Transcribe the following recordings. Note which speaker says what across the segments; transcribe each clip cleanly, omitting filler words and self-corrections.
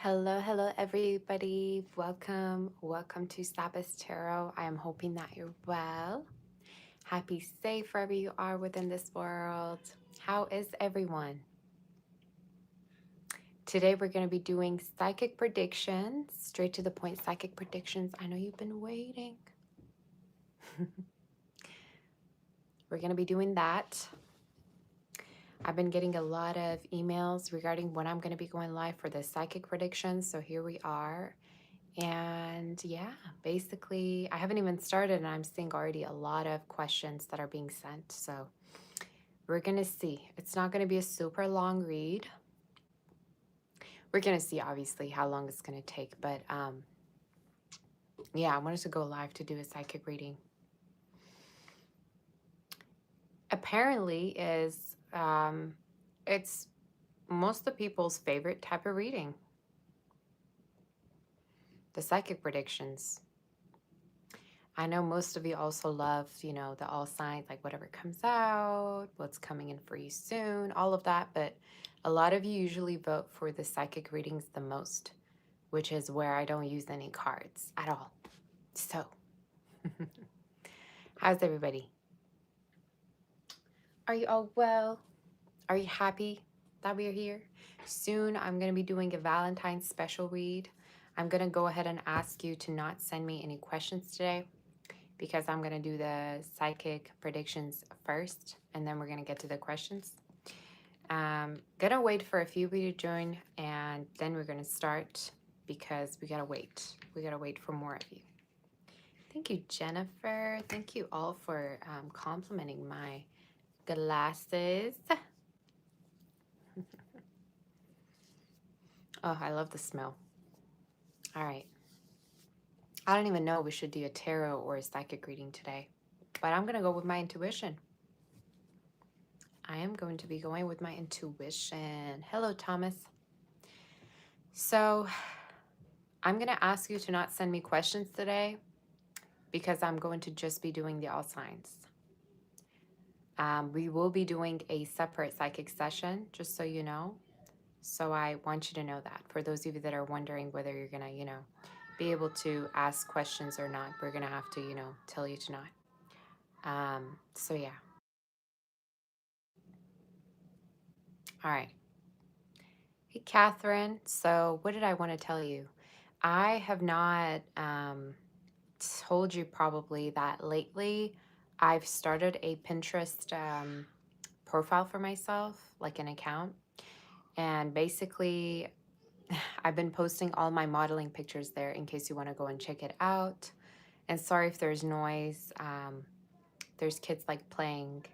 Speaker 1: Hello, everybody. Welcome to Sabbath Tarot. I am hoping that you're well. Happy, safe wherever you are within this world. How is everyone? Today, we're going to be doing psychic predictions, straight to the point psychic predictions. I know you've been waiting. We're going to be doing that. I've been getting a lot of emails regarding when I'm going to be going live for the psychic predictions. So here we are. And yeah, basically, I haven't even started and I'm seeing already a lot of questions that are being sent. So we're going to see. It's not going to be a super long read. We're going to see, obviously, how long it's going to take. But yeah, I wanted to go live to do a psychic reading. Apparently, it's most of the people's favorite type of reading. The psychic predictions. I know most of you also love, the all signs, like whatever comes out, what's coming in for you soon, all of that. But a lot of you usually vote for the psychic readings the most, which is where I don't use any cards at all. So, how's everybody? Are you all well? Are you happy that we're here? Soon, I'm going to be doing a Valentine's special read. I'm going to go ahead and ask you to not send me any questions today, because I'm going to do the psychic predictions first, and then we're going to get to the questions. Going to wait for a few of you to join, and then we're going to start because we got to wait. We got to wait for more of you. Thank you, Jennifer. Thank you all for complimenting my glasses. Oh, I love the smell. All right. I don't even know if we should do a tarot or a psychic reading today, but I'm going to go with my intuition. I am going to be going with my intuition. Hello, Thomas. So I'm going to ask you to not send me questions today because I'm going to just be doing the all signs. We will be doing a separate psychic session, just so you know. So I want you to know that. For those of you that are wondering whether you're going to, be able to ask questions or not, we're going to have to, tell you to not. So yeah. All right. Hey, Catherine. So what did I want to tell you? I have not told you probably that lately I've started a Pinterest profile for myself, like an account. And basically, I've been posting all my modeling pictures there in case you want to go and check it out. And sorry if there's noise. There's kids like playing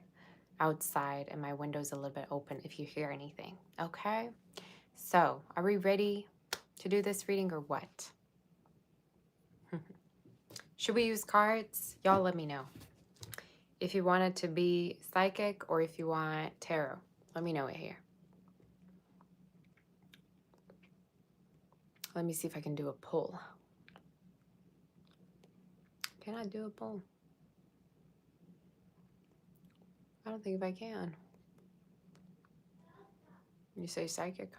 Speaker 1: outside and my window's a little bit open if you hear anything. Okay? So, are we ready to do this reading or what? Should we use cards? Y'all let me know. If you want it to be psychic or if you want tarot, let me know it here. Let me see if I can do a pull. Can I do a pull? I don't think if I can. You say psychic?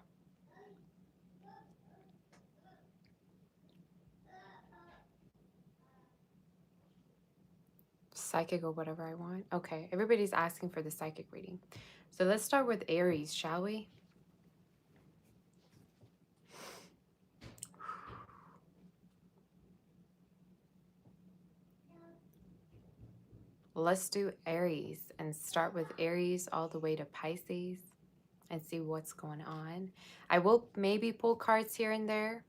Speaker 1: Psychic or whatever I want. Okay, everybody's asking for the psychic reading. So let's start with Aries, shall we? Let's do Aries and start with Aries all the way to Pisces and see what's going on. I will maybe pull cards here and there.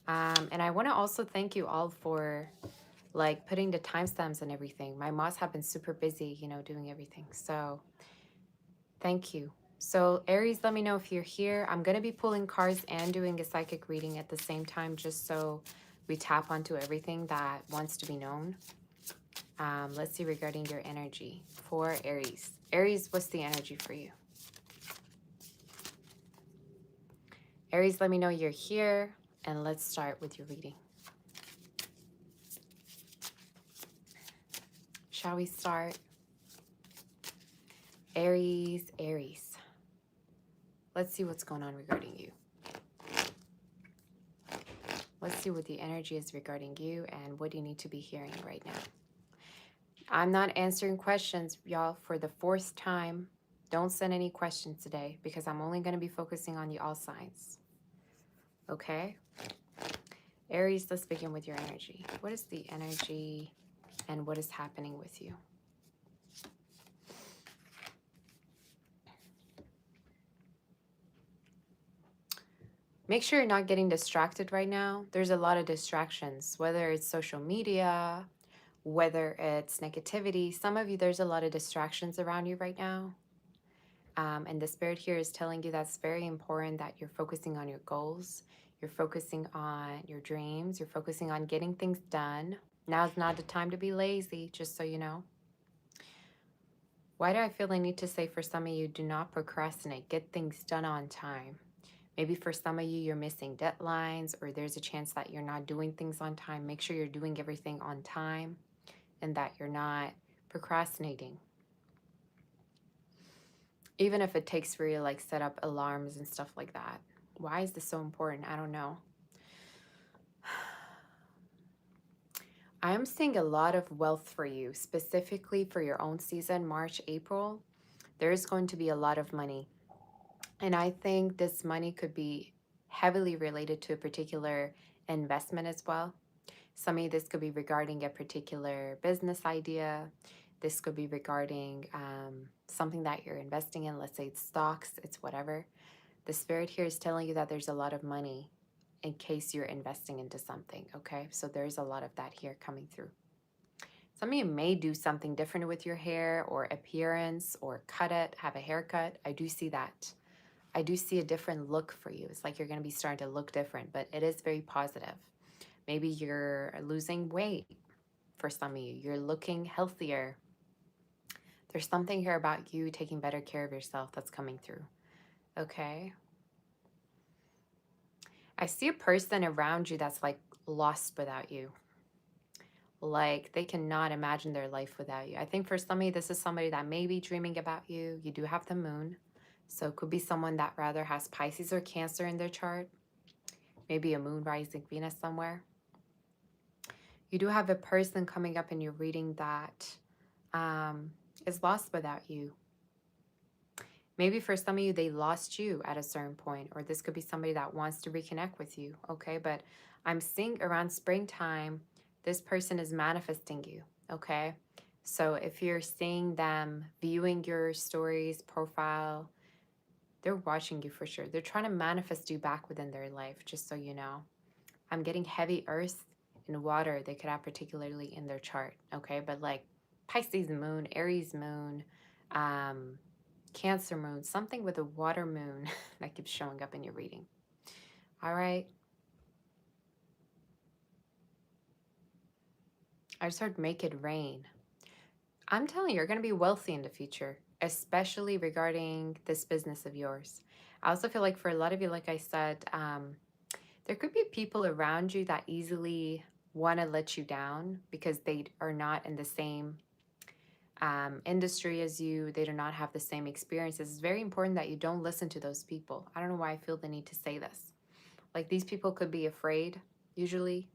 Speaker 1: And I want to also thank you all for like putting the timestamps and everything. My mods have been super busy, doing everything. So thank you. So Aries, let me know if you're here. I'm going to be pulling cards and doing a psychic reading at the same time, just so we tap onto everything that wants to be known. Let's see regarding your energy for Aries. Aries, what's the energy for you? Aries, let me know you're here, and let's start with your reading. Shall we start? Aries, Aries. Let's see what's going on regarding you. Let's see what the energy is regarding you and what you need to be hearing right now. I'm not answering questions, y'all, for the fourth time. Don't send any questions today because I'm only going to be focusing on the all signs. Okay? Aries, let's begin with your energy. What is the energy and what is happening with you? Make sure you're not getting distracted right now. There's a lot of distractions, whether it's social media, whether it's negativity. Some of you, there's a lot of distractions around you right now. And the spirit here is telling you that's very important that you're focusing on your goals. You're focusing on your dreams. You're focusing on getting things done. Now's not the time to be lazy, just so you know. Why do I feel I need to say for some of you, do not procrastinate. Get things done on time. Maybe for some of you, you're missing deadlines or there's a chance that you're not doing things on time. Make sure you're doing everything on time and that you're not procrastinating. Even if it takes for you to like set up alarms and stuff like that. Why is this so important? I don't know. I am seeing a lot of wealth for you, specifically for your own season, March, April. There is going to be a lot of money. And I think this money could be heavily related to a particular investment as well. Some of you, this could be regarding a particular business idea. This could be regarding something that you're investing in. Let's say it's stocks, it's whatever. The spirit here is telling you that there's a lot of money in case you're investing into something, okay? So there's a lot of that here coming through. Some of you may do something different with your hair or appearance or cut it, have a haircut. I do see that. I do see a different look for you. It's like you're going to be starting to look different, but it is very positive. Maybe you're losing weight for some of you. You're looking healthier. There's something here about you taking better care of yourself that's coming through. Okay. I see a person around you that's like lost without you. Like they cannot imagine their life without you. I think for some of you, this is somebody that may be dreaming about you. You do have the moon. So it could be someone that rather has Pisces or Cancer in their chart. Maybe a moon rising Venus somewhere. You do have a person coming up in your reading that is lost without you. Maybe for some of you, they lost you at a certain point, or this could be somebody that wants to reconnect with you, okay? But I'm seeing around springtime, this person is manifesting you, okay? So if you're seeing them viewing your stories, profile, they're watching you for sure. They're trying to manifest you back within their life, just so you know. I'm getting heavy earth and water they could have particularly in their chart, okay? But like Pisces moon, Aries moon, Cancer moon, something with a water moon that keeps showing up in your reading. All right. I just heard make it rain. I'm telling you, you're going to be wealthy in the future, especially regarding this business of yours. I also feel like for a lot of you, like I said, there could be people around you that easily want to let you down because they are not in the same industry as you. They do not have the same experiences. It's very important that you don't listen to those people. I don't know why I feel the need to say this. Like these people could be afraid, usually.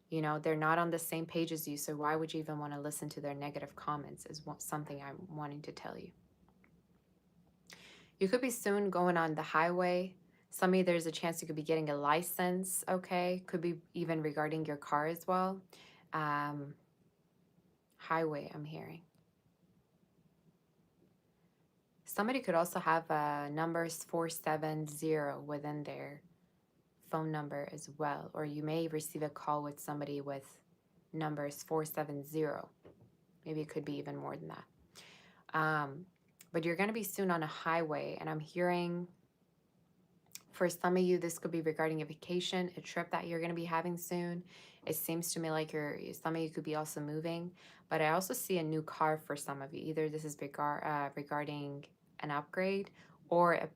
Speaker 1: You know, they're not on the same page as you, so why would you even want to listen to their negative comments is something I'm wanting to tell you. You could be soon going on the highway. Some of you, there's a chance you could be getting a license, okay? Could be even regarding your car as well. Highway, I'm hearing. Somebody could also have numbers 470 within their phone number as well, or you may receive a call with somebody with numbers 470. Maybe it could be even more than that. But you're going to be soon on a highway, and I'm hearing for some of you, this could be regarding a vacation, a trip that you're going to be having soon. It seems to me like some of you could be also moving, but I also see a new car for some of you. Either this is regarding an upgrade or a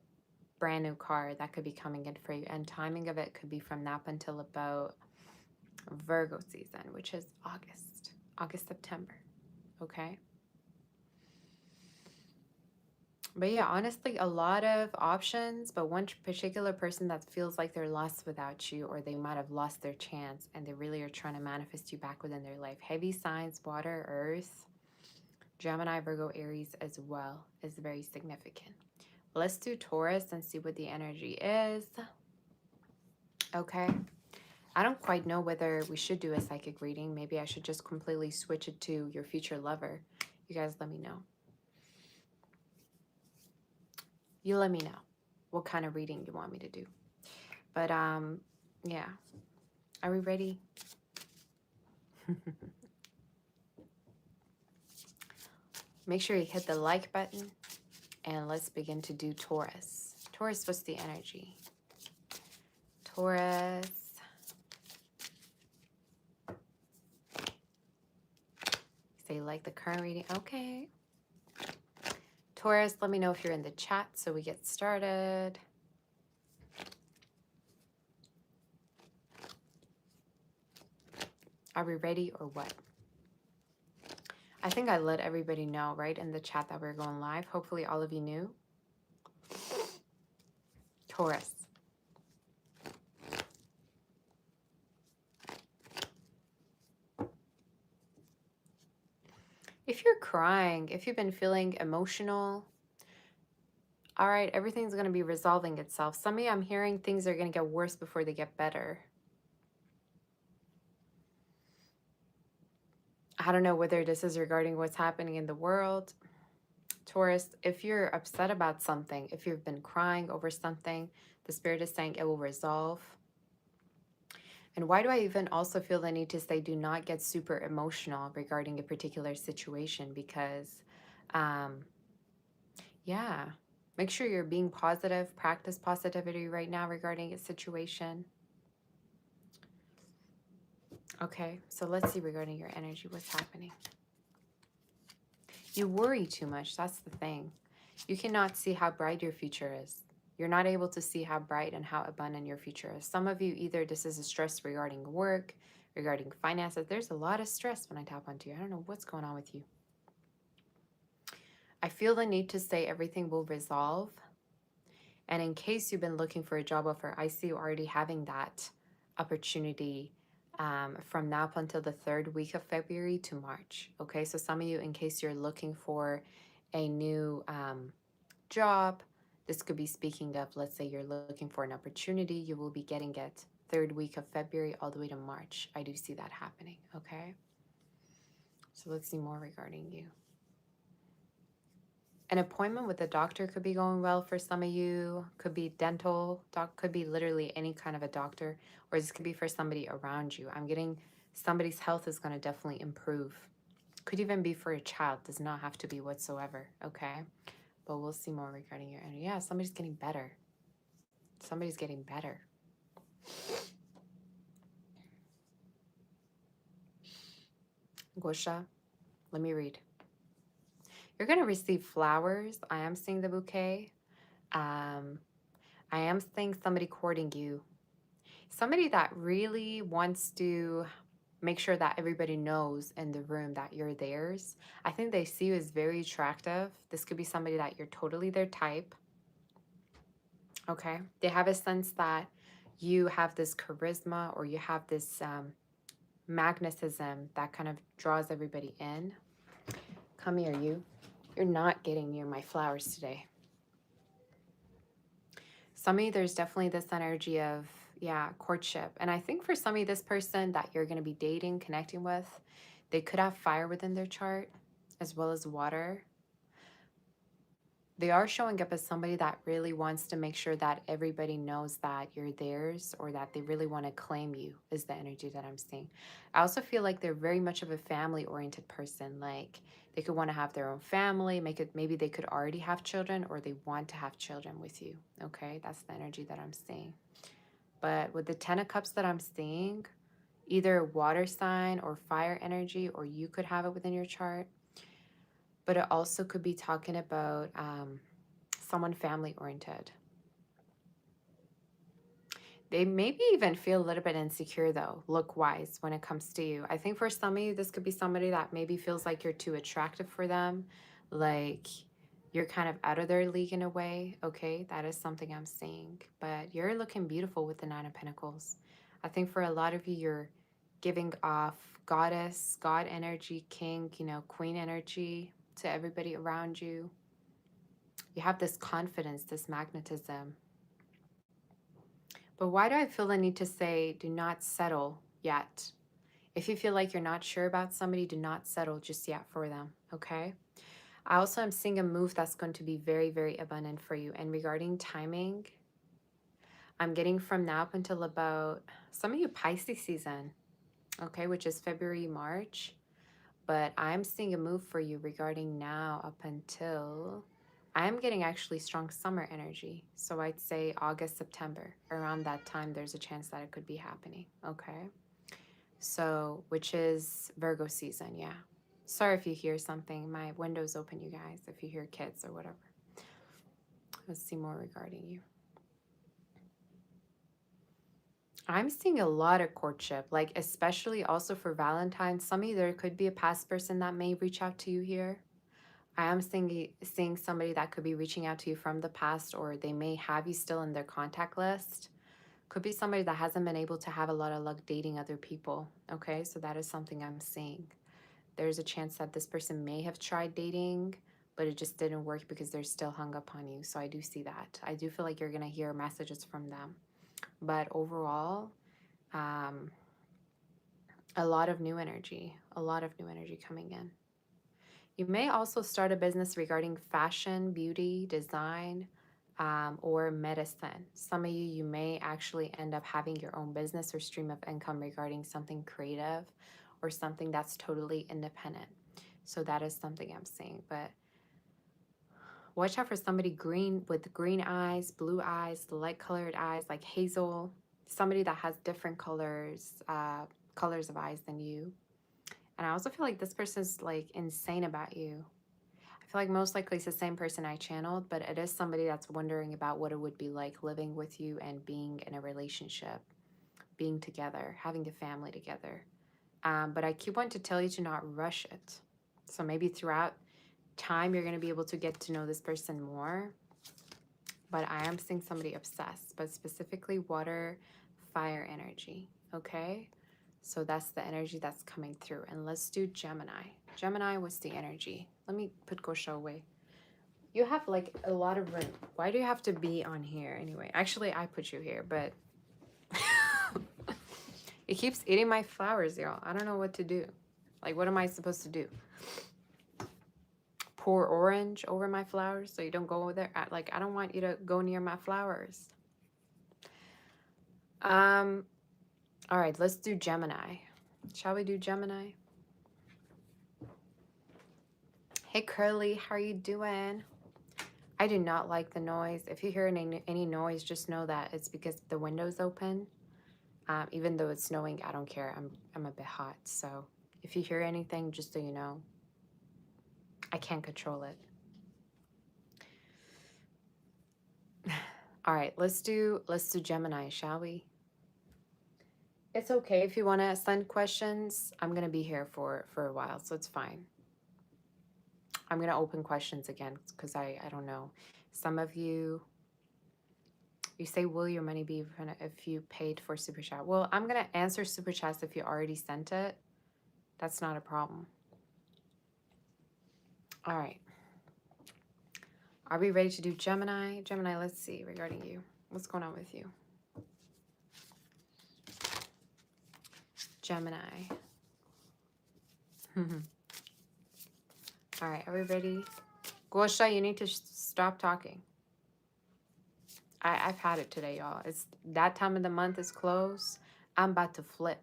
Speaker 1: brand new car that could be coming in for you, and timing of it could be from now until about Virgo season, which is August, September. Okay. But yeah, honestly, a lot of options, but one particular person that feels like they're lost without you, or they might have lost their chance and they really are trying to manifest you back within their life. Heavy signs, water, earth, Gemini, Virgo, Aries as well is very significant. Let's do Taurus and see what the energy is. Okay. I don't quite know whether we should do a psychic reading. Maybe I should just completely switch it to your future lover. You guys let me know. You let me know what kind of reading you want me to do. But yeah. Are we ready? Make sure you hit the like button and let's begin to do Taurus. Taurus, what's the energy? Taurus. Say like the current reading. Okay. Taurus, let me know if you're in the chat so we get started. Are we ready or what? I think I let everybody know, right, in the chat that we're going live. Hopefully all of you knew. Taurus. If you're crying, if you've been feeling emotional, all right, everything's going to be resolving itself. Some of you, I'm hearing things are going to get worse before they get better. I don't know whether this is regarding what's happening in the world. Taurus, if you're upset about something, if you've been crying over something, the Spirit is saying it will resolve. And why do I even also feel the need to say do not get super emotional regarding a particular situation? Because, yeah, make sure you're being positive. Practice positivity right now regarding a situation. Okay, so let's see regarding your energy, what's happening. You worry too much. That's the thing. You cannot see how bright your future is. You're not able to see how bright and how abundant your future is. Some of you, either this is a stress regarding work, regarding finances. There's a lot of stress when I tap onto you. I don't know what's going on with you. I feel the need to say everything will resolve. And in case you've been looking for a job offer, I see you already having that opportunity from now up until the third week of February to March. Okay, so some of you, in case you're looking for a new job, this could be speaking of, let's say you're looking for an opportunity, you will be getting it third week of February all the way to March. I do see that happening, okay? So let's see more regarding you. An appointment with a doctor could be going well for some of you. Could be dental, could be literally any kind of a doctor, or this could be for somebody around you. I'm getting somebody's health is going to definitely improve. Could even be for a child, does not have to be whatsoever, okay? But we'll see more regarding your energy. Yeah, somebody's getting better. Somebody's getting better. Gosha, let me read. You're going to receive flowers. I am seeing the bouquet. I am seeing somebody courting you. Somebody that really wants to make sure that everybody knows in the room that you're theirs. I think they see you as very attractive. This could be somebody that you're totally their type. Okay. They have a sense that you have this charisma or you have this magnetism that kind of draws everybody in. Come here, you. You're not getting near my flowers today. Some of you, there's definitely this energy of, yeah, courtship. And I think for some of you, this person that you're going to be dating, connecting with, they could have fire within their chart as well as water. They are showing up as somebody that really wants to make sure that everybody knows that you're theirs, or that they really want to claim you, is the energy that I'm seeing. I also feel like they're very much of a family-oriented person. Like they could want to have their own family, maybe they could already have children, or they want to have children with you. Okay, that's the energy that I'm seeing. But with the 10 of Cups that I'm seeing, either water sign or fire energy, or you could have it within your chart. But it also could be talking about someone family-oriented. They maybe even feel a little bit insecure, though, look-wise, when it comes to you. I think for some of you, this could be somebody that maybe feels like you're too attractive for them. Like You're kind of out of their league in a way. Okay, that is something I'm seeing. But you're looking beautiful with the Nine of Pentacles. I think for a lot of you, you're giving off goddess, God energy, king, queen energy to everybody around you. You have this confidence, this magnetism. But why do I feel the need to say, do not settle yet? If you feel like you're not sure about somebody, do not settle just yet for them, okay? I also am seeing a move that's going to be very, very abundant for you. And regarding timing, I'm getting from now up until about some of you Pisces season, okay, which is February, March. But I'm seeing a move for you regarding now up until I'm getting actually strong summer energy. So I'd say August, September. Around that time, there's a chance that it could be happening, okay? So, which is Virgo season, yeah. Sorry if you hear something. My window's open, you guys, if you hear kids or whatever. Let's see more regarding you. I'm seeing a lot of courtship, like especially also for Valentine's. Some of you, there could be a past person that may reach out to you here. I am seeing somebody that could be reaching out to you from the past, or they may have you still in their contact list. Could be somebody that hasn't been able to have a lot of luck dating other people. Okay, so that is something I'm seeing. There's a chance that this person may have tried dating, but it just didn't work because they're still hung up on you. So I do see that. I do feel like you're going to hear messages from them. But overall, a lot of new energy, coming in. You may also start a business regarding fashion, beauty, design, or medicine. Some of you may actually end up having your own business or stream of income regarding something creative or something that's totally independent. So that is something I'm seeing. But watch out for somebody green with green eyes, blue eyes, light colored eyes, like hazel. Somebody that has different colors of eyes than you. And I also feel like this person's like insane about you. I feel like most likely it's the same person I channeled, but it is somebody that's wondering about what it would be like living with you and being in a relationship, being together, having a family together. But I keep wanting to tell you to not rush it. So maybe throughout time, you're going to be able to get to know this person more. But I am seeing somebody obsessed, but specifically water, fire energy, okay? So that's the energy that's coming through. And let's do Gemini. Gemini, what's the energy? Let me put Gosha away. You have like a lot of room. Why do you have to be on here anyway? Actually, I put you here, but it keeps eating my flowers, y'all. I don't know what to do. Like, what am I supposed to do? Pour orange over my flowers so you don't go over there? Like, I don't want you to go near my flowers. All right, let's do Gemini. Shall we do Gemini? Hey, Curly, how are you doing? I do not like the noise. If you hear any noise, just know that it's because the window's open. Even though it's snowing, I don't care. I'm a bit hot. So if you hear anything, just so you know, I can't control it. All right, let's do Gemini, shall we? It's okay if you want to send questions. I'm gonna be here for a while, so it's fine. I'm gonna open questions again because I don't know. Some of you say, will your money be if you paid for Super Chat? Well, I'm gonna answer Super Chats if you already sent it. That's not a problem. All right. Are we ready to do Gemini? Gemini, let's see regarding you. What's going on with you? Gemini. All right, are we ready? Gosha, you need to stop talking. I've had it today, y'all. It's that time of the month is close. I'm about to flip.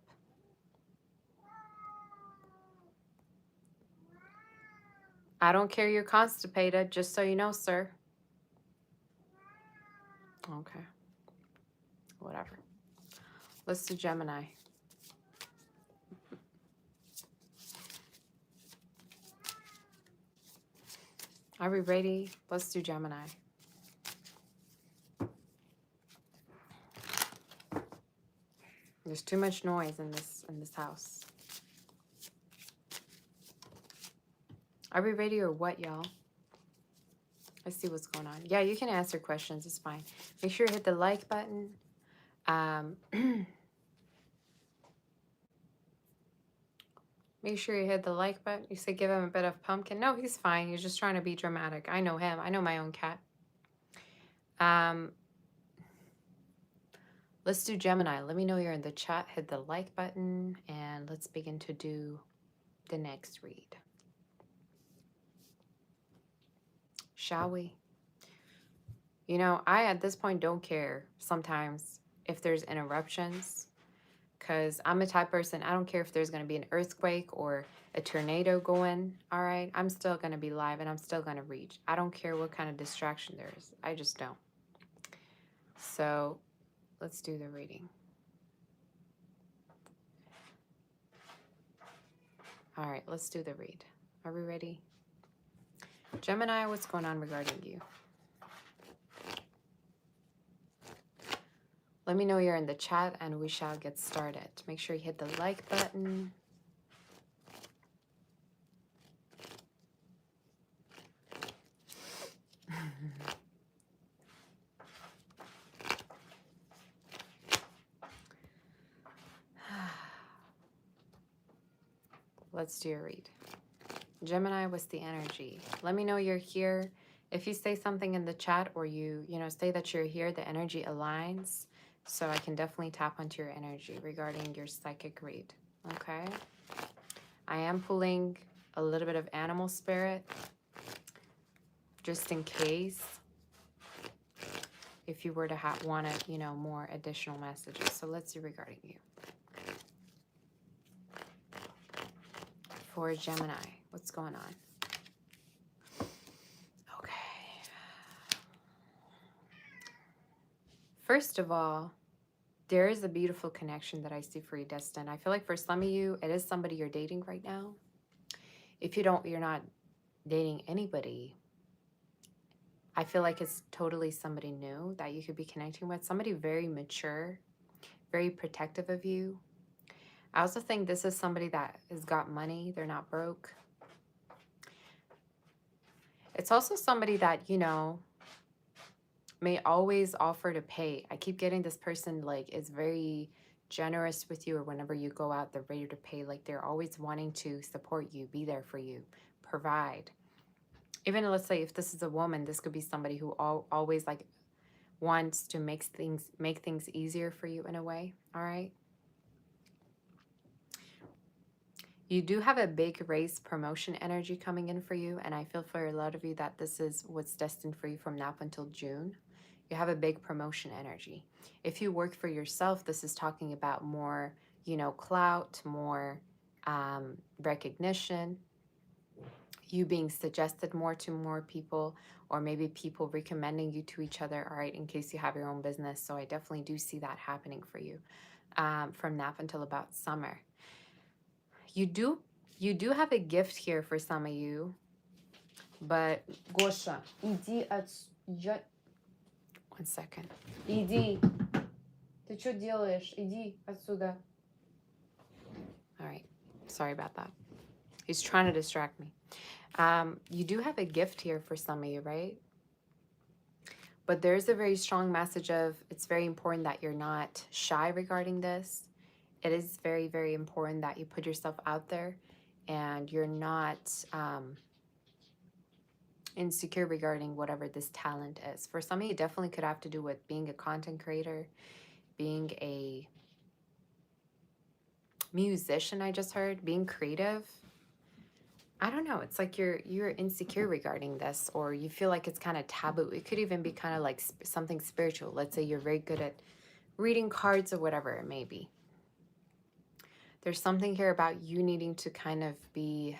Speaker 1: I don't care you're constipated, just so you know, sir. Okay. Whatever. Let's do Gemini. Are we ready? Let's do Gemini. There's too much noise in this house. Are we ready or what, y'all? Let's see what's going on. Yeah, you can answer questions. It's fine. Make sure you hit the like button. Make sure you hit the like button. You say give him a bit of pumpkin. No, he's fine. He's just trying to be dramatic. I know him. I know my own cat. Let's do Gemini. Let me know you're in the chat. Hit the like button and let's begin to do the next read. Shall we? You know, I at this point don't care sometimes if there's interruptions because I'm a type person. I don't care if there's going to be an earthquake or a tornado going. All right. I'm still going to be live and I'm still going to reach. I don't care what kind of distraction there is. I just don't. So let's do the reading. All right. Let's do the read. Are we ready? Gemini, what's going on regarding you? Let me know you're in the chat and we shall get started. Make sure you hit the like button. Let's do a read. Gemini, what's the energy? Let me know you're here. If you say something in the chat or you say that you're here, the energy aligns. So I can definitely tap onto your energy regarding your psychic read. Okay? I am pulling a little bit of animal spirit just in case if you were to want more additional messages. So let's see regarding you. For Gemini, what's going on? First of all, there is a beautiful connection that I see for you, Destin. I feel like for some of you, it is somebody you're dating right now. If you're not dating anybody, I feel like it's totally somebody new that you could be connecting with. Somebody very mature, very protective of you. I also think this is somebody that has got money. They're not broke. It's also somebody that, may always offer to pay. I keep getting this person is very generous with you, or whenever you go out, they're ready to pay. Like they're always wanting to support you, be there for you, provide. Even let's say if this is a woman, this could be somebody who always wants to make things easier for you in a way. All right. You do have a big raise promotion energy coming in for you, and I feel for a lot of you that this is what's destined for you from now up until June. You have a big promotion energy. If you work for yourself, this is talking about more, clout, more recognition, you being suggested more to more people, or maybe people recommending you to each other, all right, in case you have your own business. So I definitely do see that happening for you from now until about summer. You do have a gift here for some of you, but Gosha, иди отсюда. One second. Иди. Ты что делаешь? Иди отсюда. All right. Sorry about that. He's trying to distract me. You do have a gift here for some of you, right? But there's a very strong message of it's very important that you're not shy regarding this. It is very, very important that you put yourself out there and you're not insecure regarding whatever this talent is. For some of you, it definitely could have to do with being a content creator, being a musician, I just heard, being creative. I don't know. It's like you're insecure regarding this, or you feel like it's kind of taboo. It could even be kind of like something spiritual. Let's say you're very good at reading cards or whatever it may be. There's something here about you needing to kind of be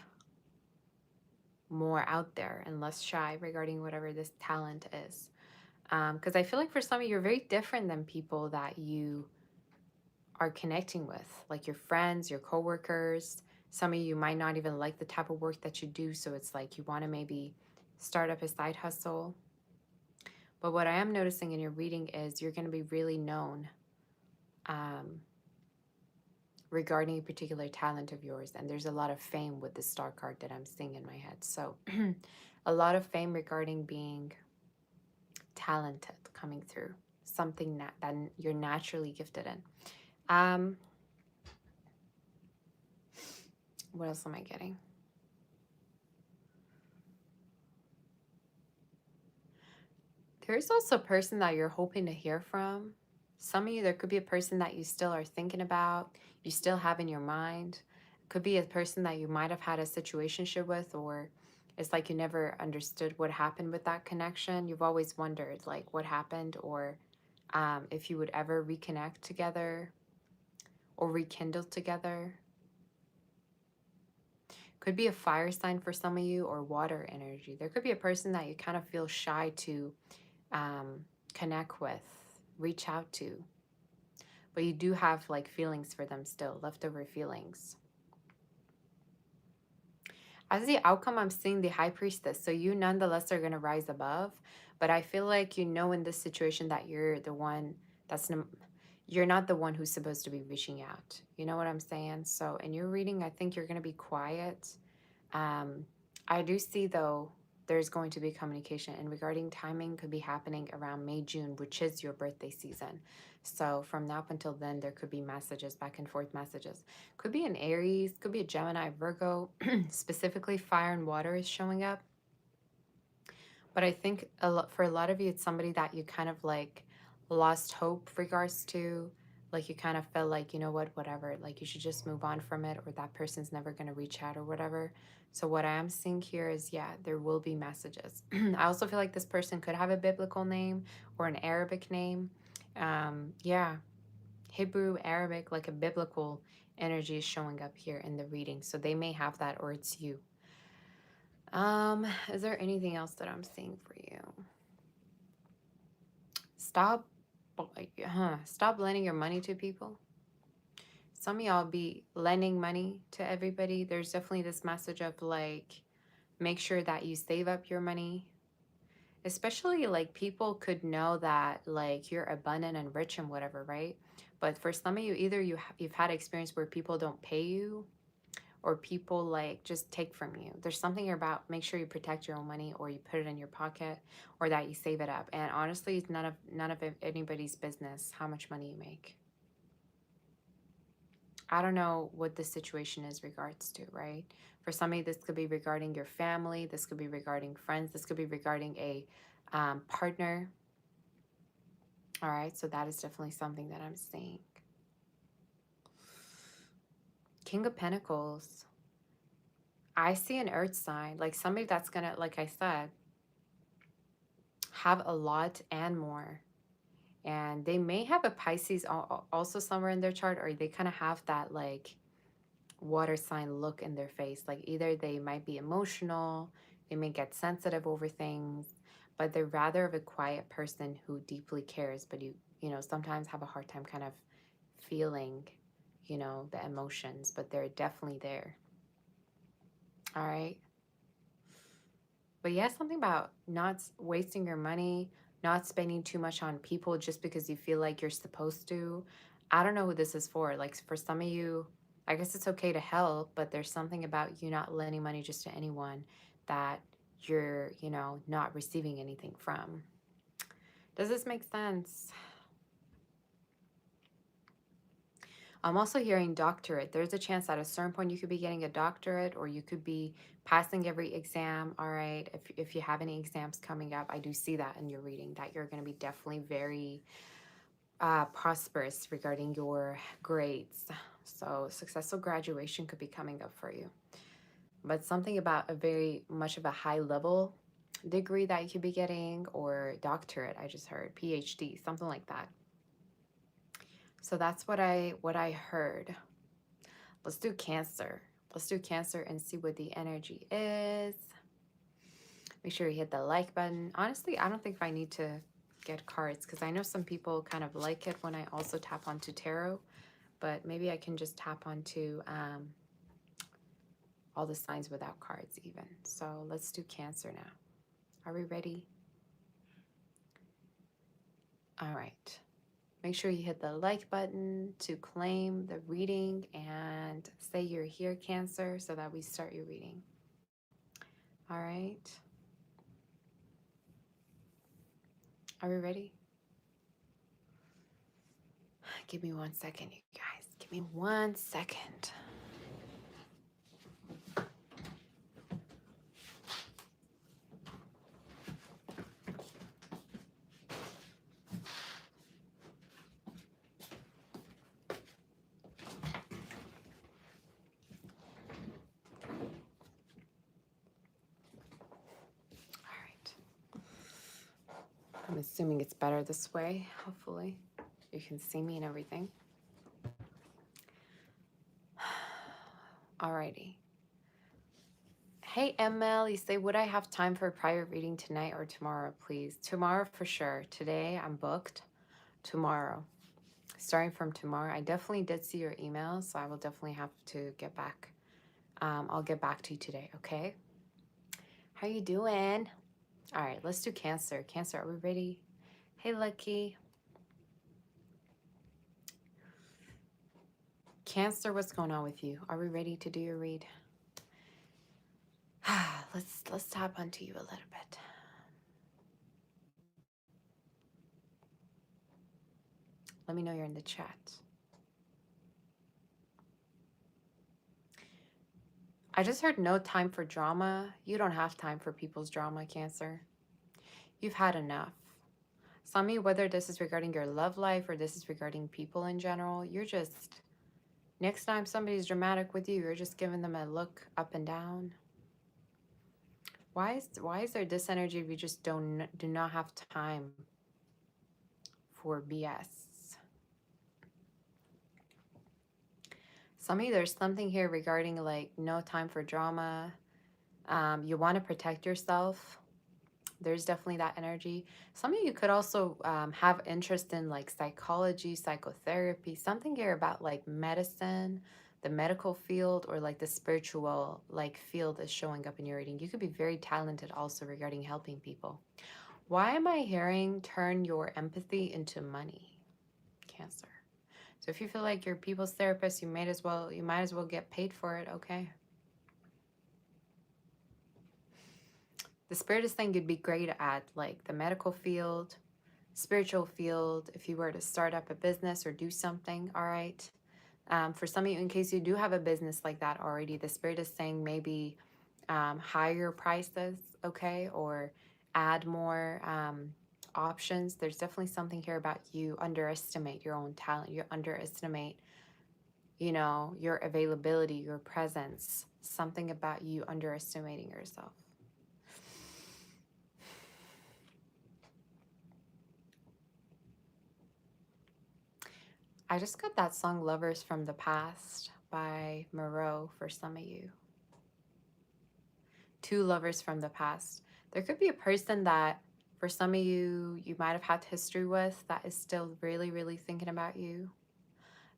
Speaker 1: more out there and less shy regarding whatever this talent is. Because I feel like for some of you, you're very different than people that you are connecting with, like your friends, your coworkers. Some of you might not even like the type of work that you do, so it's like you want to maybe start up a side hustle. But what I am noticing in your reading is you're going to be really known regarding a particular talent of yours, and there's a lot of fame with the star card that I'm seeing in my head. So A lot of fame regarding being talented coming through, something that you're naturally gifted in. Um, what else am I getting? There's also a person that you're hoping to hear from. Some of you, there could be a person that you still are thinking about, you still have in your mind. Could be a person that you might have had a situationship with, or it's like you never understood what happened with that connection. You've always wondered, like, what happened, or if you would ever reconnect together or rekindle together. Could be a fire sign for some of you, or water energy. There could be a person that you kind of feel shy to um, connect with, reach out to, but you do have like feelings for them still, leftover feelings. As the outcome, I'm seeing the high priestess. So you nonetheless are going to rise above. But I feel like you know in this situation that you're the one that's you're not the one who's supposed to be reaching out. You know what I'm saying? So in your reading, I think you're going to be quiet. Um, I do see though there's going to be communication, and regarding timing could be happening around May, June, which is your birthday season. So from now up until then, there could be messages, back and forth messages. Could be an Aries, could be a Gemini, Virgo, specifically fire and water is showing up. But I think for a lot of you, it's somebody that you kind of like lost hope regards to. Like you kind of felt like, you know what, whatever, like you should just move on from it, or that person's never going to reach out or whatever. So what I am seeing here is, yeah, there will be messages. I also feel like this person could have a biblical name or an Arabic name. Yeah, Hebrew, Arabic, like a biblical energy is showing up here in the reading. So they may have that, or it's you. Is there anything else that I'm seeing for you? Stop, stop lending your money to people. Some of y'all be lending money to everybody. There's definitely this message of like, make sure that you save up your money. Especially like people could know that like you're abundant and rich and whatever, right? But for some of you, either you've had experience where people don't pay you, or people like just take from you. There's something about make sure you protect your own money, or you put it in your pocket, or that you save it up. And honestly, it's none of anybody's business how much money you make. I don't know what the situation is regards to, right? For some of you, this could be regarding your family, this could be regarding friends, this could be regarding a partner. All right, so that is definitely something that I'm seeing. King of Pentacles. I see an earth sign, like somebody that's gonna, like I said, have a lot and more. And they may have a Pisces also somewhere in their chart, or they kind of have that like water sign look in their face. Like either they might be emotional, they may get sensitive over things, but they're rather of a quiet person who deeply cares, but you know, sometimes have a hard time kind of feeling, you know, the emotions, but they're definitely there. All right. But yeah, something about not wasting your money, not spending too much on people just because you feel like you're supposed to. I don't know who this is for. Like for some of you, I guess it's okay to help, but there's something about you not lending money just to anyone that you're, you know, not receiving anything from. Does this make sense? I'm also hearing doctorate. There's a chance at a certain point you could be getting a doctorate, or you could be passing every exam. All right. If you have any exams coming up, I do see that in your reading that you're going to be definitely very prosperous regarding your grades. So successful graduation could be coming up for you. But something about a very much of a high level degree that you could be getting, or doctorate, I just heard, PhD, something like that. So that's what I heard. Let's do Cancer. Let's do Cancer and see what the energy is. Make sure you hit the like button. Honestly, I don't think I need to get cards, because I know some people kind of like it when I also tap onto tarot, but maybe I can just tap onto all the signs without cards even. So let's do Cancer now. Are we ready? All right. Make sure you hit the like button to claim the reading and say you're here, Cancer, so that we start your reading. All right. Are we ready? Give me 1 second, you guys. Give me 1 second. All right. I'm assuming it's better this way, hopefully. You can see me and everything. Alrighty. Hey ML, you say, would I have time for a private reading tonight or tomorrow, please? Tomorrow for sure. Today I'm booked. Tomorrow. Starting from tomorrow. I definitely did see your email, so I will definitely have to get back. I'll get back to you today, okay? How you doing? All right, let's do Cancer. Cancer, are we ready? Hey, Lucky. Cancer, what's going on with you? Are we ready to do your read? Let's tap onto you a little bit. Let me know you're in the chat. I just heard no time for drama. You don't have time for people's drama, Cancer. You've had enough. Some of you, whether this is regarding your love life or this is regarding people in general, you're just, next time somebody's dramatic with you, you're just giving them a look up and down. Why is there this energy if you just do not have time for BS? Some of you, there's something here regarding like no time for drama. You want to protect yourself. There's definitely that energy. Some of you could also have interest in like psychology, psychotherapy, something here about like medicine, the medical field, or like the spiritual like field is showing up in your reading. You could be very talented also regarding helping people. Why am I hearing turn your empathy into money, Cancer? So if you feel like you're people's therapist, you might as well get paid for it, okay? The spirit is saying you'd be great at like the medical field, spiritual field, if you were to start up a business or do something, all right? For some of you, in case you do have a business like that already, the spirit is saying maybe higher prices, okay? Or add more options. There's definitely something here about you underestimate your own talent. You underestimate, you know, your availability, your presence. Something about you underestimating yourself. I just got that song Lovers from the Past by Moreau for some of you. Two lovers from the past. There could be a person that for some of you, you might have had history with that is still really, really thinking about you.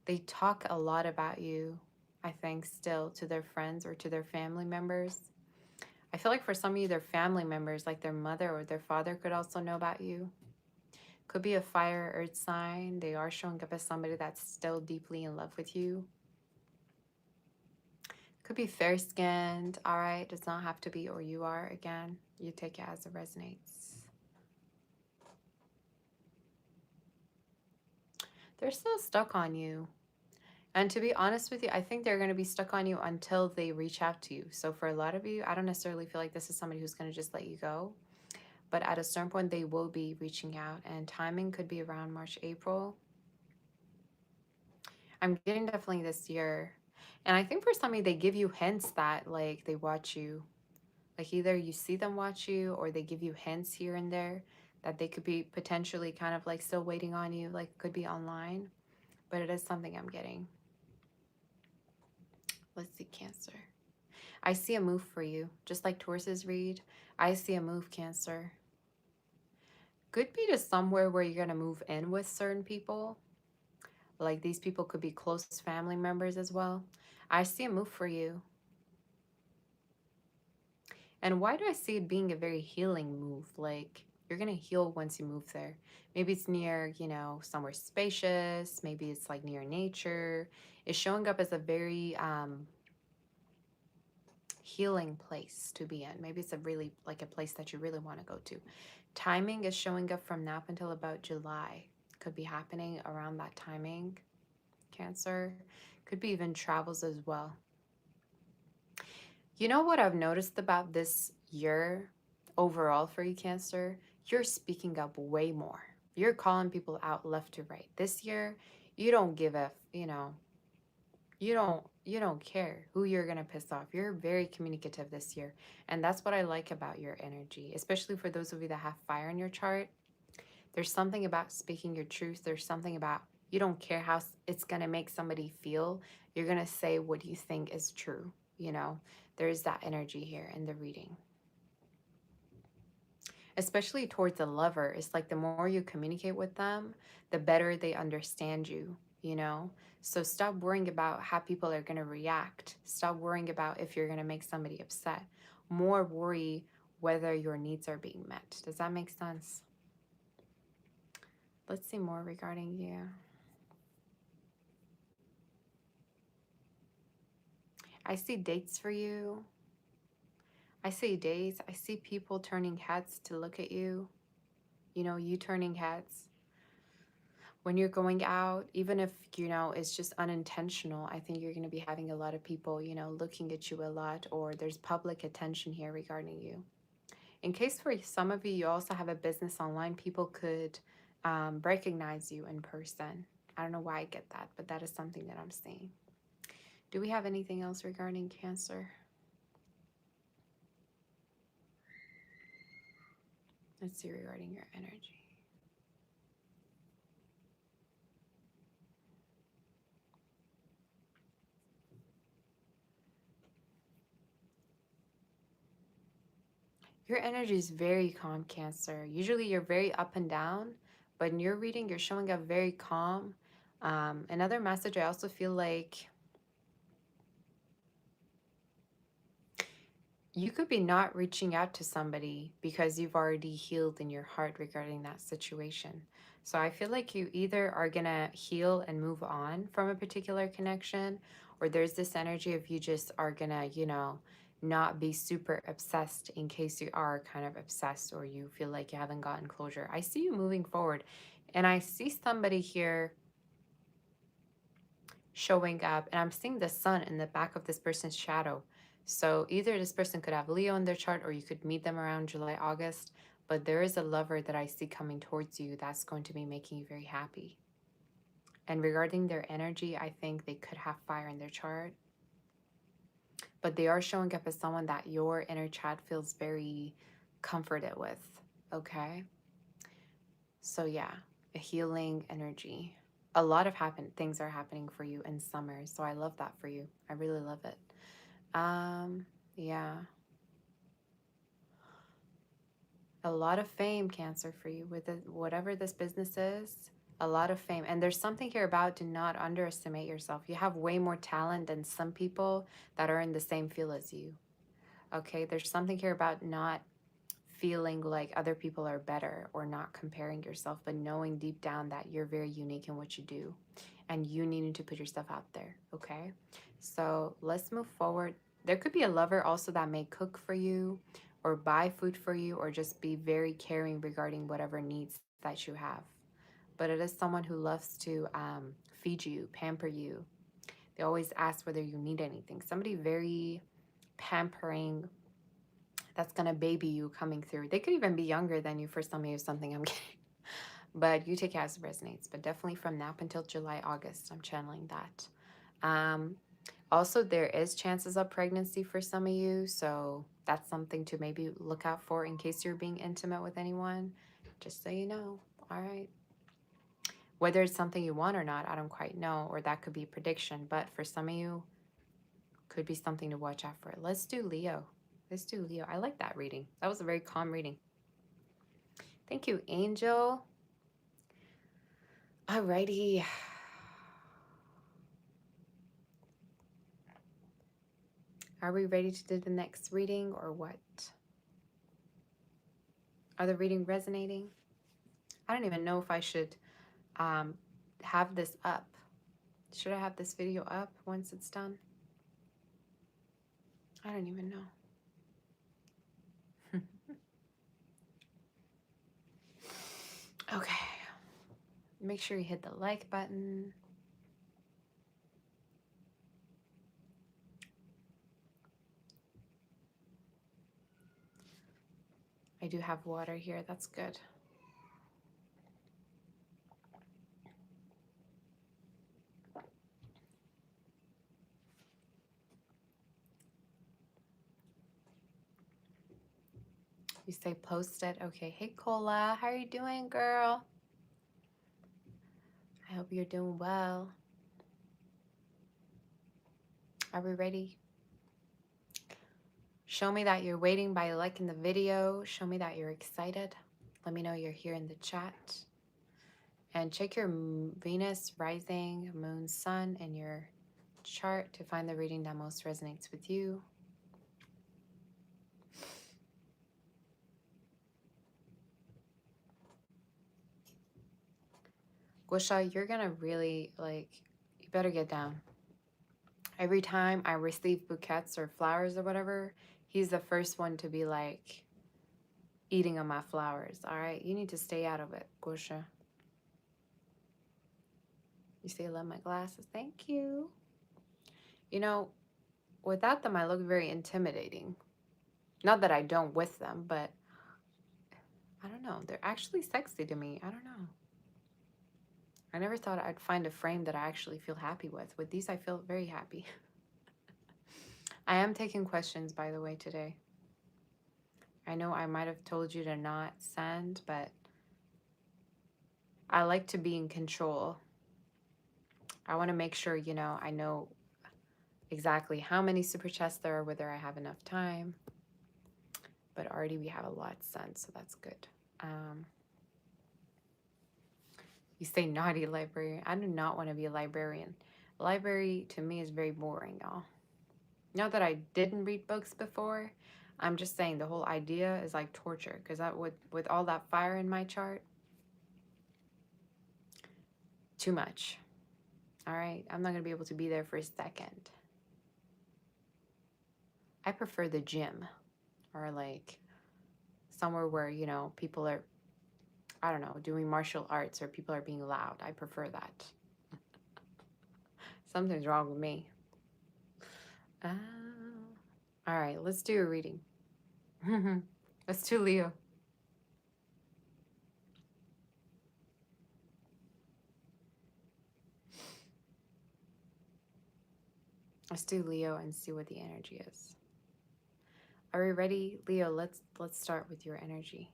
Speaker 1: They talk a lot about you, I think, still to their friends or to their family members. I feel like for some of you, their family members, like their mother or their father, could also know about you. Could be a fire earth sign. They are showing up as somebody that's still deeply in love with you. Could be fair-skinned, all right? Does not have to be or you are, again. You take it as it resonates. They're still stuck on you. And to be honest with you, I think they're going to be stuck on you until they reach out to you. So for a lot of you, I don't necessarily feel like this is somebody who's going to just let you go. But at a certain point, they will be reaching out. And timing could be around March, April. I'm getting definitely this year. And I think for some of you, they give you hints that like they watch you. Like either you see them watch you or they give you hints here and there that they could be potentially kind of like still waiting on you, like could be online. But it is something I'm getting. Let's see, Cancer. I see a move for you. Just like Tauruses read, I see a move, Cancer. Could be to somewhere where you're going to move in with certain people. Like these people could be close family members as well. I see a move for you. And why do I see it being a very healing move? Like you're going to heal once you move there. Maybe it's near, you know, somewhere spacious. Maybe it's like near nature. It's showing up as a very healing place to be in. Maybe it's a really like a place that you really want to go to. Timing is showing up from now up until about July. Could be happening around that timing, Cancer. Could be even travels as well. You know what I've noticed about this year overall for you, Cancer? You're speaking up way more. You're calling people out left to right. This year, you don't give a, you don't care who you're going to piss off. You're very communicative this year. And that's what I like about your energy, especially for those of you that have fire in your chart. There's something about speaking your truth. There's something about you don't care how it's going to make somebody feel. You're going to say what you think is true. There's that energy here in the reading. Especially towards a lover, it's like the more you communicate with them, the better they understand you. So stop worrying about how people are going to react. Stop worrying about if you're going to make somebody upset. More worry whether your needs are being met. Does that make sense? Let's see more regarding you. I see dates for you. I see days. I see people turning heads to look at you. You turning heads. When you're going out, even if, it's just unintentional, I think you're going to be having a lot of people, looking at you a lot, or there's public attention here regarding you. In case for some of you, you also have a business online, people could recognize you in person. I don't know why I get that, but that is something that I'm seeing. Do we have anything else regarding Cancer? Let's see regarding your energy. Your energy is very calm, Cancer. Usually you're very up and down, but in your reading, you're showing up very calm. Another message, I also feel like you could be not reaching out to somebody because you've already healed in your heart regarding that situation. So I feel like you either are going to heal and move on from a particular connection, or there's this energy of you just are going to, not be super obsessed in case you are kind of obsessed or you feel like you haven't gotten closure. I see you moving forward, and I see somebody here showing up, and I'm seeing the sun in the back of this person's shadow. So either this person could have Leo in their chart, or you could meet them around July, August, but there is a lover that I see coming towards you that's going to be making you very happy. And regarding their energy, I think they could have fire in their chart, but they are showing up as someone that your inner child feels very comforted with, okay? So yeah, a healing energy. A lot of things are happening for you in summer, so I love that for you. I really love it. Yeah. A lot of fame, Cancer, for you with whatever this business is. A lot of fame. And there's something here about do not underestimate yourself. You have way more talent than some people that are in the same field as you. Okay, there's something here about not feeling like other people are better or not comparing yourself, but knowing deep down that you're very unique in what you do and you needing to put yourself out there. Okay, so let's move forward. There could be a lover also that may cook for you or buy food for you or just be very caring regarding whatever needs that you have. But it is someone who loves to feed you, pamper you. They always ask whether you need anything. Somebody very pampering, that's gonna baby you coming through. They could even be younger than you for some of you, something I'm getting. But you take it as it resonates. But definitely from now up until July, August, I'm channeling that. Also, there is chances of pregnancy for some of you. So that's something to maybe look out for in case you're being intimate with anyone. Just so you know. All right. Whether it's something you want or not, I don't quite know. Or that could be a prediction. But for some of you, could be something to watch out for. Let's do Leo. Let's do Leo. I like that reading. That was a very calm reading. Thank you, Angel. Alrighty. Are we ready to do the next reading or what? Are the reading resonating? I don't even know if I should have this up. Should I have this video up once it's done? I don't even know. Okay. Make sure you hit the like button. I do have water here. That's good. You say posted. Okay. Hey, Cola. How are you doing, girl? I hope you're doing well. Are we ready? Show me that you're waiting by liking the video. Show me that you're excited. Let me know you're here in the chat. And check your Venus, rising, moon, sun, and your chart to find the reading that most resonates with you. Gosha, you're gonna really, like, you better get down. Every time I receive bouquets or flowers or whatever, he's the first one to be like eating on my flowers. All right, you need to stay out of it, Gosha. You say, I love my glasses. Thank you. You know, without them, I look very intimidating. Not that I don't with them, but I don't know. They're actually sexy to me. I don't know. I never thought I'd find a frame that I actually feel happy with. With these, I feel very happy. I am taking questions, by the way, today. I know I might have told you to not send, but I like to be in control. I want to make sure, you know, I know exactly how many super chats there are, whether I have enough time. But already we have a lot sent, so that's good. You say naughty librarian. I do not want to be a librarian. A library to me is very boring, y'all. Not that I didn't read books before. I'm just saying the whole idea is like torture, because with all that fire in my chart, too much. All right, I'm not gonna be able to be there for a second. I prefer the gym, or like somewhere where, you know, people are, I don't know, doing martial arts, or people are being loud. I prefer that. Something's wrong with me. All right, let's do a reading. Let's do Leo. Let's do Leo and see what the energy is. Are we ready, Leo? Let's start with your energy.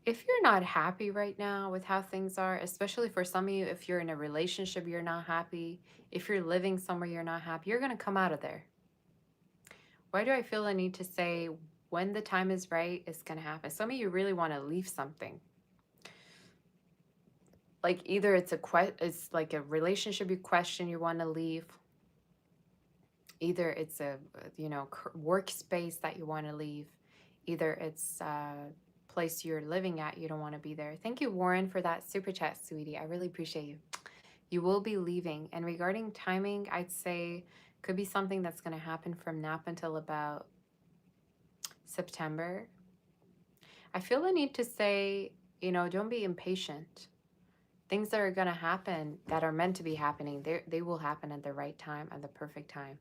Speaker 1: If you're not happy right now with how things are, especially for some of you, if you're in a relationship, you're not happy. If you're living somewhere you're not happy, you're going to come out of there. Why do I feel the need to say when the time is right, it's going to happen? Some of you really want to leave something. Like either it's like a relationship you question you want to leave. Either it's a, you know, workspace that you want to leave. Either it's a place you're living at, you don't want to be there. Thank you, Warren, for that super chat, sweetie. I really appreciate you. You will be leaving. And regarding timing, I'd say could be something that's going to happen from now up until about September. I feel the need to say, you know, don't be impatient. Things that are going to happen that are meant to be happening, they will happen at the right time, at the perfect time.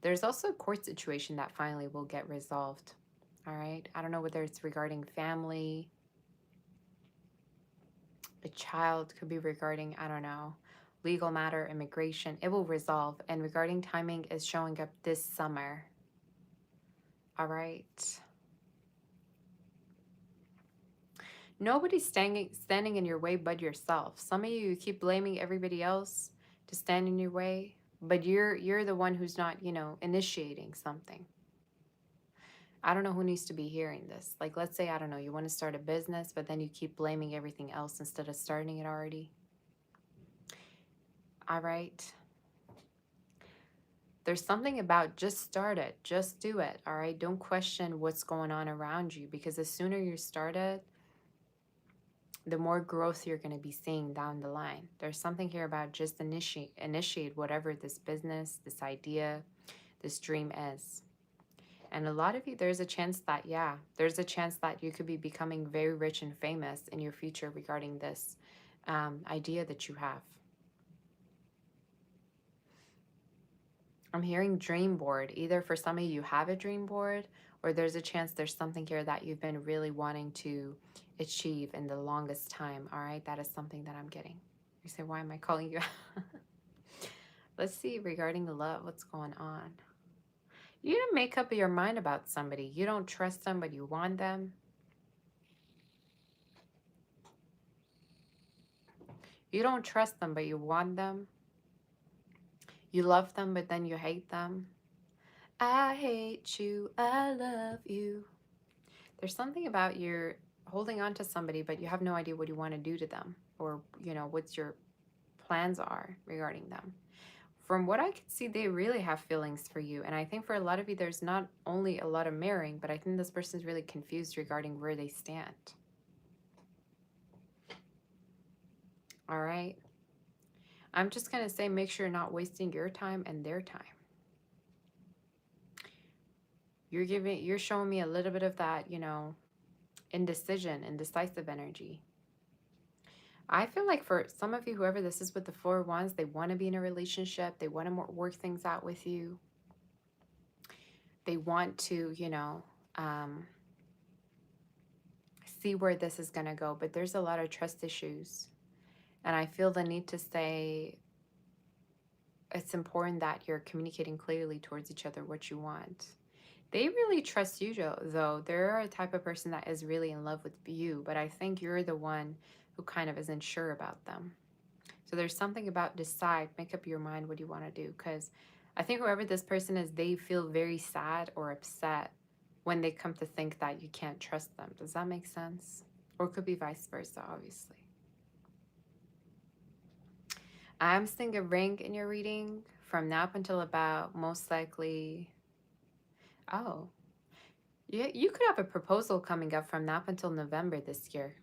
Speaker 1: There's also a court situation that finally will get resolved. All right. I don't know whether it's regarding family, a child, could be regarding, I don't know, legal matter, immigration. It will resolve. And regarding timing is showing up this summer. All right. Nobody's standing in your way but yourself. Some of you keep blaming everybody else to stand in your way, but you're the one who's not, you know, initiating something. I don't know who needs to be hearing this. Like, let's say, I don't know, you want to start a business, but then you keep blaming everything else instead of starting it already. All right. There's something about just start it, just do it. All right. Don't question what's going on around you, because the sooner you start it, the more growth you're going to be seeing down the line. There's something here about just initiate whatever this business, this idea, this dream is. And a lot of you, there's a chance that, yeah, there's a chance that you could be becoming very rich and famous in your future regarding this idea that you have. I'm hearing dream board. Either for some of you have a dream board, or there's a chance there's something here that you've been really wanting to achieve in the longest time. All right, that is something that I'm getting. You say, why am I calling you? Let's see regarding the love, what's going on. You didn't make up your mind about somebody. You don't trust them, but you want them. You don't trust them, but you want them. You love them, but then you hate them. I hate you. I love you. There's something about you're holding on to somebody, but you have no idea what you want to do to them, or, what's your plans are regarding them. From what I can see, they really have feelings for you. And I think for a lot of you, there's not only a lot of marrying, but I think this person's really confused regarding where they stand. All right. I'm just going to say, make sure you're not wasting your time and their time. You're showing me a little bit of that, indecision, indecisive energy. I feel like for some of you, whoever this is with the Four of Wands, they want to be in a relationship. They want to work things out with you. They want to, see where this is going to go. But there's a lot of trust issues. And I feel the need to say it's important that you're communicating clearly towards each other what you want. They really trust you, though. They're a type of person that is really in love with you. But I think you're the one who kind of isn't sure about them. So there's something about decide, make up your mind what you want to do. Because I think whoever this person is, they feel very sad or upset when they come to think that you can't trust them. Does that make sense? Or it could be vice versa, obviously. I'm seeing a ring in your reading from now up until about most likely, oh, yeah, you could have a proposal coming up from now up until November this year.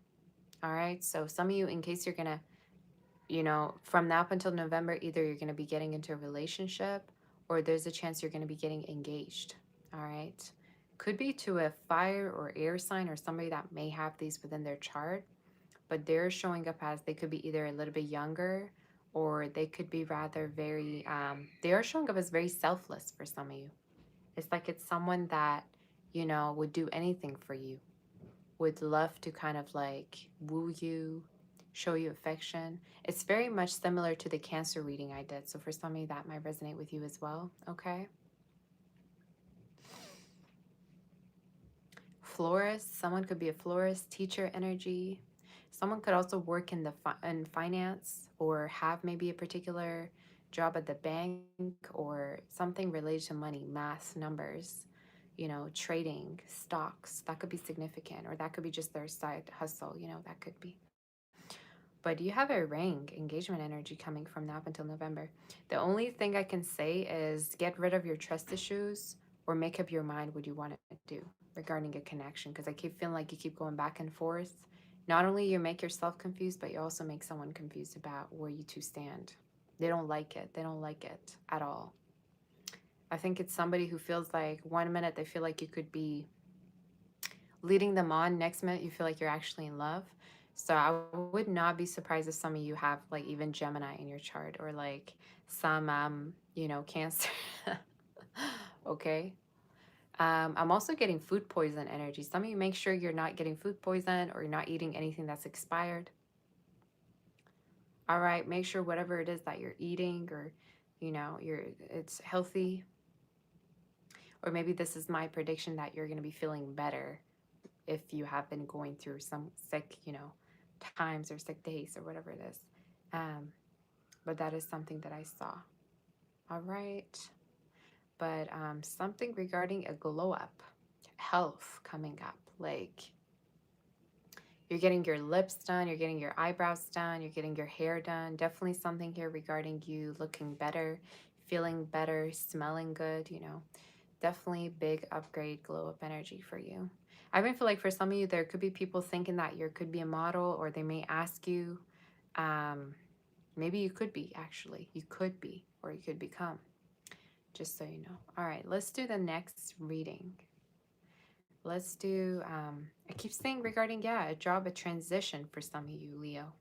Speaker 1: All right. So some of you, in case you're going to, from now up until November, either you're going to be getting into a relationship or there's a chance you're going to be getting engaged. All right. Could be to a fire or air sign or somebody that may have these within their chart, but they're showing up as they could be either a little bit younger or they could be rather very, they are showing up as very selfless for some of you. It's like it's someone that, would do anything for you, would love to kind of like woo you, show you affection. It's very much similar to the Cancer reading I did. So for some of you, that might resonate with you as well. Okay. Florist, someone could be a florist, teacher energy. Someone could also work in in finance or have maybe a particular job at the bank or something related to money, math, numbers, trading, stocks. That could be significant, or that could be just their side hustle, that could be. But you have a ring, engagement energy coming from now up until November. The only thing I can say is get rid of your trust issues or make up your mind what you want to do regarding a connection, because I keep feeling like you keep going back and forth. Not only you make yourself confused, but you also make someone confused about where you two stand. They don't like it. They don't like it at all. I think it's somebody who feels like 1 minute they feel like you could be leading them on, next minute you feel like you're actually in love. So I would not be surprised if some of you have like even Gemini in your chart or like some Cancer. Okay. I'm also getting food poison energy. Some of you make sure you're not getting food poison or you're not eating anything that's expired. All right, make sure whatever it is that you're eating or it's healthy. Or maybe this is my prediction that you're going to be feeling better if you have been going through some sick, times or sick days or whatever it is. But that is something that I saw. All right. But something regarding a glow up, health coming up, like you're getting your lips done, you're getting your eyebrows done, you're getting your hair done. Definitely something here regarding you looking better, feeling better, smelling good, Definitely big upgrade, glow up energy for you. I even feel like for some of you, there could be people thinking that you could be a model, or they may ask you. Maybe you could be, actually. You could be, or you could become. just so you know. All right, let's do the next reading. Let's do, I keep saying regarding, yeah, a job, a transition for some of you, Leo.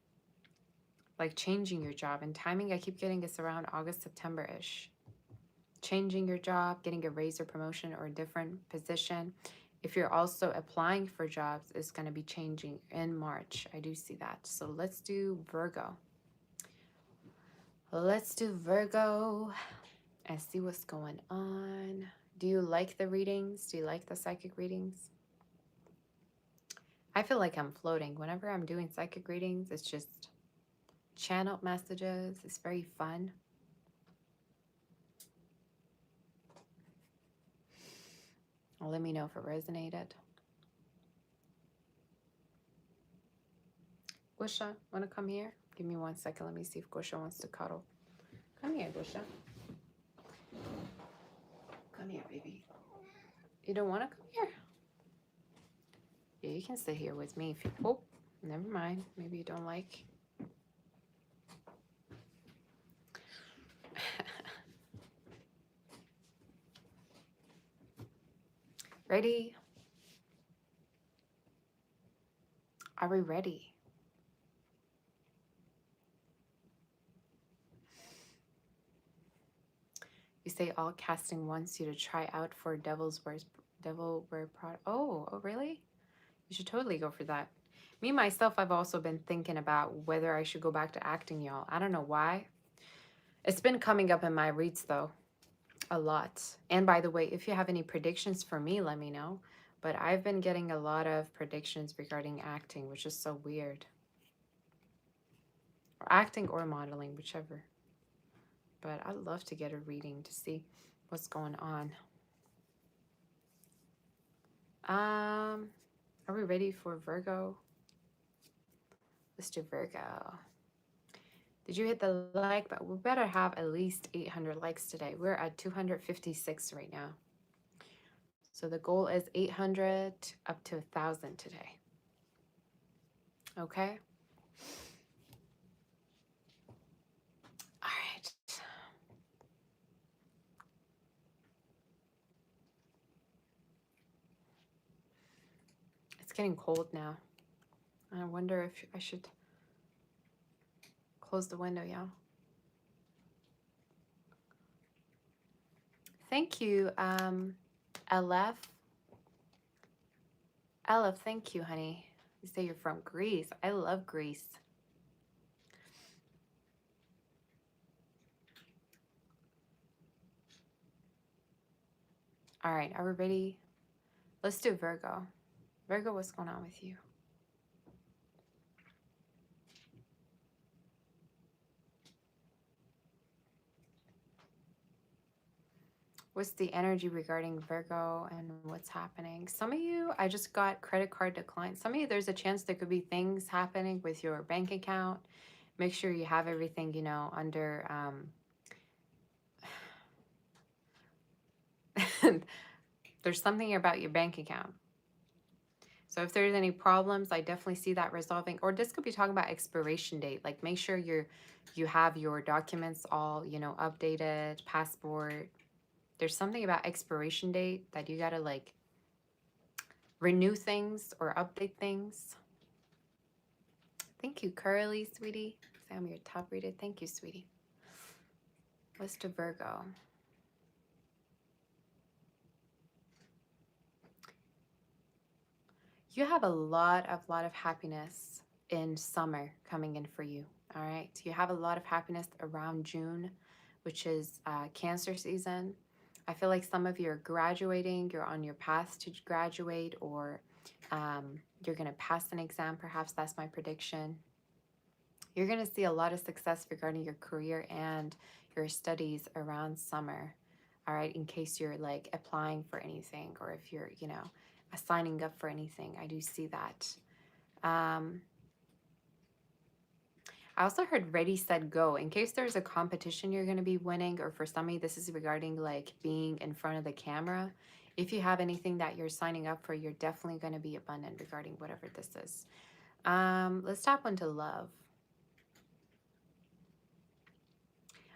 Speaker 1: Like changing your job. And timing, I keep getting it's around August, September-ish. Changing your job, getting a raise or promotion or a different position. If you're also applying for jobs, it's going to be changing in March. I do see that. So let's do Virgo. Let's do Virgo and see what's going on. Do you like the readings? Do you like the psychic readings? I feel like I'm floating. Whenever I'm doing psychic readings, it's just channeled messages. It's very fun. Let me know if it resonated. Gusha, want to come here? Give me 1 second. Let me see if Gusha wants to cuddle. Come here, Gusha. Come here, baby. You don't want to come here? Yeah, you can sit here with me if you... Oh, never mind. Maybe you don't like... Ready? Are we ready? You say all casting wants you to try out for Devil Wear Prada. Oh, really? You should totally go for that. Me, myself, I've also been thinking about whether I should go back to acting, y'all. I don't know why. It's been coming up in my reads, though, a lot. And by the way, if you have any predictions for me, let me know. But I've been getting a lot of predictions regarding acting, which is so weird. Or acting or modeling, whichever. But I'd love to get a reading to see what's going on. Are we ready for Virgo? Let's do Virgo. Did you hit the like button? We better have at least 800 likes today. We're at 256 right now. So the goal is 800 up to 1,000 today. Okay? All right. It's getting cold now. I wonder if I should close the window, y'all. Thank you, Aleph. Aleph, thank you, honey. You say you're from Greece. I love Greece. All right, are we ready? Let's do Virgo. Virgo, what's going on with you? What's the energy regarding Virgo and what's happening? Some of you, I just got credit card decline. Some of you, there's a chance there could be things happening with your bank account. Make sure you have everything, you know, under... there's something about your bank account. So if there's any problems, I definitely see that resolving. Or this could be talking about expiration date. Like make sure you have your documents all, you know, updated, passport. There's something about expiration date that you gotta like renew things or update things. Thank you, Curly, sweetie. I'm your top reader. Thank you, sweetie. Let's do Virgo. You have a lot of happiness in summer coming in for you. All right. You have a lot of happiness around June, which is Cancer season. I feel like some of you are graduating, you're on your path to graduate, or you're going to pass an exam. Perhaps that's my prediction. You're going to see a lot of success regarding your career and your studies around summer. All right. In case you're like applying for anything, or if you're, you know, signing up for anything. I do see that. I also heard ready, set, go. In case there's a competition you're going to be winning, or for some of you, this is regarding like being in front of the camera. If you have anything that you're signing up for, you're definitely going to be abundant regarding whatever this is. Let's tap into love.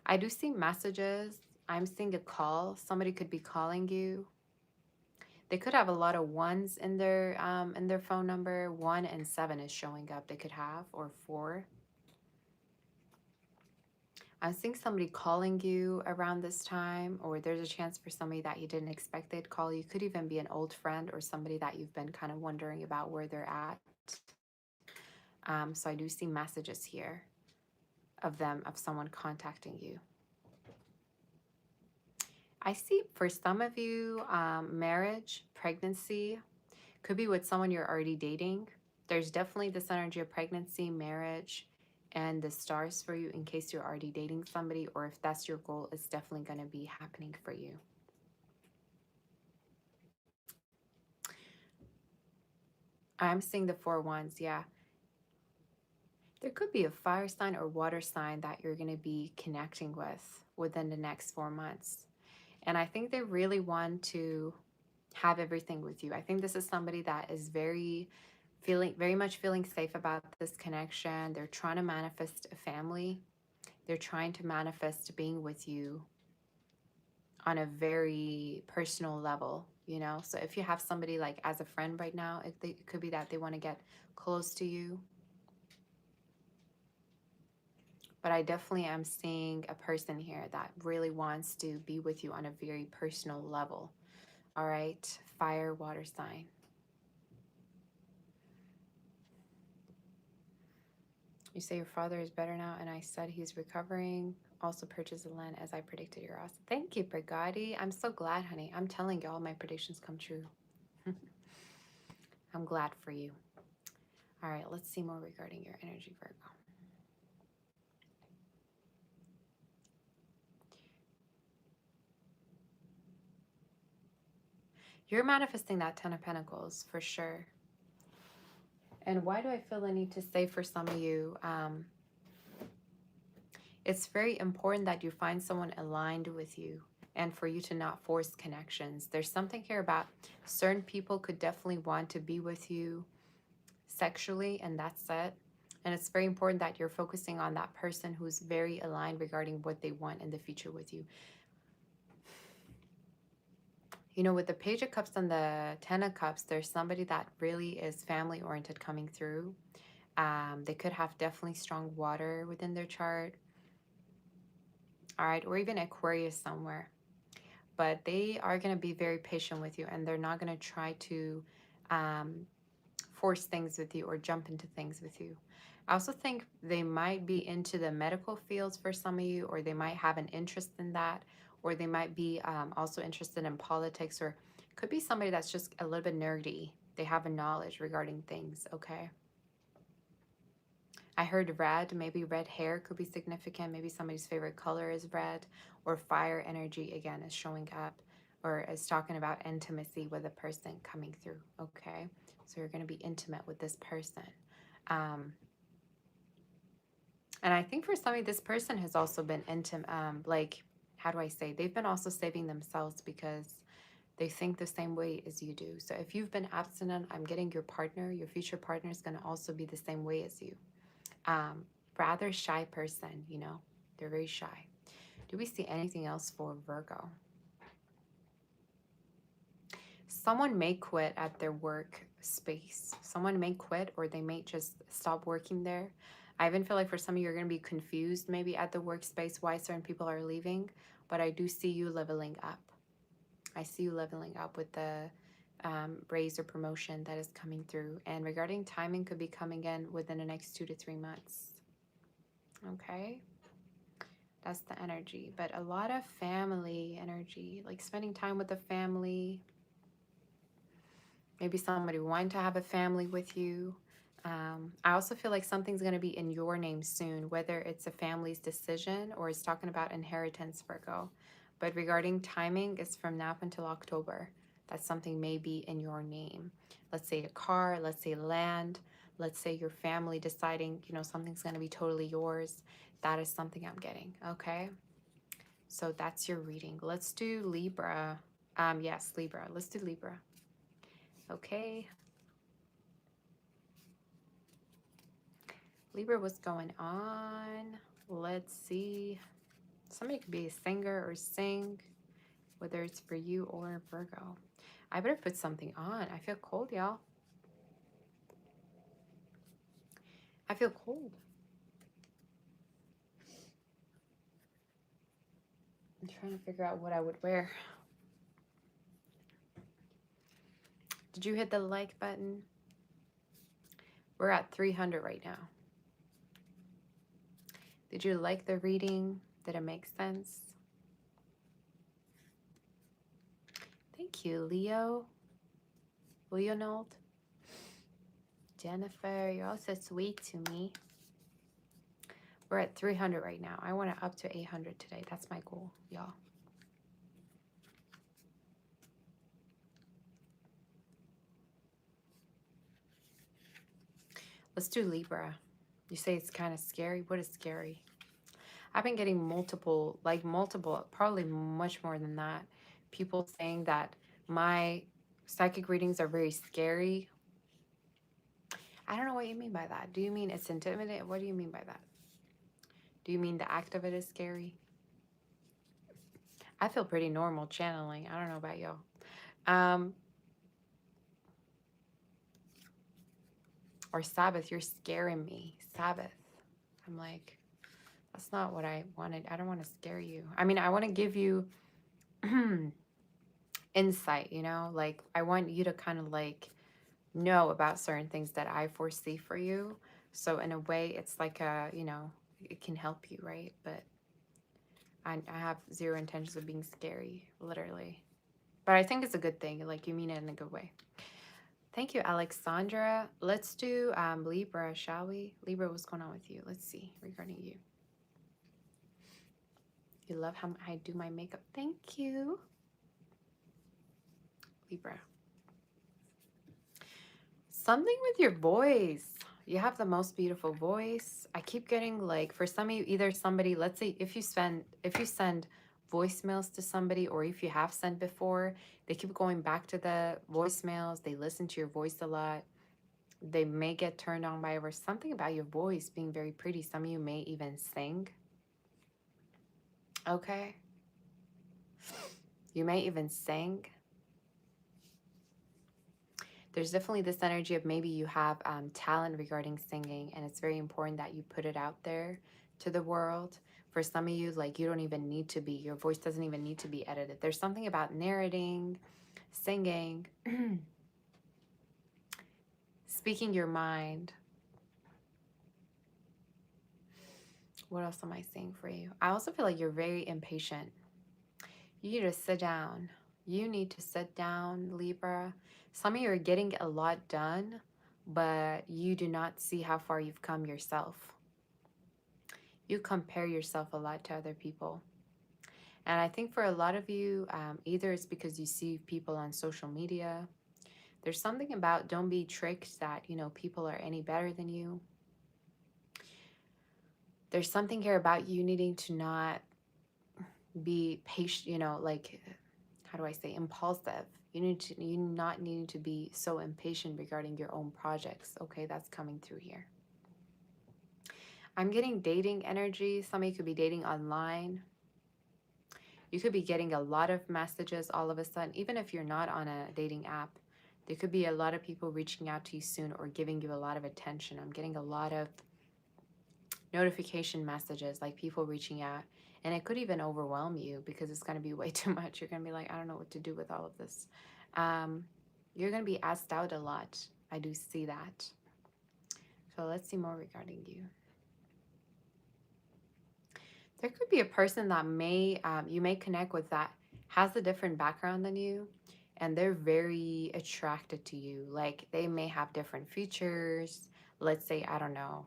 Speaker 1: I do see messages I'm seeing a call. Somebody could be calling you. They could have a lot of ones in their phone number. 1 and 7 is showing up. They could have, or 4. I'm seeing somebody calling you around this time, or there's a chance for somebody that you didn't expect they'd call you. Could even be an old friend or somebody that you've been kind of wondering about where they're at. So I do see messages here of them, of someone contacting you. I see for some of you, marriage, pregnancy, could be with someone you're already dating. There's definitely this energy of pregnancy, marriage, and the stars for you in case you're already dating somebody, or if that's your goal, it's definitely going to be happening for you. I'm seeing the 4 wands, yeah. There could be a fire sign or water sign that you're going to be connecting with within the next 4 months. And I think they really want to have everything with you. I think this is somebody that is very much feeling safe about this connection. They're trying to manifest a family. They're trying to manifest being with you on a very personal level, you know? So if you have somebody like as a friend right now, it could be that they want to get close to you. But I definitely am seeing a person here that really wants to be with you on a very personal level. All right, fire, water sign. You say your father is better now, and I said he's recovering. Also purchase the land as I predicted your house. Thank you, Brigadi. I'm so glad, honey. I'm telling you, all my predictions come true. I'm glad for you. All right, let's see more regarding your energy, Virgo. You're manifesting that 10 of Pentacles for sure. And why do I feel the need to say for some of you, it's very important that you find someone aligned with you and for you to not force connections. There's something here about certain people could definitely want to be with you sexually, and that's it. And it's very important that you're focusing on that person who's very aligned regarding what they want in the future with you. You know, with the Page of Cups and the Ten of Cups, there's somebody that really is family oriented coming through. They could have definitely strong water within their chart. All right, or even Aquarius somewhere. But they are going to be very patient with you, and they're not going to try to force things with you or jump into things with you. I also think they might be into the medical fields for some of you, or they might have an interest in that, or they might be also interested in politics, or could be somebody that's just a little bit nerdy. They have a knowledge regarding things, okay? I heard red, maybe red hair could be significant. Maybe somebody's favorite color is red, or fire energy again is showing up, or is talking about intimacy with a person coming through, okay? So you're going to be intimate with this person. And I think for somebody, this person has also been intimate, like, how do I say? They've been also saving themselves because they think the same way as you do. So if you've been abstinent, I'm getting your partner, your future partner is going to also be the same way as you. Rather shy person, you know, they're very shy. Do we see anything else for Virgo? Someone may quit at their work space. Someone may quit, or they may just stop working there. I even feel like for some of you, you're going to be confused maybe at the workspace why certain people are leaving, but I do see you leveling up. I see you leveling up with the raise or promotion that is coming through. And regarding timing, could be coming in within the next 2 to 3 months. Okay. That's the energy, but a lot of family energy, like spending time with the family. Maybe somebody wanting to have a family with you. I also feel like something's going to be in your name soon, whether it's a family's decision or it's talking about inheritance, Virgo. But regarding timing, it's from now up until October. That something may be in your name. Let's say a car, let's say land, let's say your family deciding, you know, something's going to be totally yours. That is something I'm getting, okay? So that's your reading. Let's do Libra. Yes, Libra. Let's do Libra. Okay. Libra, what's going on? Let's see. Somebody could be a singer or sing, whether it's for you or Virgo. I better put something on. I feel cold, y'all. I feel cold. I'm trying to figure out what I would wear. Did you hit the like button? We're at 300 right now. Did you like the reading? Did it make sense? Thank you, Leo. Leonold. Jennifer, you're all so sweet to me. We're at 300 right now. I want it up to 800 today. That's my goal, y'all. Let's do Libra. You say it's kind of scary. What is scary? I've been getting multiple, probably much more than that. People saying that my psychic readings are very scary. I don't know what you mean by that. Do you mean it's intimidating? What do you mean by that? Do you mean the act of it is scary? I feel pretty normal channeling. I don't know about y'all. Or Sabbath, you're scaring me. Sabbath. I'm like, that's not what I wanted. I don't want to scare you. I mean, I want to give you insight, you know? Like, I want you to kind of like know about certain things that I foresee for you. So in a way, it's like a, you know, it can help you, right? But I have zero intentions of being scary, literally. But I think it's a good thing. Like, you mean it in a good way. Thank you, Alexandra. Let's do Libra, shall we? Libra, what's going on with you? Let's see regarding you. You love how I do my makeup. Thank you. Libra. Something with your voice. You have the most beautiful voice. I keep getting like, for some of you, either somebody, let's say if you send voicemails to somebody, or if you have sent before, they keep going back to the voicemails. They listen to your voice a lot. They may get turned on by it, or something about your voice being very pretty. Some of you may even sing. Okay. You may even sing. There's definitely this energy of maybe you have talent regarding singing, and it's very important that you put it out there to the world. For some of you, like, you don't even need to be, your voice doesn't even need to be edited. There's something about narrating, singing, speaking your mind. What else am I seeing for you? I also feel like you're very impatient. You need to sit down. You need to sit down, Libra. Some of you are getting a lot done, but you do not see how far you've come yourself. You compare yourself a lot to other people. And I think for a lot of you, either it's because you see people on social media. There's something about don't be tricked that, you know, people are any better than you. There's something here about you needing to not be patient, you know, like, how do I say, impulsive. You not needing to be so impatient regarding your own projects. Okay, that's coming through here. I'm getting dating energy. Somebody could be dating online. You could be getting a lot of messages all of a sudden, even if you're not on a dating app. There could be a lot of people reaching out to you soon or giving you a lot of attention. I'm getting a lot of notification messages, like people reaching out. And it could even overwhelm you because it's going to be way too much. You're going to be like, I don't know what to do with all of this. You're going to be asked out a lot. I do see that. So let's see more regarding you. There could be a person that you may connect with that has a different background than you, and they're very attracted to you. Like, they may have different features. Let's say, I don't know,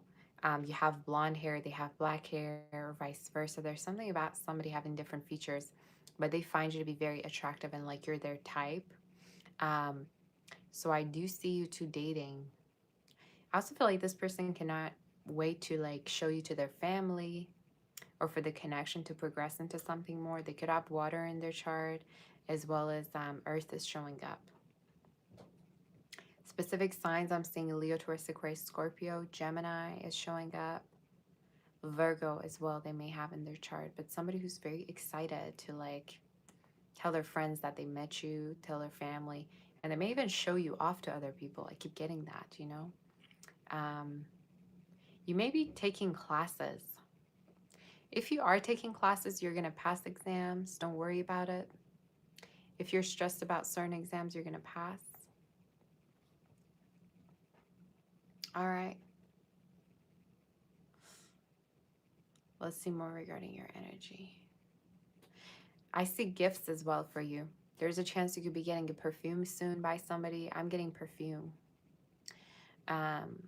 Speaker 1: you have blonde hair, they have black hair, or vice versa. There's something about somebody having different features, but they find you to be very attractive and like you're their type. So I do see you two dating. I also feel like this person cannot wait to like show you to their family, or for the connection to progress into something more. They could have water in their chart, as well as Earth is showing up. Specific signs I'm seeing: Leo, Taurus, Aquarius, Scorpio, Gemini is showing up. Virgo as well, they may have in their chart, but somebody who's very excited to like tell their friends that they met you, tell their family, and they may even show you off to other people. I keep getting that, you know. You may be taking classes. If you are taking classes, you're going to pass exams. Don't worry about it. If you're stressed about certain exams, you're going to pass. All right. Let's see more regarding your energy. I see gifts as well for you. There's a chance you could be getting a perfume soon by somebody. I'm getting perfume. Um,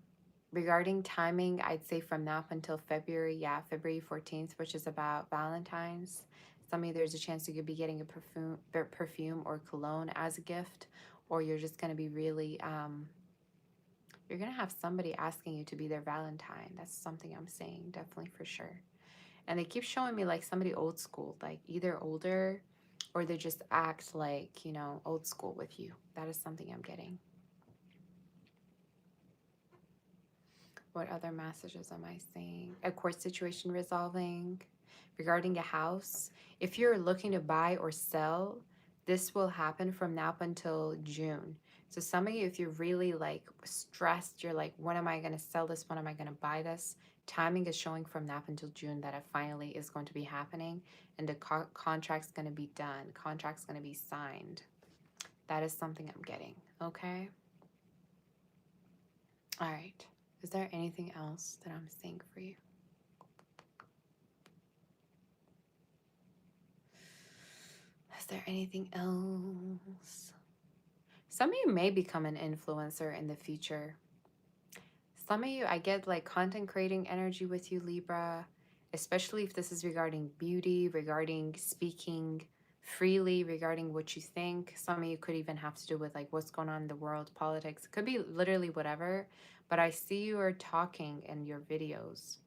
Speaker 1: Regarding timing, I'd say from now up until February, yeah, February 14th, which is about Valentine's. Some of you, there's a chance you could be getting a perfume or cologne as a gift, or you're just going to be really, you're going to have somebody asking you to be their Valentine. That's something I'm saying, definitely for sure. And they keep showing me like somebody old school, like either older or they just act like, you know, old school with you. That is something I'm getting. What other messages am I seeing? A court situation resolving. Regarding a house, if you're looking to buy or sell, this will happen from now up until June. So some of you, if you're really like stressed, you're like, when am I going to sell this? When am I going to buy this? Timing is showing from now up until June that it finally is going to be happening and the contract's going to be done. Contract's going to be signed. That is something I'm getting. Okay. All right. Is there anything else that I'm seeing for you? Is there anything else? Some of you may become an influencer in the future. Some of you, I get like content creating energy with you, Libra, especially if this is regarding beauty, regarding speaking freely, regarding what you think. Some of you could even have to do with like what's going on in the world, politics. It could be literally whatever, but I see you are talking in your videos.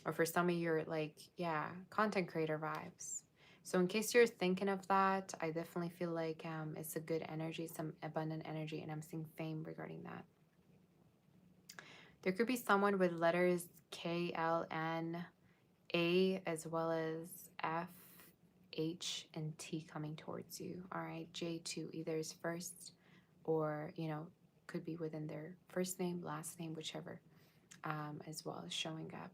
Speaker 1: Or for some of you, are like, yeah, content creator vibes. So in case you're thinking of that, I definitely feel like it's a good energy, some abundant energy, and I'm seeing fame regarding that. There could be someone with letters K, L, N, A, as well as F, H, and T coming towards you. All right, J2 either is first or, you know, could be within their first name, last name, whichever, as well as showing up.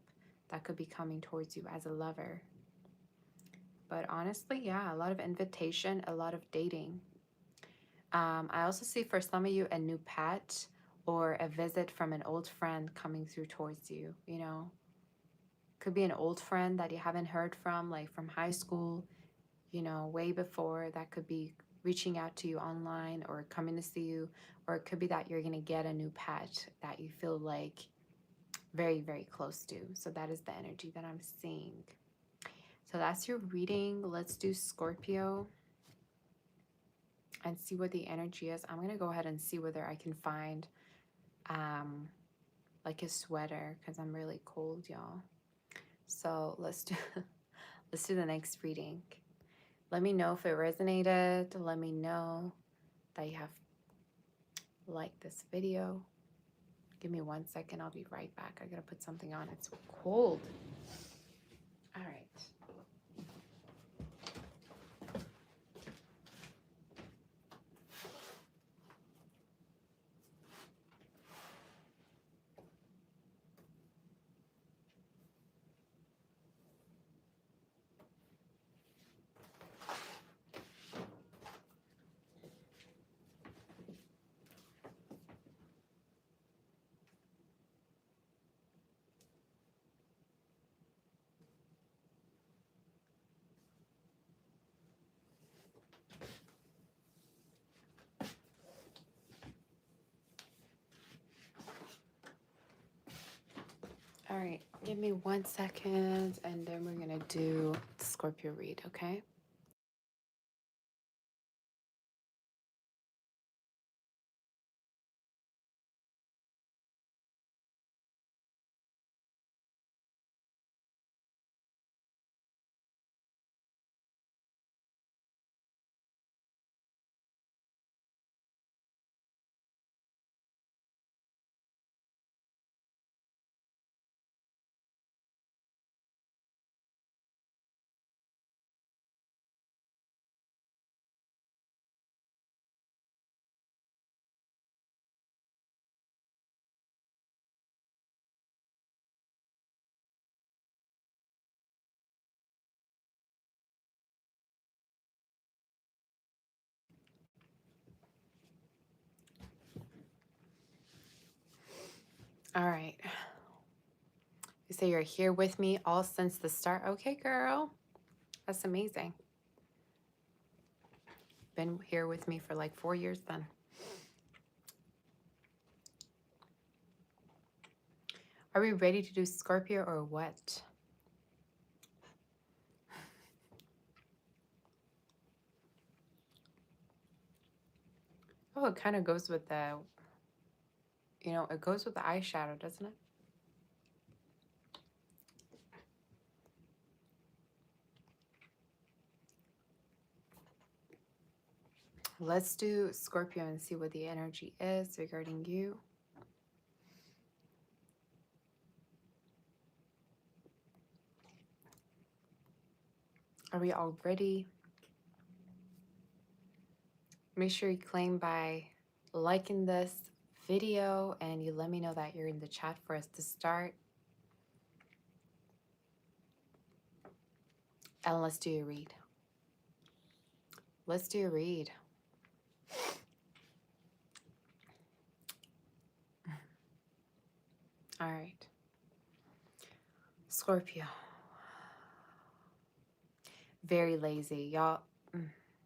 Speaker 1: That could be coming towards you as a lover. But honestly, yeah, a lot of invitation, a lot of dating. I also see for some of you a new pet or a visit from an old friend coming through towards you, you know. Could be an old friend that you haven't heard from, like from high school, you know, way before. That could be reaching out to you online or coming to see you, or it could be that you're going to get a new pet that you feel like very, very close to. So that is the energy that I'm seeing. So that's your reading. Let's do Scorpio and see what the energy is. I'm going to go ahead and see whether I can find like a sweater because I'm really cold, y'all. So let's do the next reading. Let me know if it resonated. Let me know that you have liked this video. Give me 1 second. I'll be right back. I gotta put something on. It's cold. All right. All right. Give me 1 second and then we're gonna do the Scorpio read, okay? All right. You say you're here with me all since the start. Okay, girl. That's amazing. Been here with me for like 4 years then. Are we ready to do Scorpio or what? Oh, it kind of goes with the, it goes with the eyeshadow, doesn't it? Let's do Scorpio and see what the energy is regarding you. Are we all ready? Make sure you claim by liking this video and you let me know that you're in the chat for us to start. And let's do a read. Let's do a read. All right. Scorpio. Very lazy. Y'all,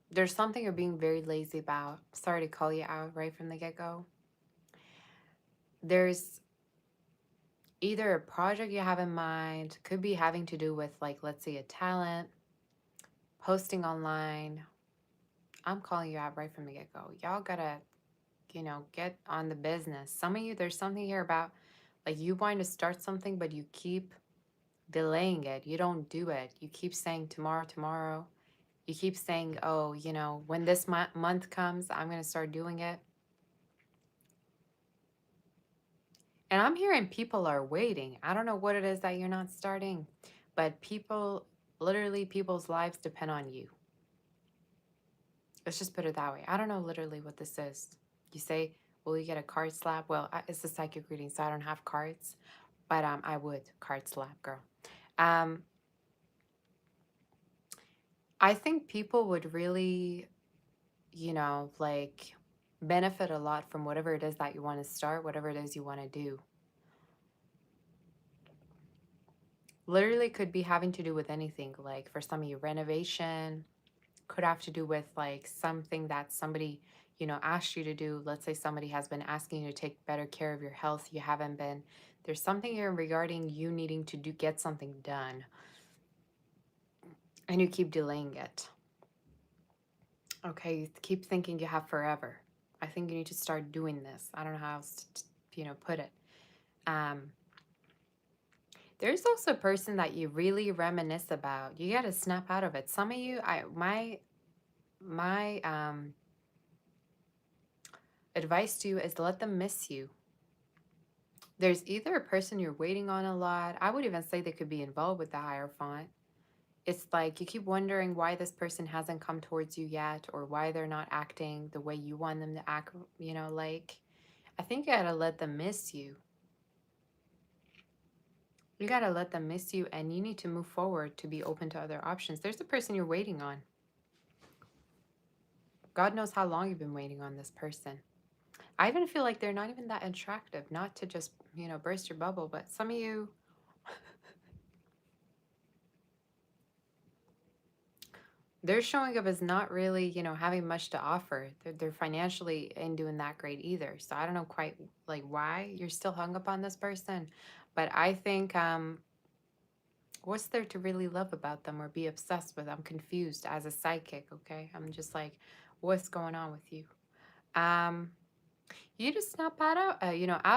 Speaker 1: there's something you're being very lazy about. Sorry to call you out right from the get-go. There's either a project you have in mind, could be having to do with, like, let's say a talent, posting online. I'm calling you out right from the get-go. Y'all gotta, get on the business. Some of you, there's something here about, like, you wanting to start something, but you keep delaying it. You don't do it. You keep saying tomorrow, tomorrow. You keep saying, oh, when this month comes, I'm going to start doing it. And I'm hearing people are waiting. I don't know what it is that you're not starting, but literally people's lives depend on you. Let's just put it that way. I don't know literally what this is. You say, will you get a card slap? Well, it's a psychic reading, so I don't have cards, but I would card slap, girl. I think people would really, like, benefit a lot from whatever it is that you want to start, whatever it is you want to do. Literally could be having to do with anything. Like, for some of you, renovation could have to do with, like, something that somebody, asked you to do. Let's say somebody has been asking you to take better care of your health. You haven't been. There's something here regarding you needing to get something done, and you keep delaying it. Okay, you keep thinking you have forever. I think you need to start doing this. I don't know how else to, put it. There's also a person that you really reminisce about. You got to snap out of it. Some of you, my advice to you is let them miss you. There's either a person you're waiting on a lot. I would even say they could be involved with the Hierophant. It's like you keep wondering why this person hasn't come towards you yet, or why they're not acting the way you want them to act, like, I think you gotta let them miss you. You gotta let them miss you, and you need to move forward to be open to other options. There's a person you're waiting on. God knows how long you've been waiting on this person. I even feel like they're not even that attractive, not to just, burst your bubble, but some of you, they're showing up as not really, having much to offer. They're financially ain't doing that great either. So I don't know quite, like, why you're still hung up on this person. But I think, what's there to really love about them or be obsessed with? I'm confused as a psychic, okay? I'm just like, what's going on with you? You just snap out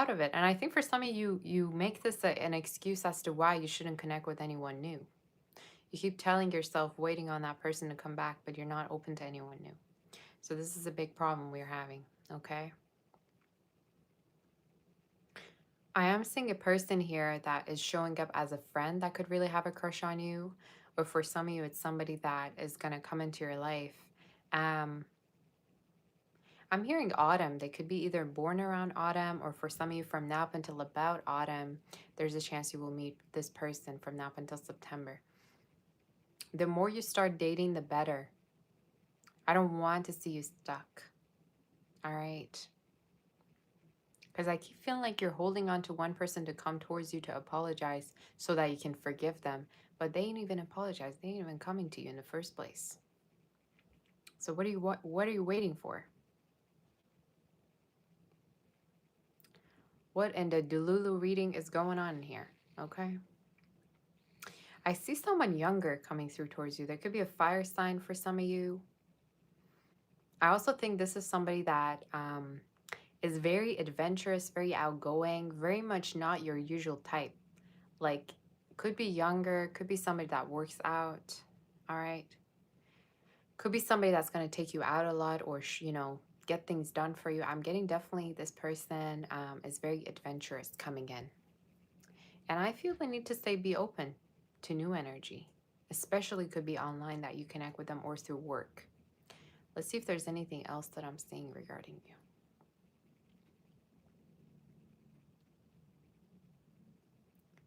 Speaker 1: of it. And I think for some of you, you make this an excuse as to why you shouldn't connect with anyone new. You keep telling yourself waiting on that person to come back, but you're not open to anyone new. So this is a big problem we're having, okay? I am seeing a person here that is showing up as a friend that could really have a crush on you. Or for some of you, it's somebody that is going to come into your life. I'm hearing autumn. They could be either born around autumn, or for some of you from now up until about autumn, there's a chance you will meet this person from now up until September. The more you start dating, the better. I don't want to see you stuck. All right. Because I keep feeling like you're holding on to one person to come towards you to apologize so that you can forgive them. But they ain't even apologized. They ain't even coming to you in the first place. So what are you waiting for? What in the Delulu reading is going on in here? Okay. I see someone younger coming through towards you. There could be a fire sign for some of you. I also think this is somebody that is very adventurous, very outgoing, very much not your usual type. Like, could be younger, could be somebody that works out. All right. Could be somebody that's going to take you out a lot or, get things done for you. I'm getting definitely this person is very adventurous coming in. And I feel the need to say be open to new energy, especially could be online that you connect with them or through work. Let's see if there's anything else that I'm seeing regarding you.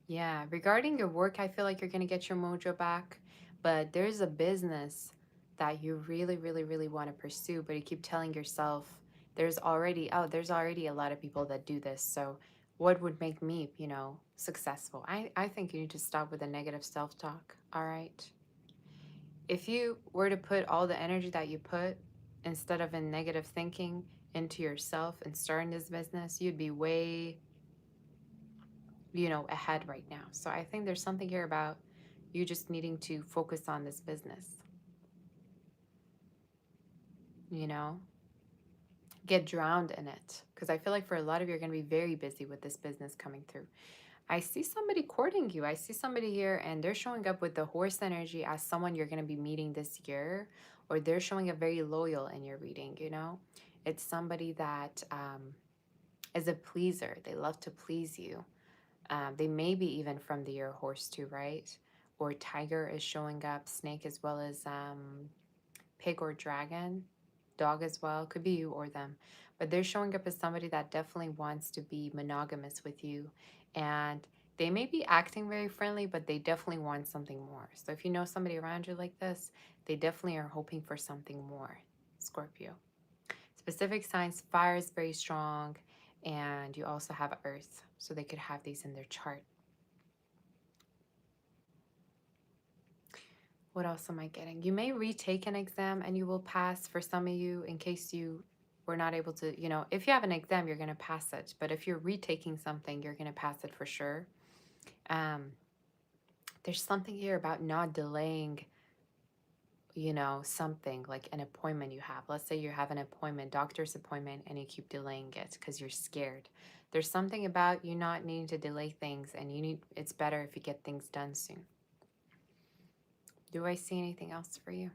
Speaker 1: Yeah, regarding your work, I feel like you're going to get your mojo back, but there's a business that you really, really, really want to pursue, but you keep telling yourself there's already a lot of people that do this. So what would make me, successful? I think you need to stop with the negative self-talk. All right. If you were to put all the energy that you put instead of in negative thinking into yourself and starting this business, you'd be way, ahead right now. So I think there's something here about you just needing to focus on this business, you know, get drowned in it. Because I feel like for a lot of you, you're going to be very busy with this business coming through. I see somebody courting you. I see somebody here and they're showing up with the horse energy as someone you're going to be meeting this year, or they're showing up very loyal in your reading. It's somebody that is a pleaser. They love to please you. They may be even from the year horse too, right? Or tiger is showing up, snake as well as pig or dragon, dog as well. Could be you or them. But they're showing up as somebody that definitely wants to be monogamous with you. And they may be acting very friendly, but they definitely want something more. So if you know somebody around you like this, they definitely are hoping for something more, Scorpio. Specific signs, fire is very strong, and you also have earth. So they could have these in their chart. What else am I getting? You may retake an exam and you will pass for some of you in case you were not able to, if you have an exam, you're going to pass it. But if you're retaking something, you're going to pass it for sure. Um, there's something here about not delaying, something like an appointment you have. Let's say you have an appointment, doctor's appointment, and you keep delaying it because you're scared. There's something about you not needing to delay things, and it's better if you get things done soon. Do I see anything else for you?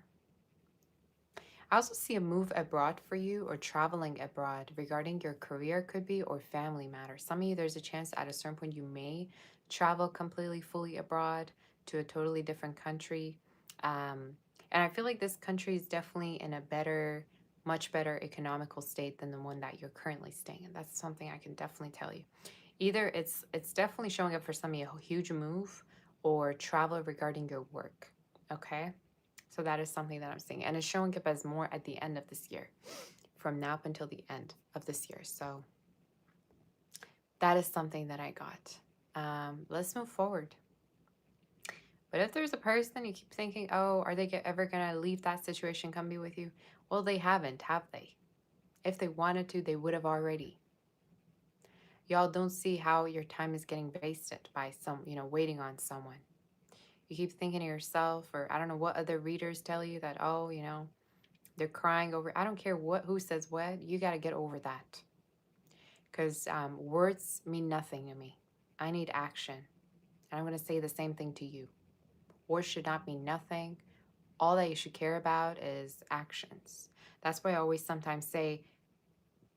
Speaker 1: I also see a move abroad for you or traveling abroad regarding your career could be or family matters. Some of you, there's a chance at a certain point you may travel completely, fully abroad to a totally different country. And I feel like this country is definitely in a better, much better economical state than the one that you're currently staying in. That's something I can definitely tell you. Either it's definitely showing up for some of you a huge move or travel regarding your work. Okay. So that is something that I'm seeing. And it's showing up as more at the end of this year, from now up until the end of this year. So that is something that I got. Let's move forward. But if there's a person you keep thinking, oh, are they ever going to leave that situation, come be with you? Well, they haven't, have they? If they wanted to, they would have already. Y'all don't see how your time is getting wasted by waiting on someone. You keep thinking to yourself, or I don't know what other readers tell you that, oh, they're crying over. I don't care who says what. You got to get over that. Because words mean nothing to me. I need action. And I'm going to say the same thing to you. Words should not mean nothing. All that you should care about is actions. That's why I always sometimes say,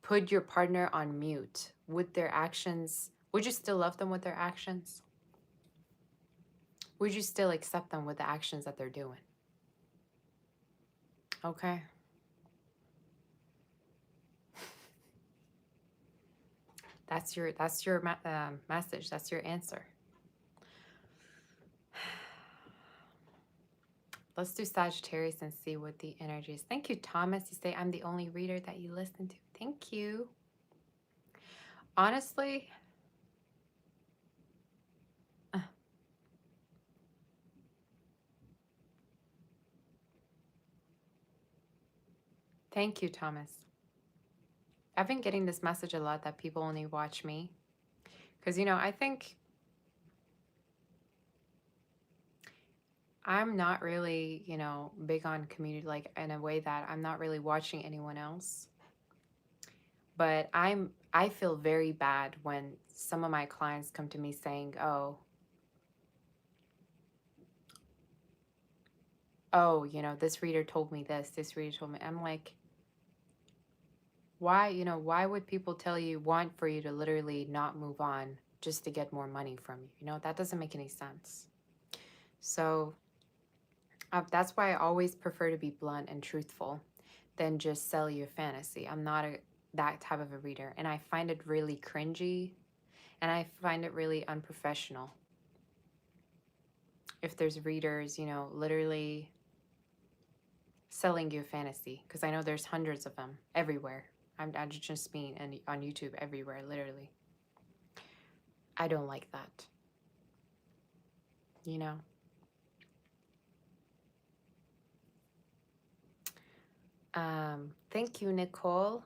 Speaker 1: put your partner on mute. With their actions, would you still love them with their actions? Would you still accept them with the actions that they're doing? Okay. That's your message. That's your answer. Let's do Sagittarius and see what the energy is. Thank you, Thomas. You say I'm the only reader that you listen to. Thank you. Honestly, thank you, Thomas. I've been getting this message a lot that people only watch me. Because, I think I'm not really, big on community, like in a way that I'm not really watching anyone else. But I feel very bad when some of my clients come to me saying, oh, this reader told me this reader told me. I'm like, why would people want for you to literally not move on just to get more money from you? That doesn't make any sense. So that's why I always prefer to be blunt and truthful than just sell you a fantasy. I'm not that type of a reader, and I find it really cringy, and I find it really unprofessional if there's readers, literally selling you a fantasy, because I know there's hundreds of them everywhere. I just mean and on YouTube everywhere, literally. I don't like that, you know. Thank you, Nicole.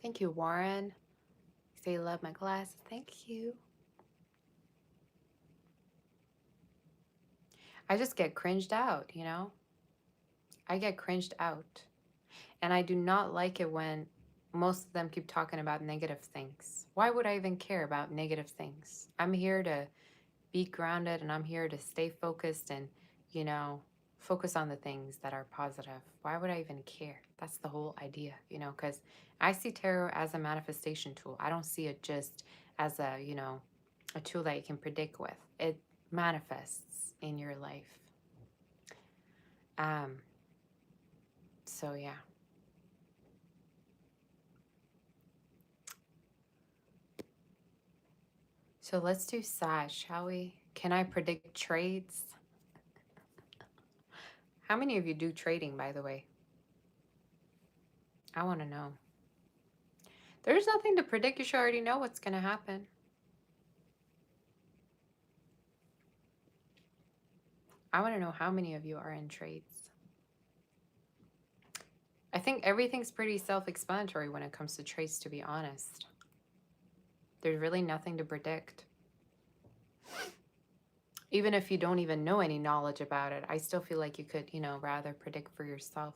Speaker 1: Thank you, Warren. You say you love my glasses. Thank you. I just get cringed out, I get cringed out. And I do not like it when most of them keep talking about negative things. Why would I even care about negative things? I'm here to be grounded, and I'm here to stay focused and, you know, focus on the things that are positive. Why would I even care? That's the whole idea, because I see tarot as a manifestation tool. I don't see it just as a tool that you can predict with. It manifests in your life. Um, so yeah. So let's do Sag, shall we? Can I predict trades? How many of you do trading, by the way? I want to know. There's nothing to predict. You should already know what's going to happen. I want to know how many of you are in trades. I think everything's pretty self-explanatory when it comes to trades, to be honest. There's really nothing to predict. Even if you don't even know any knowledge about it, I still feel like you could, rather predict for yourself.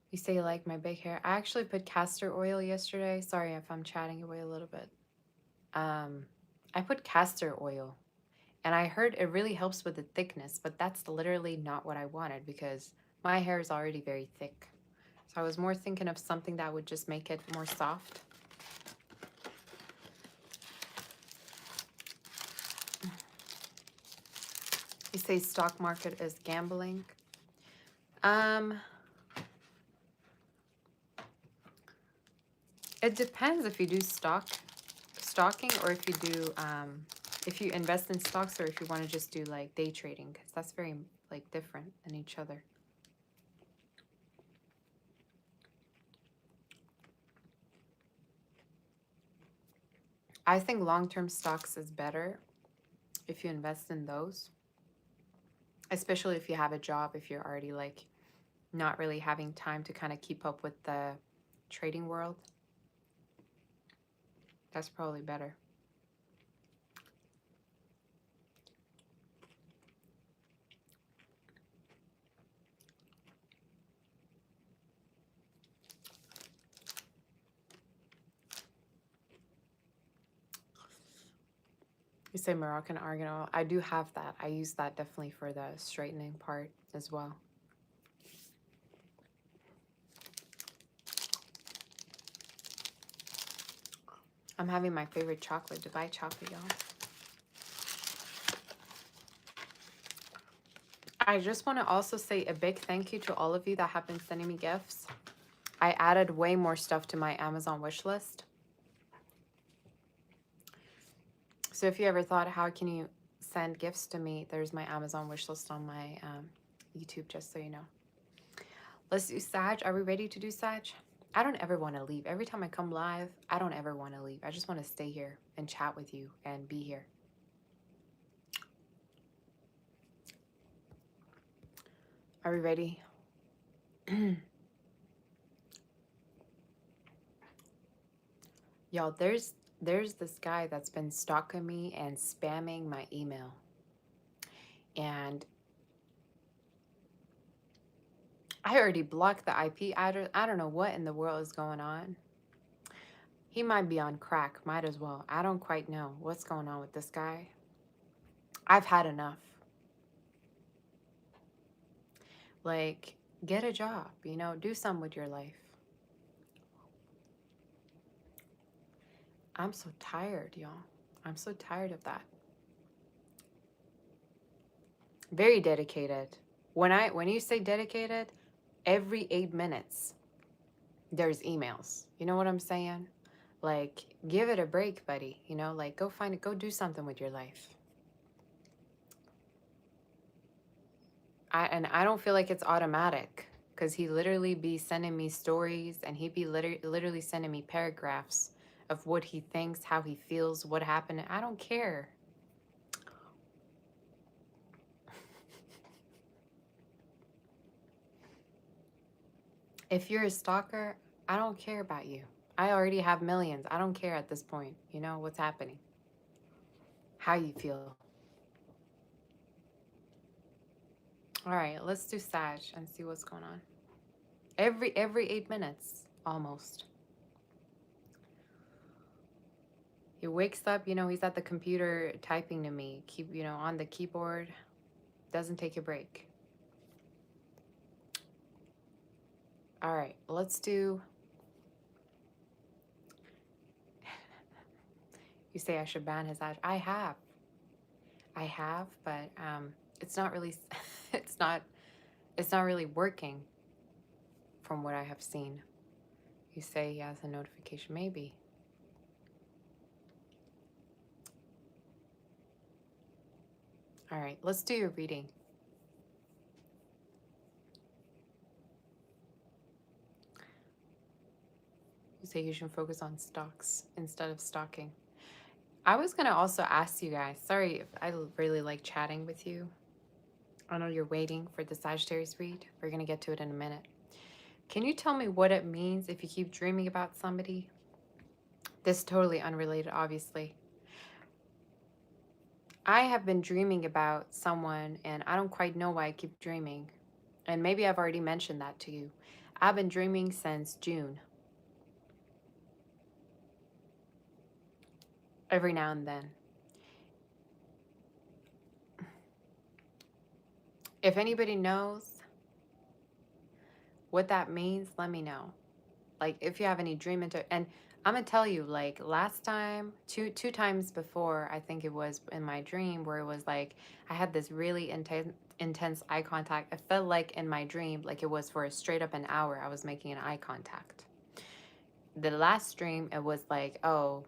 Speaker 1: You say you like my big hair. I actually put castor oil yesterday. Sorry if I'm chatting away a little bit. I put castor oil, and I heard it really helps with the thickness, but that's literally not what I wanted because my hair is already very thick. So I was more thinking of something that would just make it more soft. You say stock market is gambling. It depends if you do stocking, or if you do if you invest in stocks, or if you want to just do like day trading, because that's very like different than each other. I think long-term stocks is better if you invest in those, especially if you have a job, if you're already like not really having time to kind of keep up with the trading world. That's probably better. You say Moroccan argan oil. I do have that. I use that definitely for the straightening part as well. I'm having my favorite chocolate, Dubai chocolate, y'all. I just want to also say a big thank you to all of you that have been sending me gifts. I added way more stuff to my Amazon wish list. So if you ever thought, how can you send gifts to me. There's my Amazon wish list on my YouTube, just so you know. Let's do Sag. Are we ready to do Sag? I don't ever want to leave. Every time I come live, I don't ever want to leave. I just want to stay here and chat with you and be here. Are we ready? Y'all, there's this guy that's been stalking me and spamming my email. And I already blocked the IP address. I don't know what in the world is going on. He might be on crack, might as well. I don't quite know what's going on with this guy. I've had enough. Like, get a job, you know, do something with your life. I'm so tired, y'all. I'm so tired of that. Very dedicated. When you say dedicated, every 8 minutes there's emails. You know what I'm saying? Like, give it a break, buddy. You know, like, go find it, go do something with your life. I don't feel like it's automatic, because he literally be sending me stories, and he'd be literally sending me paragraphs of what he thinks, how he feels, what happened. I don't care. If you're a stalker, I don't care about you. I already have millions. I don't care at this point. You know what's happening, how you feel. All right, let's do Sag and see what's going on. Every 8 minutes, almost. He wakes up, you know, he's at the computer typing to me, on the keyboard, doesn't take a break. All right, let's do. You say I should ban his ad. I have, but it's not really, it's not really working from what I have seen. You say he has a notification, maybe. All right, let's do your reading. You say you should focus on stocks instead of stalking. I was gonna also ask you guys, sorry if I really like chatting with you. I know you're waiting for the Sagittarius read. We're gonna get to it in a minute. Can you tell me what it means if you keep dreaming about somebody? This is totally unrelated, obviously. I have been dreaming about someone, and I don't quite know why I keep dreaming. And maybe I've already mentioned that to you. I've been dreaming since June. Every now and then. If anybody knows what that means, let me know. Like, if you have any dream and I'm gonna tell you, like, last time, two times before, I think it was in my dream, where it was like I had this really intense eye contact. I felt like in my dream, like it was for a straight up an hour, I was making an eye contact. The last dream, it was like, oh,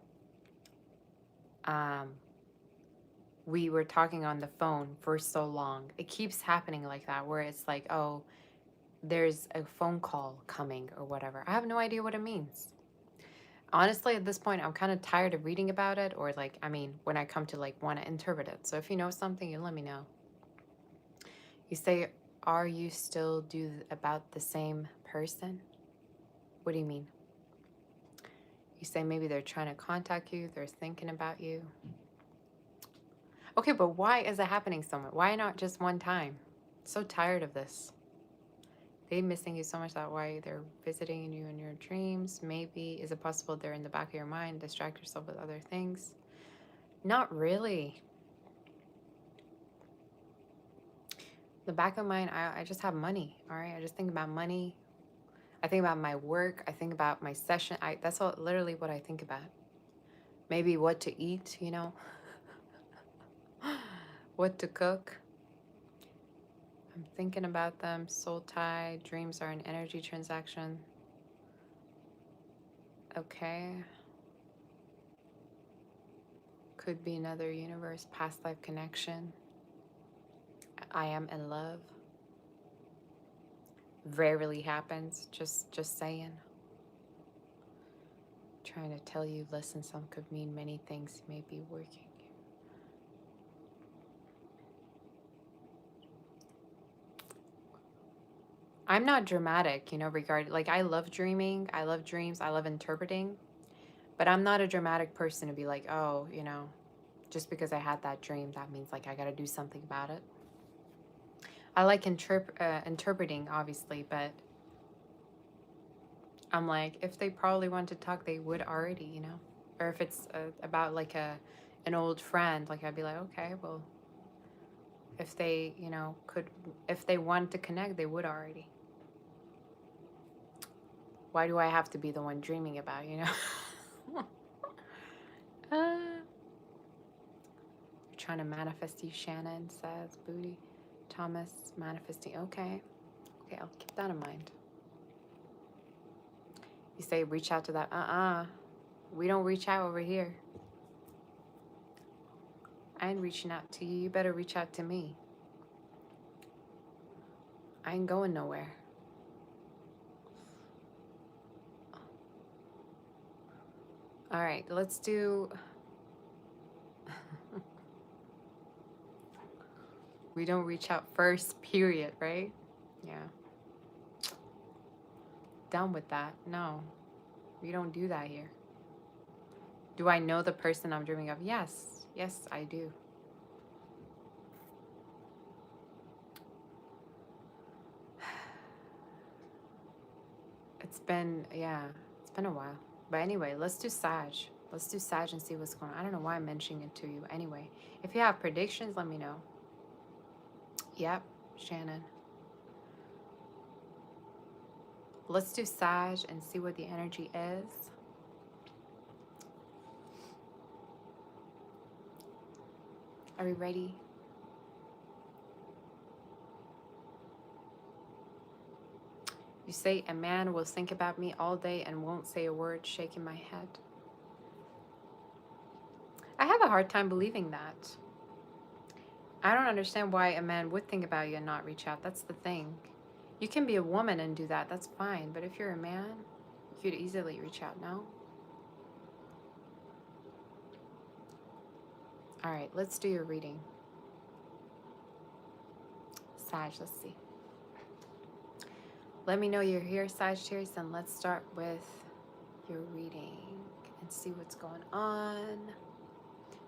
Speaker 1: we were talking on the phone for so long. It keeps happening like that, where it's like, oh, there's a phone call coming or whatever. I have no idea what it means. Honestly, at this point, I'm kind of tired of reading about it, or like, I mean, when I come to like want to interpret it. So if you know something, you let me know. You say, are you still about the same person? What do you mean? You say maybe they're trying to contact you, they're thinking about you. Okay, but why is it happening so much? Why not just one time? So tired of this. They missing you so much that why they're visiting you in your dreams. Maybe is it possible they're in the back of your mind? Distract yourself with other things. Not really. The back of mine, I just have money. All right, I just think about money. I think about my work. I think about my session. That's all, literally what I think about. Maybe what to eat. You know, what to cook. I'm thinking about them. Soul tie. Dreams are an energy transaction. Okay. Could be another universe, past life connection. I am in love. Rarely happens. Just saying. Trying to tell you, listen, some could mean many things may be working. I'm not dramatic, regarding, like, I love dreaming, I love dreams, I love interpreting, but I'm not a dramatic person to be like, oh, just because I had that dream, that means like I gotta do something about it. I like interpreting, obviously, but I'm like, if they probably want to talk, they would already, or if it's about like an old friend, like I'd be like, okay, well, if they, if they want to connect, they would already. Why do I have to be the one dreaming about, Trying to manifest you, Shannon says. Booty. Thomas, manifesting. Okay. Okay, I'll keep that in mind. You say reach out to that. We don't reach out over here. I ain't reaching out to you. You better reach out to me. I ain't going nowhere. All right, let's do... We don't reach out first, period, right? Yeah. Done with that. No, we don't do that here. Do I know the person I'm dreaming of? Yes. Yes, I do. It's been a while. But anyway, let's do Sag. Let's do Sag and see what's going on. I don't know why I'm mentioning it to you. Anyway, if you have predictions, let me know. Yep, Shannon. Let's do Sag and see what the energy is. Are we ready? You say a man will think about me all day and won't say a word, shaking my head. I have a hard time believing that. I don't understand why a man would think about you and not reach out. That's the thing. You can be a woman and do that. That's fine. But if you're a man, you could easily reach out, no? All right, let's do your reading. Sag, let's see. Let me know you're here, Sagittarius, and let's start with your reading and see what's going on.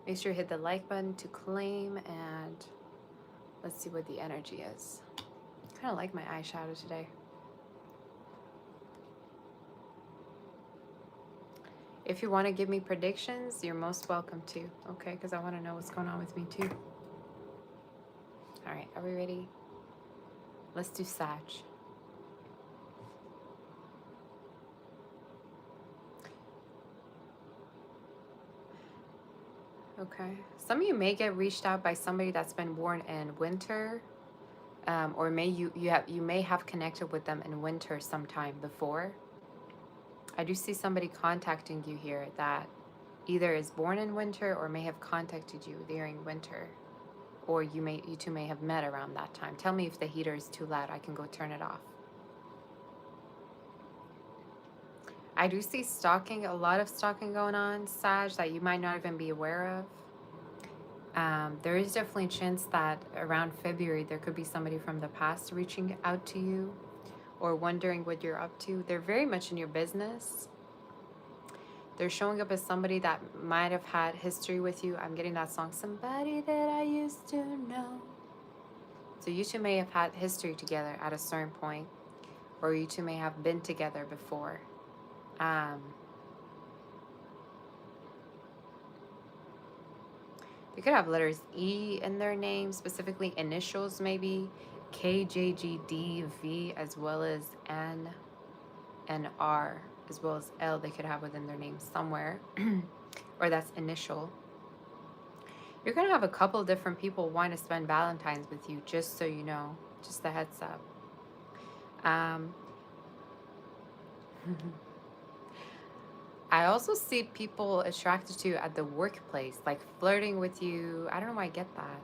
Speaker 1: Make sure you hit the like button to claim, and let's see what the energy is. I kind of like my eyeshadow today. If you want to give me predictions, you're most welcome to, okay? Because I want to know what's going on with me too. All right, are we ready? Let's do Sag. Okay. Some of you may get reached out by somebody that's been born in winter, or you may have connected with them in winter sometime before. I do see somebody contacting you here that either is born in winter or may have contacted you during winter, or you two may have met around that time. Tell me if the heater is too loud. I can go turn it off. I do see stalking, a lot of stalking going on, Sag, that you might not even be aware of. There is definitely a chance that around February there could be somebody from the past reaching out to you or wondering what you're up to. They're very much in your business. They're showing up as somebody that might have had history with you. I'm getting that song, Somebody That I Used to Know. So you two may have had history together at a certain point, or you two may have been together before. They could have letters E in their name, specifically initials maybe, K, J, G, D, V, as well as N and R, as well as L they could have within their name somewhere, or that's initial. You're going to have a couple different people want to spend Valentine's with you, just so you know, just a heads up. I also see people attracted to you at the workplace, like flirting with you. I don't know why I get that.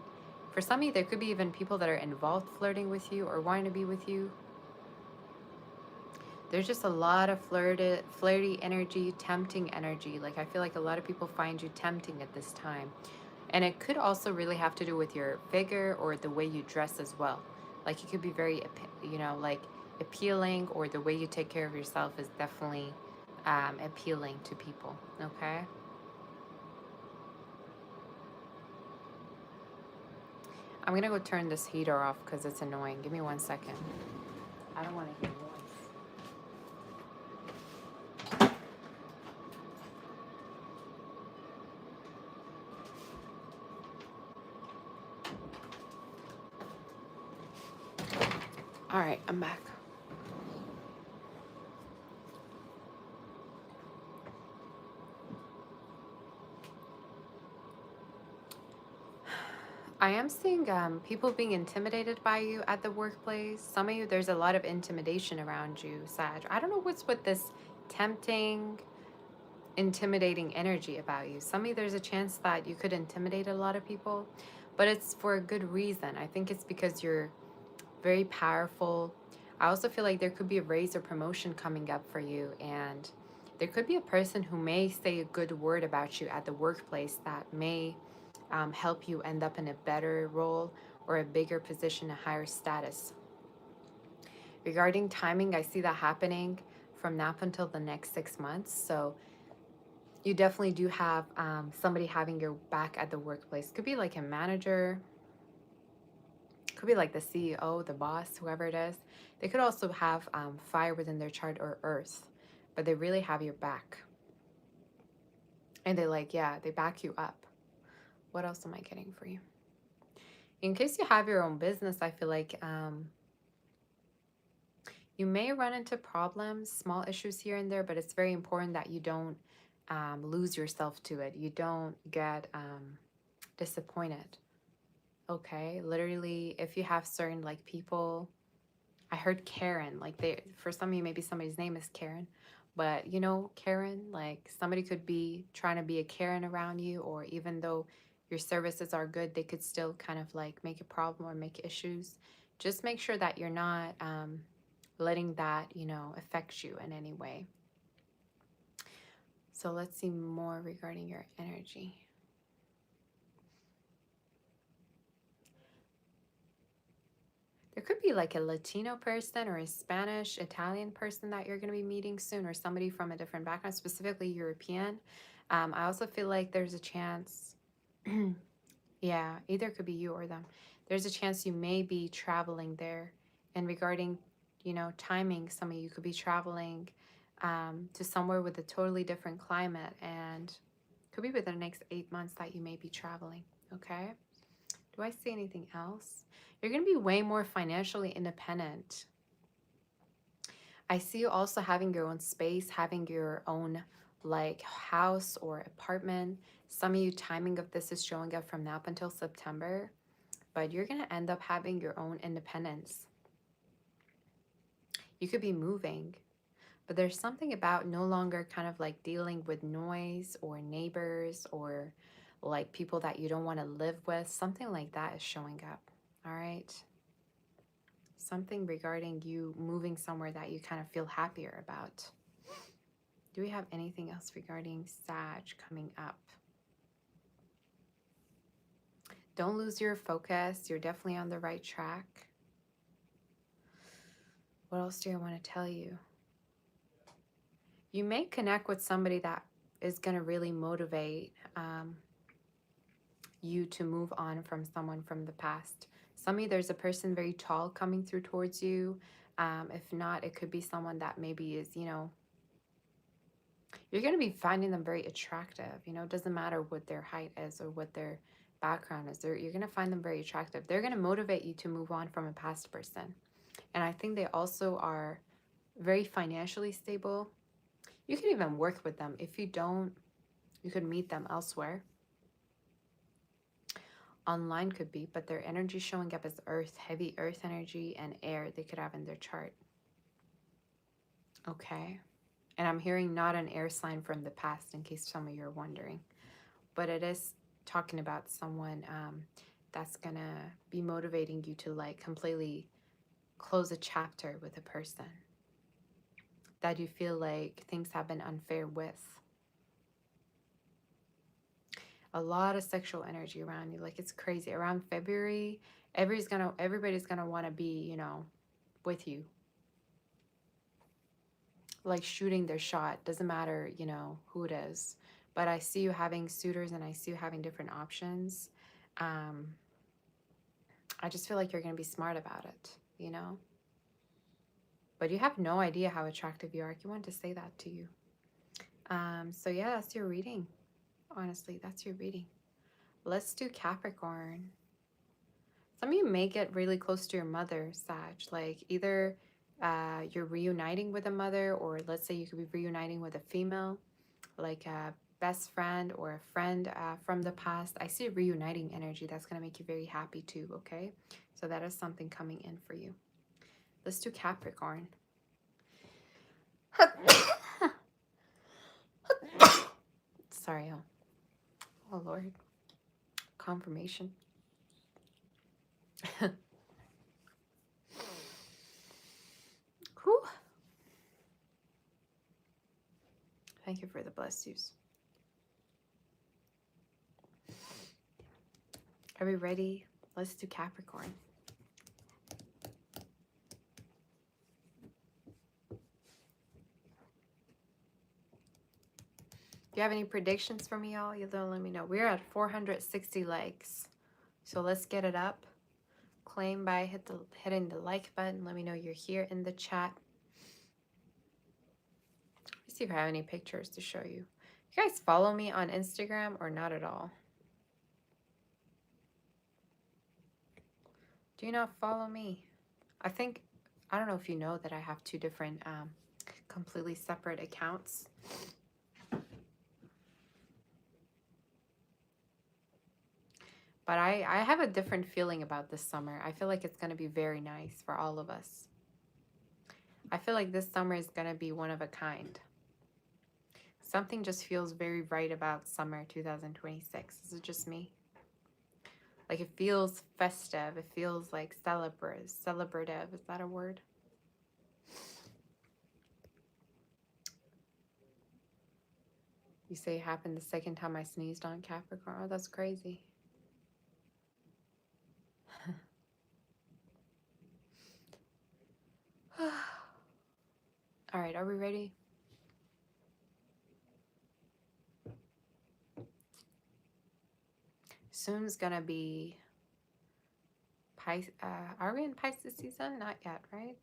Speaker 1: For some of you, there could be even people that are involved flirting with you or wanting to be with you. There's just a lot of flirty energy, tempting energy. Like I feel like a lot of people find you tempting at this time. And it could also really have to do with your figure or the way you dress as well. Like you could be very, like appealing, or the way you take care of yourself is definitely appealing to people. Okay. I'm gonna go turn this heater off because it's annoying. Give me 1 second. I don't want to hear noise. All right, I'm back. I am seeing people being intimidated by you at the workplace. Some of you, there's a lot of intimidation around you, Sag. I don't know what's with this tempting, intimidating energy about you. Some of you, there's a chance that you could intimidate a lot of people, but it's for a good reason. I think it's because you're very powerful. I also feel like there could be a raise or promotion coming up for you, and there could be a person who may say a good word about you at the workplace that may help you end up in a better role or a bigger position, a higher status. Regarding timing, I see that happening from now up until the next 6 months. So you definitely do have somebody having your back at the workplace. Could be like a manager, could be like the CEO, the boss, whoever it is. They could also have fire within their chart or earth, but they really have your back. And they back you up. What else am I getting for you? In case you have your own business, I feel like you may run into problems, small issues here and there, but it's very important that you don't lose yourself to it. You don't get disappointed. Okay, literally, if you have certain like people, I heard Karen, like for some of you, maybe somebody's name is Karen, but Karen, like somebody could be trying to be a Karen around you, or even though your services are good, they could still kind of like make a problem or make issues. Just make sure that you're not letting that, affect you in any way. So let's see more regarding your energy. There could be like a Latino person or a Spanish, Italian person that you're going to be meeting soon, or somebody from a different background, specifically European. I also feel like there's a chance, yeah, either could be you or them. There's a chance you may be traveling there. And regarding, timing, some of you could be traveling to somewhere with a totally different climate, and could be within the next 8 months that you may be traveling. Okay. Do I see anything else? You're going to be way more financially independent. I see you also having your own space, having your own like house or apartment. Some of you, timing of this is showing up from now up until September, but you're going to end up having your own independence. You could be moving, but there's something about no longer kind of like dealing with noise or neighbors or like people that you don't want to live with. Something like that is showing up. All right. Something regarding you moving somewhere that you kind of feel happier about. Do we have anything else regarding Sag coming up? Don't lose your focus. You're definitely on the right track. What else do I want to tell you? You may connect with somebody that is going to really motivate you to move on from someone from the past. Some of you, there's a person very tall coming through towards you. If not, it could be someone that maybe is, you're going to be finding them very attractive. It doesn't matter what their height is or what their background is. You're going to find them very attractive. They're going to motivate you to move on from a past person. And I think they also are very financially stable. You can even work with them. If you don't, you could meet them elsewhere. Online could be, but their energy showing up as earth, heavy earth energy and air they could have in their chart. Okay. And I'm hearing not an air sign from the past, in case some of you are wondering. But it is talking about someone that's going to be motivating you to like completely close a chapter with a person that you feel like things have been unfair with. A lot of sexual energy around you. Like, it's crazy. Around February, everybody's gonna want to be, you know, with you. Like shooting their shot. Doesn't matter, you know, who it is. But I see you having suitors and I see you having different options. Um, I just feel like you're gonna be smart about it, you know? But you have no idea how attractive you are. I want to say that to you. So yeah, that's your reading. Honestly, that's your reading. Let's do Capricorn. Some of you may get really close to your mother, Sag. Like either you're reuniting with a mother, or let's say you could be reuniting with a female, like a best friend or a friend from the past. I see a reuniting energy that's going to make you very happy too, okay? So that is something coming in for you. Let's do Capricorn. Sorry, oh Lord. Confirmation. Whew. Thank you for the bless yous. Are we ready? Let's do Capricorn. Do you have any predictions for me, y'all? You let me know. We're at 460 likes. So let's get it up. Claim by hitting the like button. Let me know you're here in the chat. Let's see if I have any pictures to show you. You guys follow me on Instagram or not at all? Do you not follow me? I don't know if you know that I have two different completely separate accounts. But I have a different feeling about this summer. I feel like it's going to be very nice for all of us. I feel like this summer is going to be one of a kind. Something just feels very right about summer 2026. Is it just me? Like it feels festive. It feels like celebrative. Is that a word? You say it happened the second time I sneezed on Capricorn. Oh, that's crazy. All right, are we ready? Soon's gonna be Pisces. Are we in Pisces season? Not yet, right?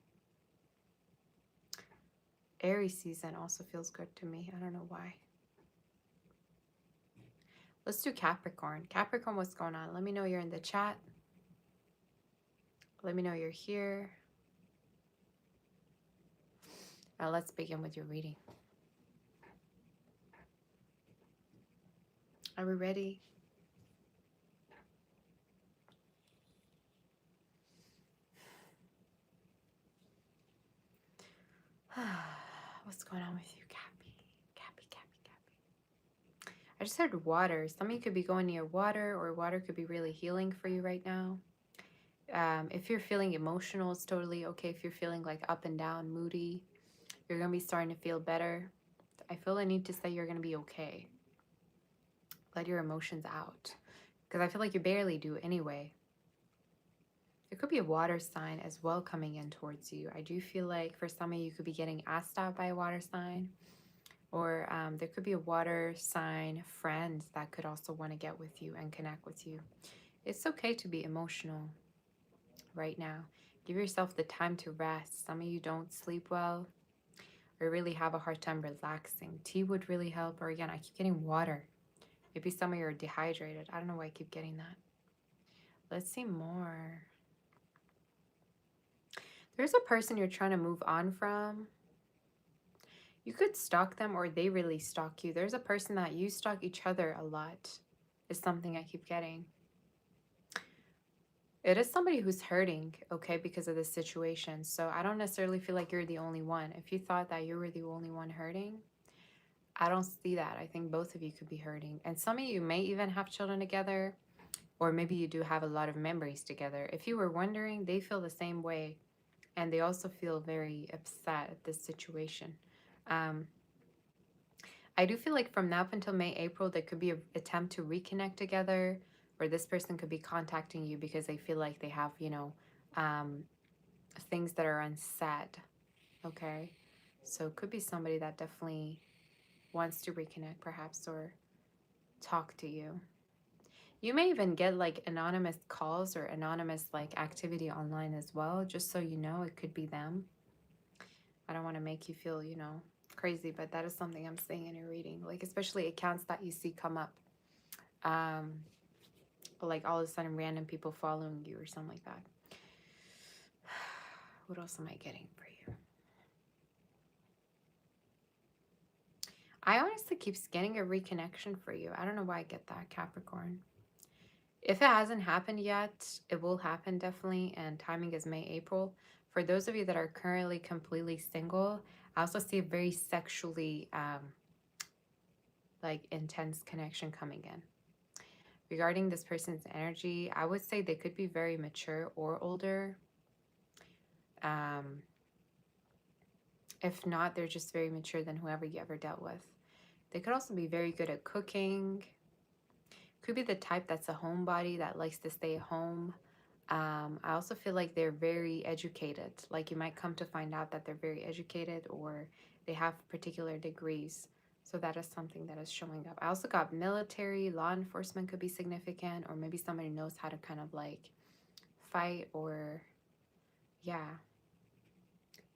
Speaker 1: Aries season also feels good to me. I don't know why. Let's do Capricorn. Capricorn, what's going on? Let me know you're in the chat. Let me know you're here. Now let's begin with your reading. Are we ready? What's going on with you, Cappy? Cappy. I just heard water. Some of you could be going near water, or water could be really healing for you right now. If you're feeling emotional, it's totally okay. If you're feeling like up and down, moody, you're going to be starting to feel better. I feel I need to say you're going to be okay. Let your emotions out. Because I feel like you barely do anyway. There could be a water sign as well coming in towards you. I do feel like for some of you could be getting asked out by a water sign. Or there could be a water sign friend that could also want to get with you and connect with you. It's okay to be emotional right now. Give yourself the time to rest. Some of you don't sleep well or really have a hard time relaxing. Tea would really help. Or again, I keep getting water. Maybe some of you are dehydrated. I don't know why I keep getting that. Let's see more. There's a person you're trying to move on from. You could stalk them or they really stalk you. There's a person that you stalk each other a lot is something I keep getting. It is somebody who's hurting, okay, because of this situation. So I don't necessarily feel like you're the only one. If you thought that you were the only one hurting, I don't see that. I think both of you could be hurting. And some of you may even have children together, or maybe you do have a lot of memories together. If you were wondering, they feel the same way. And they also feel very upset at this situation. Um, I do feel like from now up until May, April, there could be an attempt to reconnect together, or this person could be contacting you because they feel like they have, um, things that are unsaid. Okay. So it could be somebody that definitely wants to reconnect, perhaps, or talk to you. You may even get like anonymous calls or anonymous like activity online as well, just so you know it could be them. I don't want to make you feel, crazy, but that is something I'm seeing in your reading. Like, especially accounts that you see come up. Um, like all of a sudden random people following you or something like that. What else am I getting for you? I honestly keep getting a reconnection for you. I don't know why I get that, Capricorn. If it hasn't happened yet, it will happen definitely, and timing is May, April. For those of you that are currently completely single, I also see a very sexually like intense connection coming in. Regarding this person's energy, I would say they could be very mature or older. Um, if not, they're just very mature than whoever you ever dealt with. They could also be very good at cooking. Could be the type that's a homebody that likes to stay at home. I also feel like they're very educated. Like you might come to find out that they're very educated or they have particular degrees. So that is something that is showing up. I also got military, law enforcement could be significant, or maybe somebody knows how to kind of like fight, or yeah.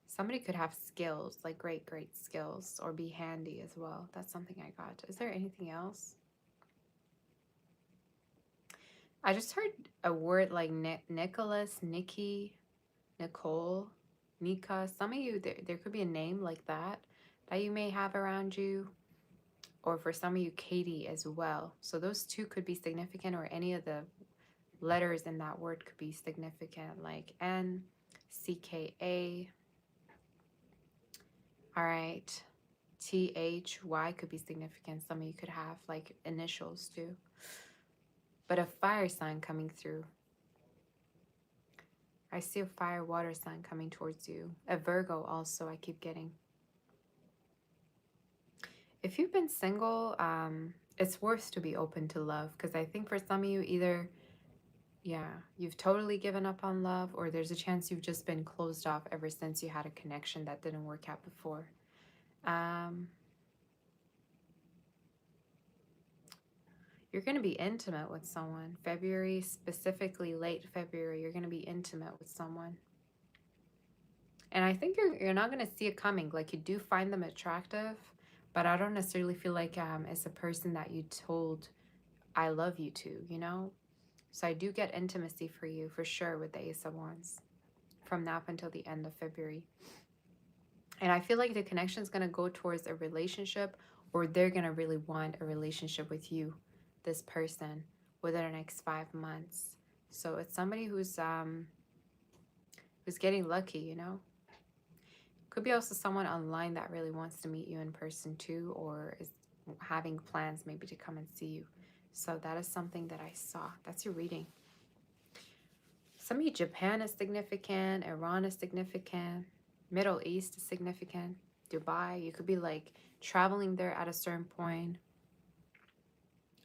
Speaker 1: Somebody could have skills, like great, great skills, or be handy as well. That's something I got. Is there anything else? I just heard a word like Nicholas, Nikki, Nicole, Nika. Some of you, there could be a name like that that you may have around you. Or for some of you, Katie as well. So those two could be significant, or any of the letters in that word could be significant, like N, C, K, A. All right. T, H, Y could be significant. Some of you could have like initials too. But a fire sign coming through. I see a fire water sign coming towards you. A Virgo also I keep getting. If you've been single, it's worth to be open to love, because I think for some of you, either, yeah, you've totally given up on love, or there's a chance you've just been closed off ever since you had a connection that didn't work out before. You're going to be intimate with someone. February, specifically late February, you're going to be intimate with someone. And I think you're not going to see it coming. Like, you do find them attractive, but I don't necessarily feel like it's a person that you told I love you to, you know? So I do get intimacy for you for sure with the Ace of Wands from now up until the end of February. And I feel like the connection is going to go towards a relationship, or they're going to really want a relationship with you, this person, within the next 5 months. So it's somebody who's getting lucky, you know? Could be also someone online that really wants to meet you in person too, or is having plans maybe to come and see you. So that is something that I saw. That's your reading. Some of you, Japan is significant, Iran is significant, Middle East is significant, Dubai. You could be like traveling there at a certain point.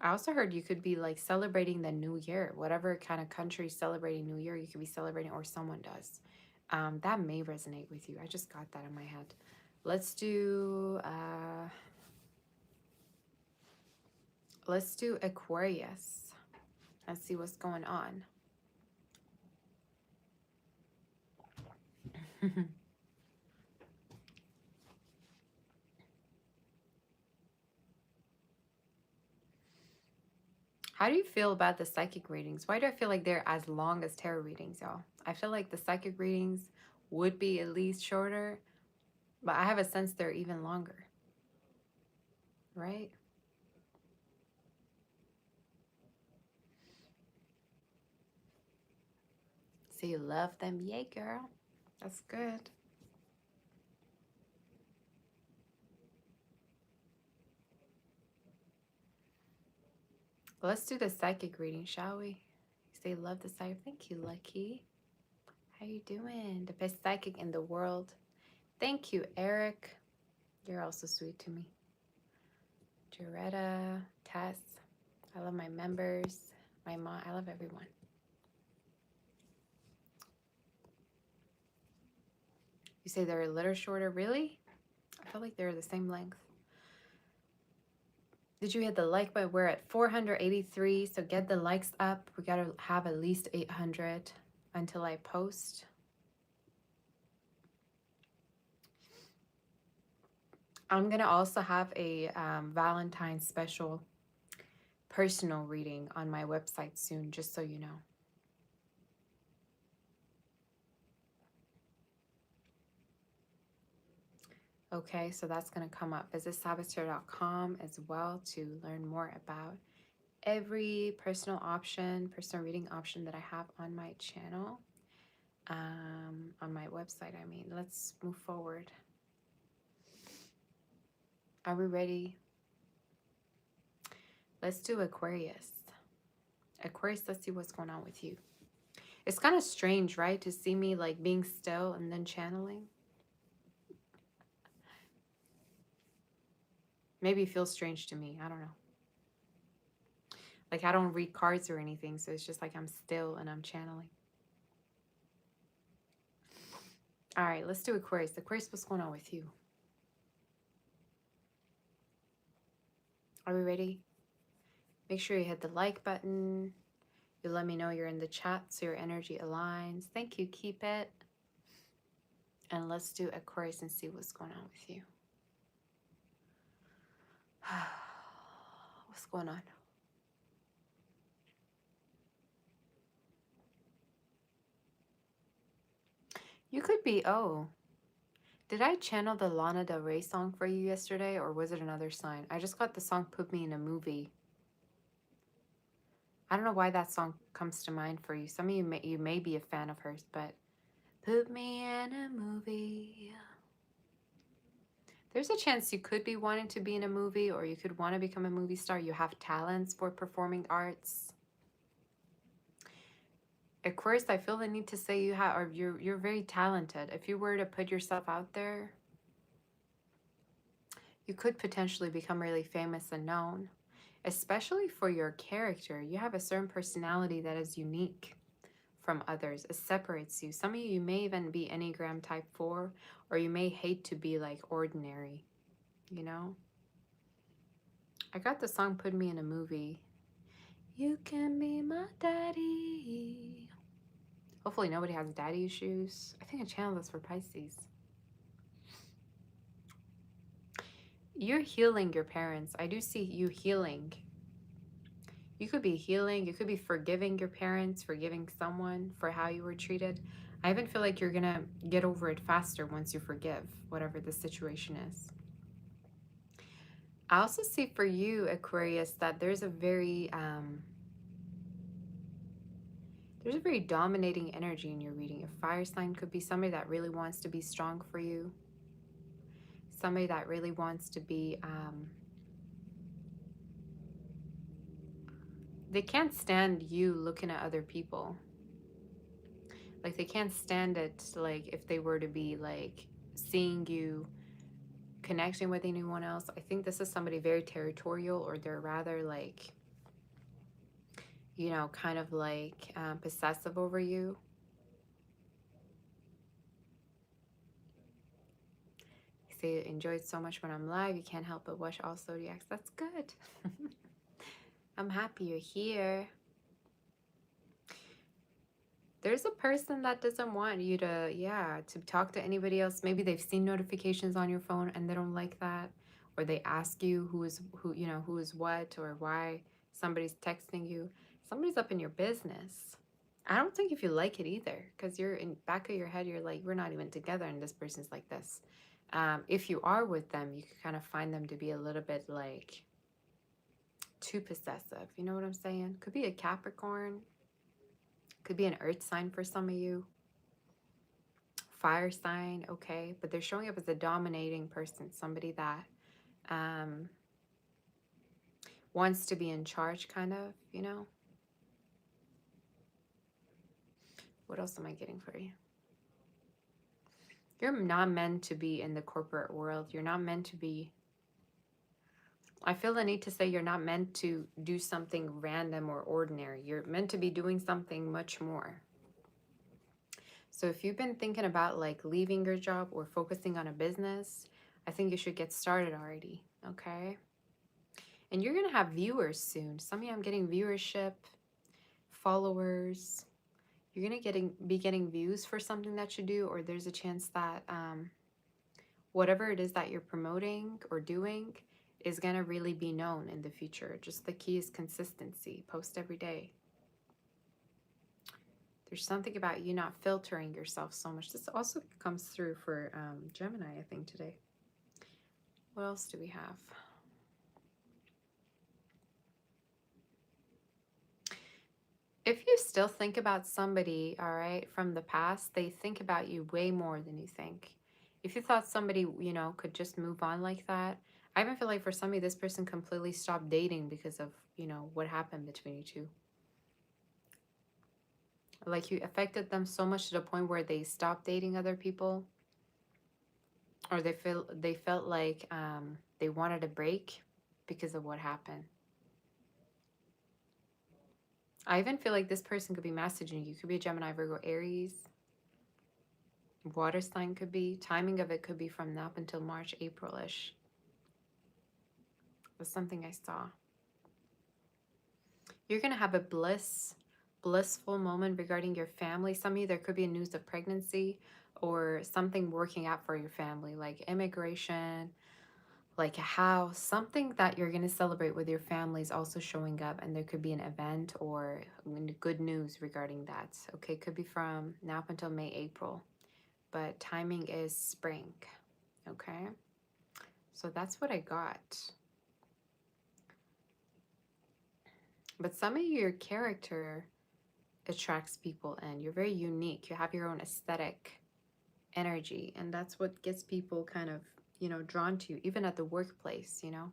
Speaker 1: I also heard you could be like celebrating the new year, whatever kind of country celebrating new year you could be celebrating, or someone does. That may resonate with you. I just got that in my head. Let's do Aquarius. Let's see what's going on. How do you feel about the psychic readings? Why do I feel like they're as long as tarot readings, y'all? I feel like the psychic readings would be at least shorter, but I have a sense they're even longer, right? So you love them. Yay, girl. That's good. Let's do the psychic reading, shall we? Say love the psychic. Thank you, Lucky. How you doing? The best psychic in the world. Thank you, Eric. You're also sweet to me. Jaretta, Tess. I love my members. My mom. I love everyone. You say they're a little shorter. Really? I feel like they're the same length. Did you hit the like button? We're at 483, so get the likes up. We gotta have at least 800 until I post. I'm gonna also have a Valentine's special personal reading on my website soon, just so you know. Okay, so that's gonna come up. Visit saboteur.com as well to learn more about every personal reading option that I have on my channel, on my website. I mean, let's move forward. Are we ready? Let's do Aquarius. Aquarius, let's see what's going on with you. It's kind of strange, right? To see me like being still and then channeling. Maybe it feels strange to me. I don't know. Like I don't read cards or anything, so it's just like I'm still and I'm channeling. All right, let's do Aquarius. Aquarius, what's going on with you? Are we ready? Make sure you hit the like button. You let me know you're in the chat so your energy aligns. Thank you. Keep it. And let's do Aquarius and see what's going on with you. What's going on? You could be, oh, did I channel the Lana Del Rey song for you yesterday, or was it another sign? I just got the song Put Me in a Movie. I don't know why that song comes to mind for you. Some of you may be a fan of hers, but put me in a movie. There's a chance you could be wanting to be in a movie, or you could want to become a movie star. You have talents for performing arts. Aquarius, I feel the need to say you're very talented. If you were to put yourself out there, you could potentially become really famous and known, especially for your character. You have a certain personality that is unique from others. It separates you. Some of you may even be Enneagram type 4, or you may hate to be like ordinary, you know? I got the song Put Me in a Movie. You can be my daddy. Hopefully nobody has daddy issues. I think I channeled this for Pisces. You're healing your parents. I do see you healing. You could be healing. You could be forgiving your parents, forgiving someone for how you were treated. I even feel like you're going to get over it faster once you forgive whatever the situation is. I also see for you, Aquarius, that there's a very dominating energy in your reading. A fire sign could be somebody that really wants to be strong for you. Somebody that really wants to be, they can't stand you looking at other people. Like they can't stand it, like if they were to be like seeing you connecting with anyone else. I think this is somebody very territorial, or they're rather like, you know, kind of like possessive over you. You say you enjoyed so much when I'm live, you can't help but watch all zodiacs. That's good. I'm happy you're here. There's a person that doesn't want you to talk to anybody else. Maybe they've seen notifications on your phone and they don't like that, or they ask you who is what, or why somebody's texting you. Somebody's up in your business. I don't think if you like it either, because you're in back of your head, you're like, we're not even together and this person's like this. If you are with them, you can kind of find them to be a little bit like too possessive. You know what I'm saying? Could be a Capricorn. Could be an earth sign for some of you. Fire sign, okay. But they're showing up as a dominating person. Somebody that wants to be in charge, kind of, you know. What else am I getting for you? You're not meant to be in the corporate world. You're not meant to be. I feel the need to say you're not meant to do something random or ordinary. You're meant to be doing something much more. So if you've been thinking about like leaving your job or focusing on a business, I think you should get started already, okay? And you're gonna have viewers soon. Some of you, I'm getting viewership, followers. You're gonna be getting views for something that you do, or there's a chance that whatever it is that you're promoting or doing is gonna really be known in the future. Just the key is consistency. Post every day. There's something about you not filtering yourself so much. This also comes through for Gemini, I think, today. What else do we have? If you still think about somebody, all right, from the past, they think about you way more than you think. If you thought somebody, you know, could just move on like that, I even feel like for somebody, this person completely stopped dating because of, you know, what happened between you two. Like you affected them so much to the point where they stopped dating other people, or they felt like they wanted a break because of what happened. I even feel like this person could be messaging you. Could be a Gemini, Virgo, Aries. Water sign could be. Timing of it could be from now up until March, April-ish. That's something I saw. You're going to have a blissful moment regarding your family. Some of you, there could be a news of pregnancy or something working out for your family, like immigration, like a house, something that you're going to celebrate with your family is also showing up, and there could be an event or good news regarding that. Okay, could be from now up until May, April, but timing is spring. Okay, so that's what I got. But some of your character attracts people, and you're very unique. You have your own aesthetic energy, and that's what gets people kind of, you know, drawn to you, even at the workplace, you know,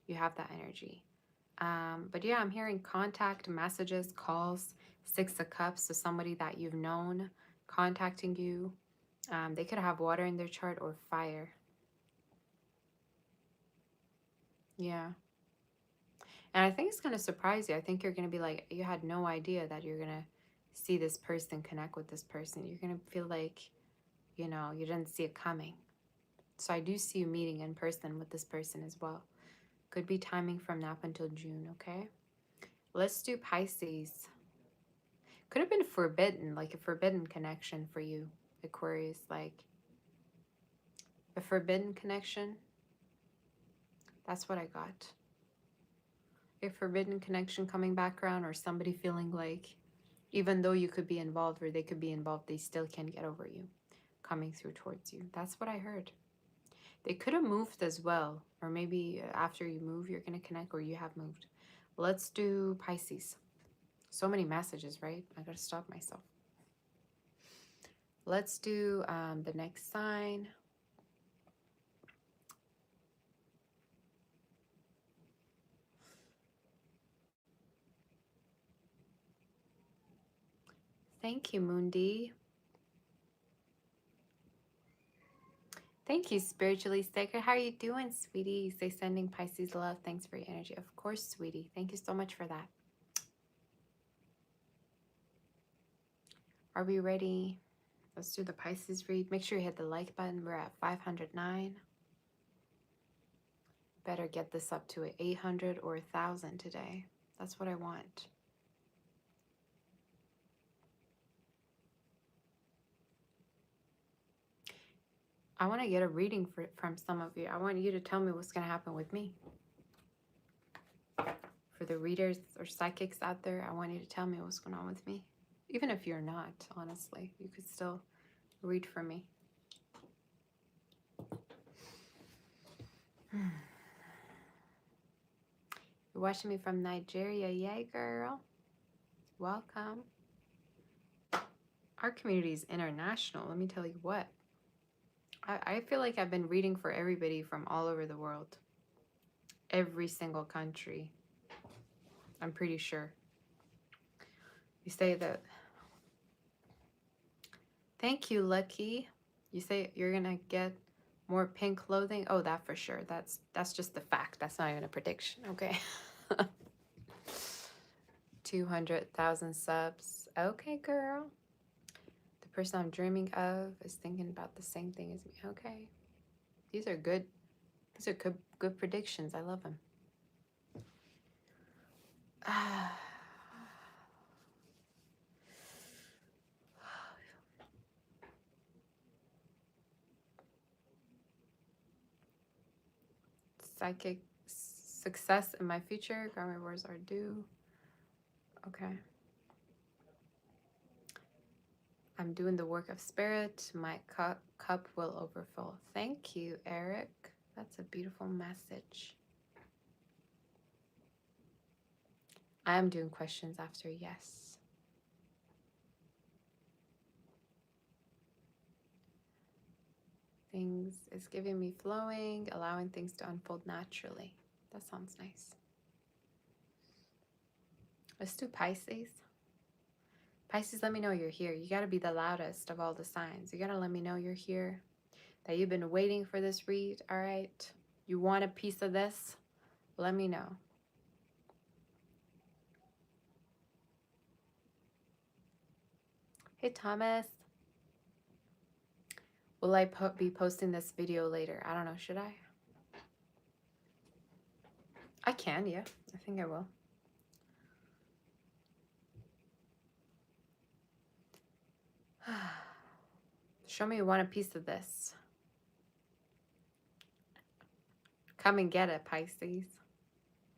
Speaker 1: you have that energy. But yeah, I'm hearing contact, messages, calls, Six of Cups, so somebody that you've known contacting you. They could have water in their chart or fire. Yeah. And I think it's going to surprise you. I think you're going to be like, you had no idea that you're going to see this person, connect with this person. You're going to feel like, you know, you didn't see it coming. So I do see you meeting in person with this person as well. Could be timing from now up until June, okay? Let's do Pisces. Could have been forbidden, like a forbidden connection for you, Aquarius, like a forbidden connection. That's what I got. A forbidden connection coming back around, or somebody feeling like even though you could be involved or they could be involved, they still can't get over you coming through towards you. That's what I heard. They could have moved as well, or maybe after you move, you're going to connect, or you have moved. Let's do Pisces. So many messages, right? I got to stop myself. Let's do the next sign. Thank you, Mundi. Thank you, Spiritually Sacred. How are you doing, sweetie? Say sending Pisces love. Thanks for your energy. Of course, sweetie. Thank you so much for that. Are we ready? Let's do the Pisces read. Make sure you hit the like button. We're at 509. Better get this up to 800 or 1,000 today. That's what I want. I want to get a reading from some of you. I want you to tell me what's going to happen with me. For the readers or psychics out there, I want you to tell me what's going on with me. Even if you're not, honestly, you could still read for me. You're watching me from Nigeria. Yay, girl. Welcome. Our community is international. Let me tell you what. I feel like I've been reading for everybody from all over the world. Every single country. I'm pretty sure. You say that. Thank you, Lucky. You say you're gonna get more pink clothing. Oh, that for sure. That's just a fact. That's not even a prediction. Okay. 200,000 subs. Okay, girl. The person I'm dreaming of is thinking about the same thing as me. Okay. These are good. These are good predictions. I love them. Psychic success in my future. Grant rewards are due. Okay. I'm doing the work of spirit. My cup will overflow. Thank you, Eric. That's a beautiful message. I am doing questions after yes. Things is giving me flowing, allowing things to unfold naturally. That sounds nice. Let's do Pisces. Pisces, let me know you're here. You got to be the loudest of all the signs. You got to let me know you're here, that you've been waiting for this read, all right? You want a piece of this? Let me know. Hey, Thomas. Will I be posting this video later? I don't know. Should I? I can, yeah. I think I will. Show me you want a piece of this. Come and get it, Pisces.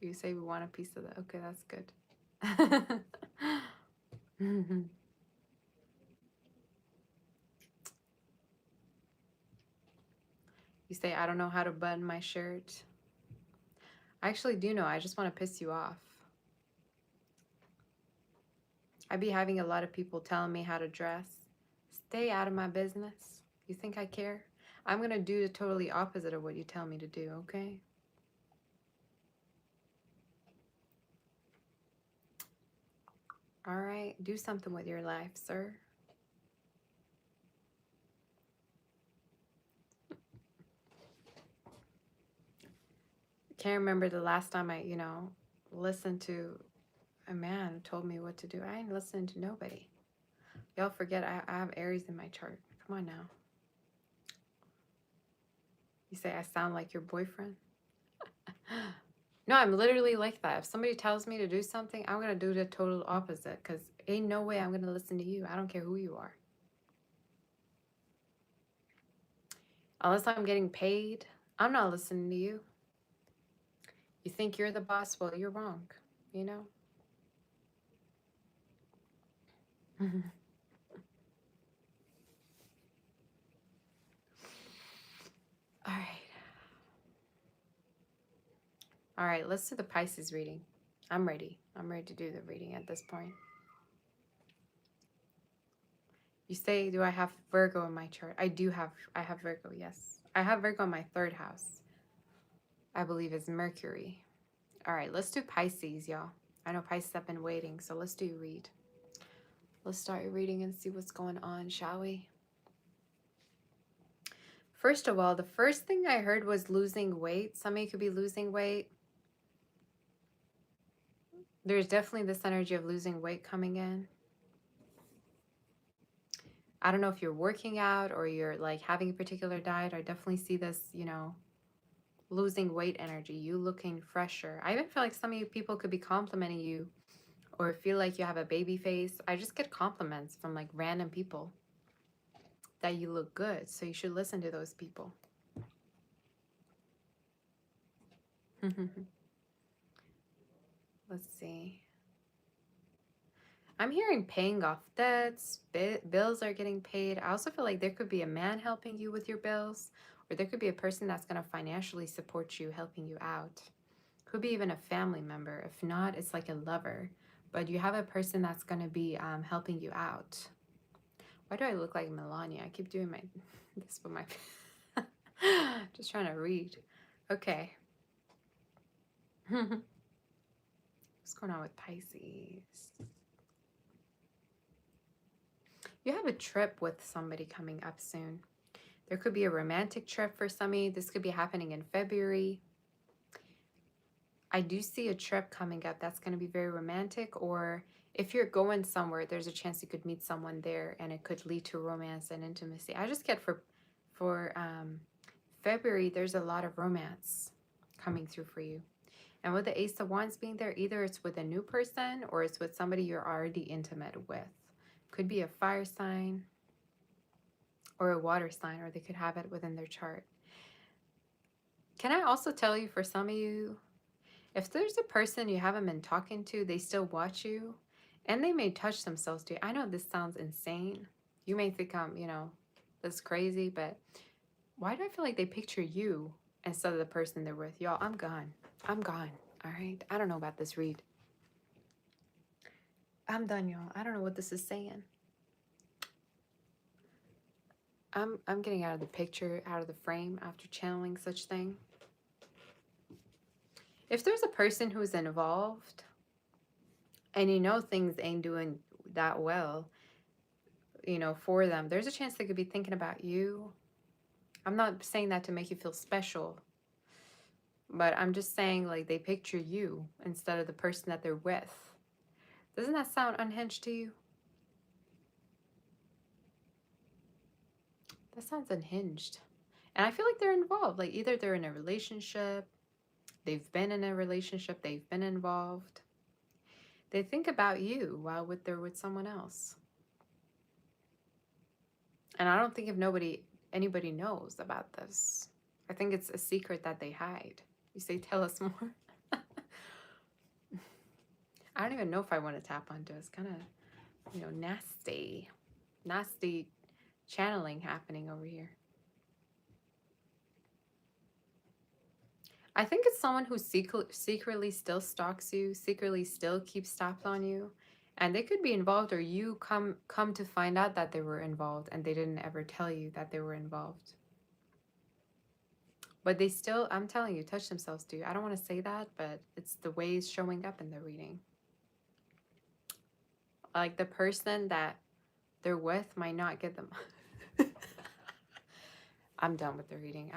Speaker 1: You say we want a piece of that. Okay, that's good. You say, I don't know how to button my shirt. I actually do know. I just want to piss you off. I be having a lot of people telling me how to dress. Stay out of my business. You think I care? I'm going to do the totally opposite of what you tell me to do, okay? All right. Do something with your life, sir. Can't remember the last time I, listened to a man who told me what to do. I ain't listening to nobody. Y'all forget I have Aries in my chart. Come on now. You say I sound like your boyfriend? No, I'm literally like that. If somebody tells me to do something, I'm going to do the total opposite because ain't no way I'm going to listen to you. I don't care who you are. Unless I'm getting paid, I'm not listening to you. You think you're the boss? Well, you're wrong, you know? All right. All right, let's do the Pisces reading. I'm ready. I'm ready to do the reading at this point. You say, do I have Virgo in my chart? I have Virgo, yes. I have Virgo in my third house. I believe it's Mercury. All right, let's do Pisces, y'all. I know Pisces have been waiting, so let's do your read. Let's start your reading and see what's going on, shall we? First of all, the first thing I heard was losing weight. Some of you could be losing weight. There's definitely this energy of losing weight coming in. I don't know if you're working out or you're like having a particular diet. I definitely see this, losing weight energy, you looking fresher. I even feel like some of you people could be complimenting you or feel like you have a baby face. I just get compliments from like random people that you look good. So you should listen to those people. Let's see. I'm hearing paying off debts, bills are getting paid. I also feel like there could be a man helping you with your bills, or there could be a person that's going to financially support you, helping you out. Could be even a family member. If not, it's like a lover. But you have a person that's going to be helping you out. Why do I look like Melania? I keep doing my this with my just trying to read. Okay. What's going on with Pisces? You have a trip with somebody coming up soon. There could be a romantic trip for some of you. This could be happening in February. I do see a trip coming up that's going to be very romantic, or if you're going somewhere, there's a chance you could meet someone there and it could lead to romance and intimacy. I just get for February, there's a lot of romance coming through for you. And with the Ace of Wands being there, either it's with a new person or it's with somebody you're already intimate with. Could be a fire sign or a water sign, or they could have it within their chart. Can I also tell you, for some of you, if there's a person you haven't been talking to, they still watch you and they may touch themselves to you. I know this sounds insane. You may think I'm, that's crazy, but why do I feel like they picture you instead of the person they're with? Y'all, I'm gone. I'm gone. All right. I don't know about this read. I'm done, y'all. I don't know what this is saying. I'm getting out of the picture, out of the frame after channeling such thing. If there's a person who's involved and things ain't doing that well, for them, there's a chance they could be thinking about you. I'm not saying that to make you feel special, but I'm just saying, like, they picture you instead of the person that they're with. Doesn't that sound unhinged to you? That sounds unhinged. And I feel like they're involved. Like, either they're in a relationship, they've been in a relationship, they've been involved. They think about you while they're with someone else. And I don't think anybody knows about this. I think it's a secret that they hide. You say, tell us more. I don't even know if I want to tap onto it. It's kind of, nasty channeling happening over here. I think it's someone who secretly still stalks you, secretly still keeps tabs on you, and they could be involved, or you come to find out that they were involved and they didn't ever tell you that they were involved. But they still, I'm telling you, touch themselves to you. I don't want to say that, but it's the way it's showing up in the reading. Like, the person that they're with might not get them. I'm done with the reading.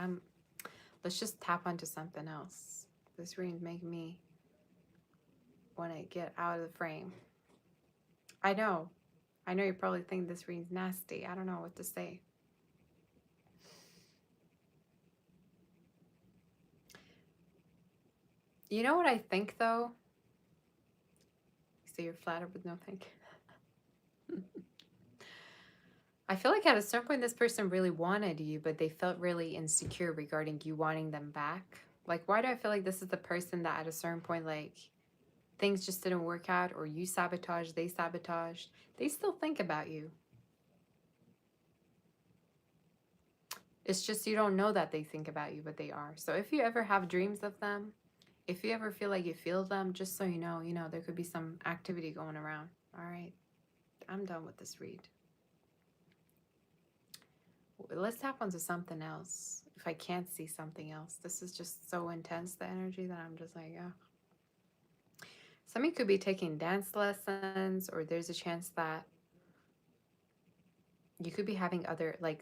Speaker 1: Let's just tap onto something else. This reading's making me want to get out of the frame. I know you probably think this reading's nasty. I don't know what to say. You know what I think, though? So you're flattered with no thank you. I feel like at a certain point, this person really wanted you, but they felt really insecure regarding you wanting them back. Like, why do I feel like this is the person that at a certain point, like, things just didn't work out, or you sabotaged, they sabotaged? They still think about you. It's just you don't know that they think about you, but they are. So if you ever have dreams of them, if you ever feel like you feel them, just so you know, there could be some activity going around. All right. I'm done with this read. Let's tap onto something else. If I can't see something else, this is just so intense, the energy, that I'm just like, oh. Some of you could be taking dance lessons, or there's a chance that you could be having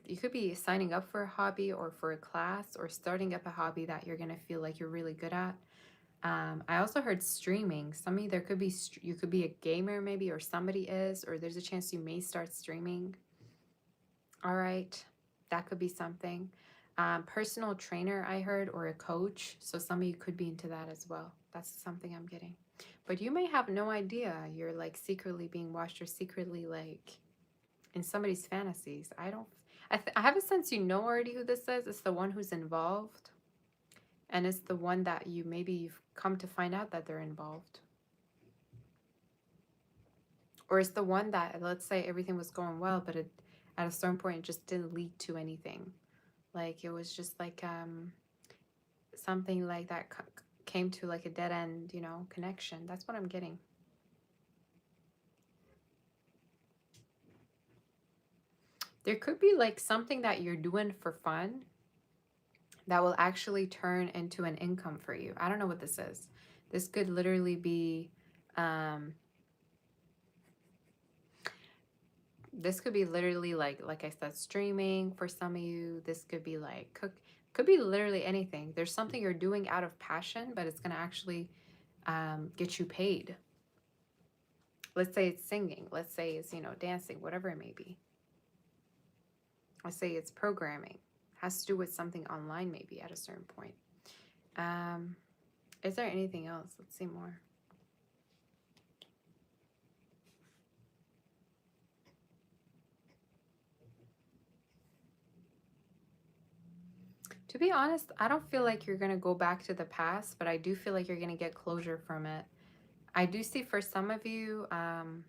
Speaker 1: you could be signing up for a hobby or for a class, or starting up a hobby that you're going to feel like you're really good at. I also heard streaming. Some of you, there could be, you could be a gamer maybe, or somebody is, or there's a chance you may start streaming. All right. That could be something. Personal trainer, I heard, or a coach. So some of you could be into that as well. That's something I'm getting. But you may have no idea you're, like, secretly being watched, or secretly, like, in somebody's fantasies. I have a sense you know already who this is. It's the one who's involved. And it's the one that you've come to find out that they're involved. Or it's the one that, let's say everything was going well, but at a certain point, it just didn't lead to anything. Like, it was just like something like that came to, like, a dead end, connection. That's what I'm getting. There could be like something that you're doing for fun that will actually turn into an income for you. I don't know what this is. This could literally be, um, this could be literally like I said, streaming for some of you. This could be like could be literally anything. There's something you're doing out of passion, but it's going to actually get you paid. Let's say it's singing. Let's say it's, dancing, whatever it may be. Let's say it's programming. Has to do with something online maybe at a certain point. Is there anything else? Let's see more. To be honest, I don't feel like you're going to go back to the past, but I do feel like you're going to get closure from it. I do see for some of you an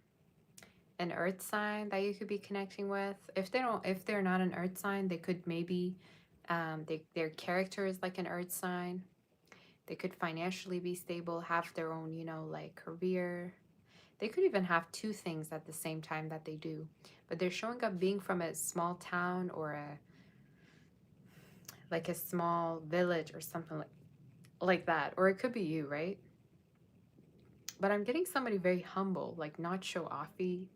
Speaker 1: earth sign that you could be connecting with. If they're not an earth sign, they could maybe their character is like an earth sign. They could financially be stable, have their own, like career. They could even have two things at the same time that they do. But they're showing up being from a small town or a small village or something like that. Or it could be you, right? But I'm getting somebody very humble, like not show offy.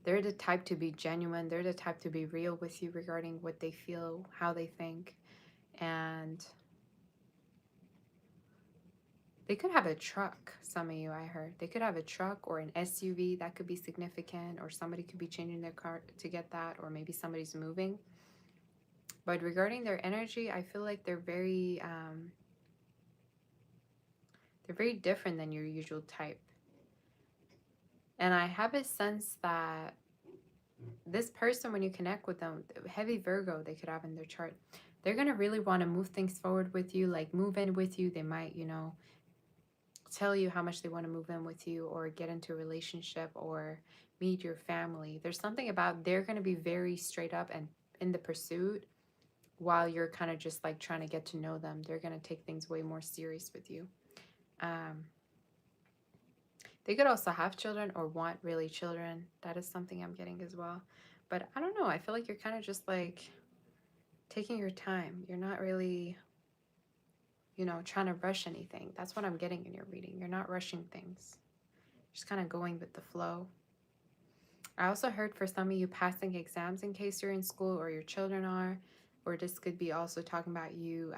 Speaker 1: They're the type to be genuine. They're the type to be real with you regarding what they feel, how they think. And they could have a truck, some of you, I heard. They could have a truck or an SUV. That could be significant. Or somebody could be changing their car to get that. Or maybe somebody's moving. But regarding their energy, I feel like they're very different than your usual type. And I have a sense that this person, when you connect with them, heavy Virgo they could have in their chart, they're going to really want to move things forward with you, like move in with you. They might, tell you how much they want to move in with you or get into a relationship or meet your family. There's something about they're going to be very straight up and in the pursuit while you're kind of just like trying to get to know them. They're going to take things way more serious with you. They could also have children or want really children. That is something I'm getting as well. But I don't know. I feel like you're kind of just like taking your time. You're not really, trying to rush anything. That's what I'm getting in your reading. You're not rushing things. Just kind of going with the flow. I also heard for some of you passing exams in case you're in school or your children are, or this could be also talking about you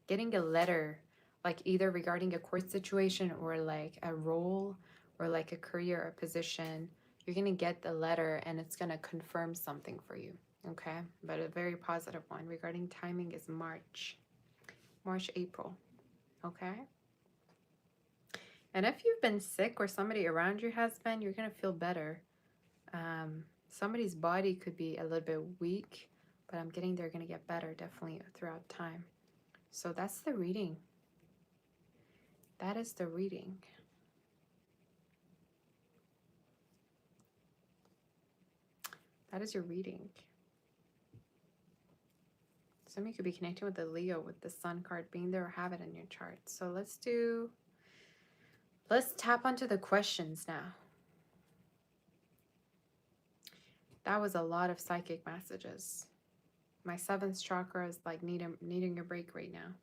Speaker 1: getting a letter, like either regarding a court situation or like a role or like a career or position. You're going to get the letter and it's going to confirm something for you, okay? But a very positive one regarding timing is March, April, okay? And if you've been sick or somebody around you has been, you're going to feel better. Somebody's body could be a little bit weak, but I'm getting they're going to get better definitely throughout time. So that's the reading. That is the reading. That is your reading. Some of you could be connecting with the Leo with the Sun card being there or have it in your chart. So let's tap onto the questions now. That was a lot of psychic messages. My 7th chakra is like needing a break right now.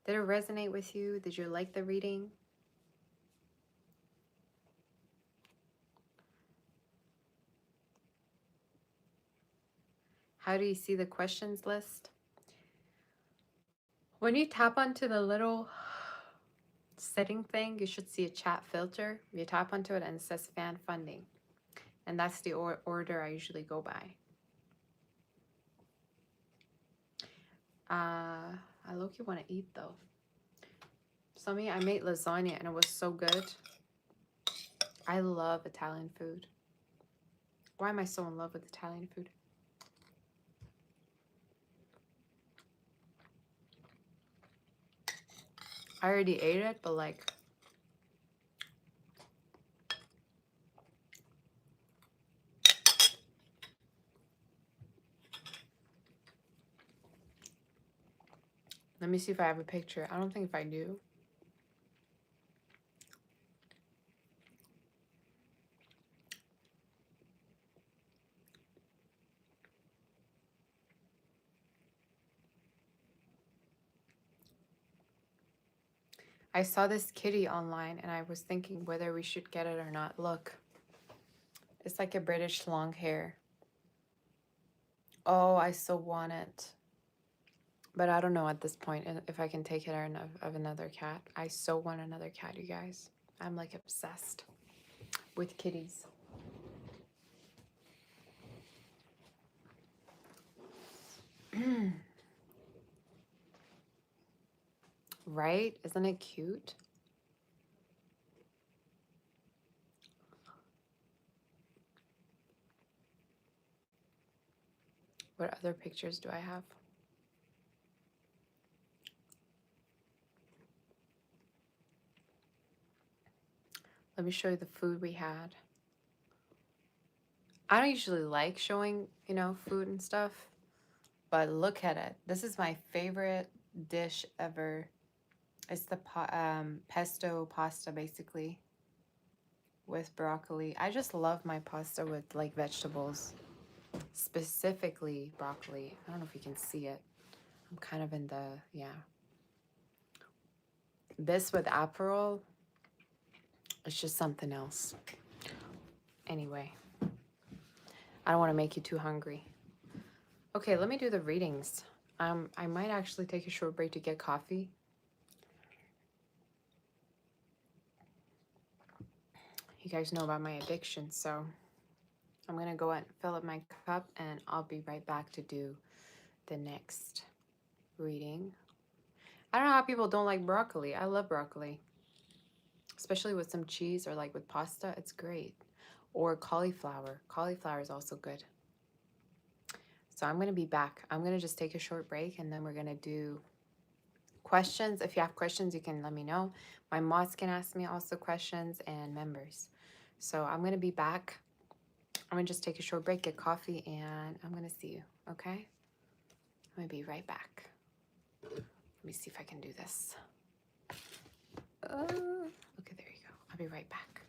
Speaker 1: Did it resonate with you? Did you like the reading? How do you see the questions list? When you tap onto the little setting thing, you should see a chat filter. You tap onto it and it says fan funding. And that's the order I usually go by. I low-key want to eat though. Some of you, I made lasagna and it was so good. I love Italian food. Why am I so in love with Italian food? I already ate it, but like, let Let me see if I have a picture. I don't think if I do. I saw this kitty online and I was thinking whether we should get it or not. Look, it's like a British long hair. Oh, I so want it. But I don't know at this point if I can take care of another cat. I so want another cat, you guys. I'm like obsessed with kitties. Right? Isn't it cute? What other pictures do I have? Let me show you the food we had. I don't usually like showing, food and stuff, but look at it. This is my favorite dish ever. It's the pesto pasta, basically, with broccoli. I just love my pasta with like vegetables, specifically broccoli. I don't know if you can see it. I'm kind of in the, yeah. This with Aperol, it's just something else. Anyway, I don't want to make you too hungry. Okay, let me do the readings. I might actually take a short break to get coffee. You guys know about my addiction, so I'm going to go and fill up my cup and I'll be right back to do the next reading. I don't know how people don't like broccoli. I love broccoli, especially with some cheese or like with pasta. It's great. Or cauliflower. Cauliflower is also good. So I'm going to be back. I'm going to just take a short break and then we're going to do questions. If you have questions, you can let me know. My mods can ask me also questions and members. So I'm going to be back. I'm going to just take a short break, get coffee, and I'm going to see you, okay? I'm going to be right back. Let me see if I can do this. Okay, there you go. I'll be right back.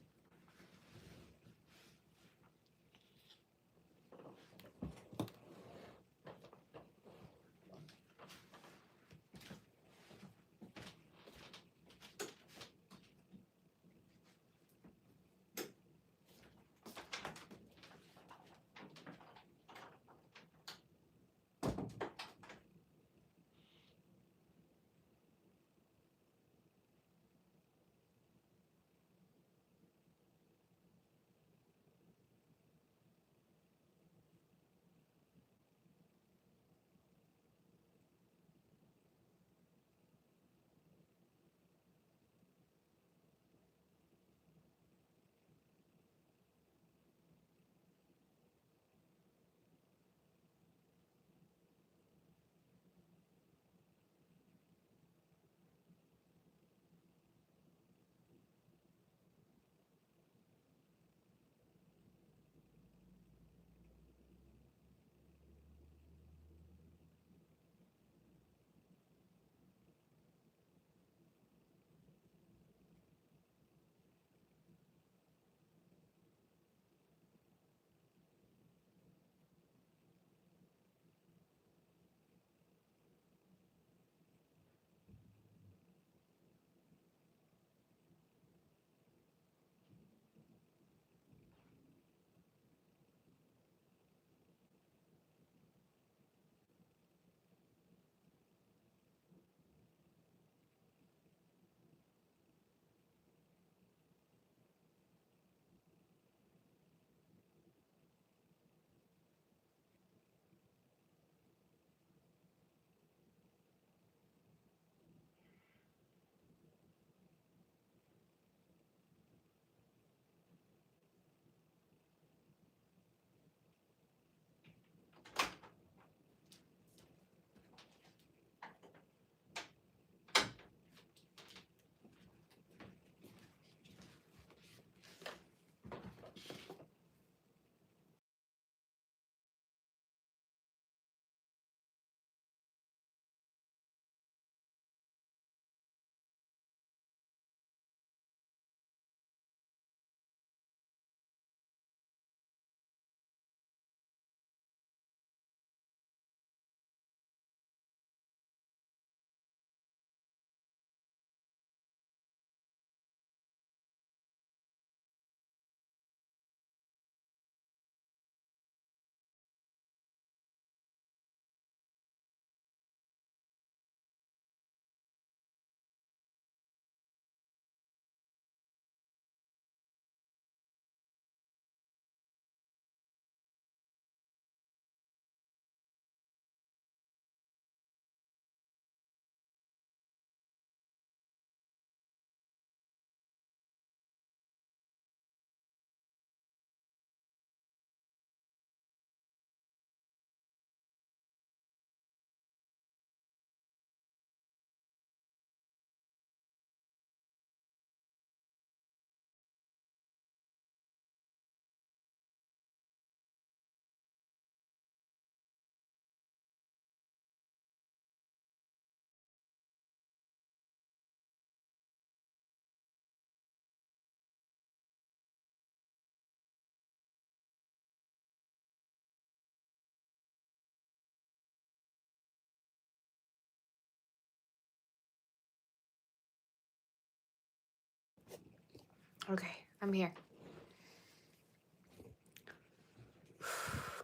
Speaker 1: Okay, I'm here.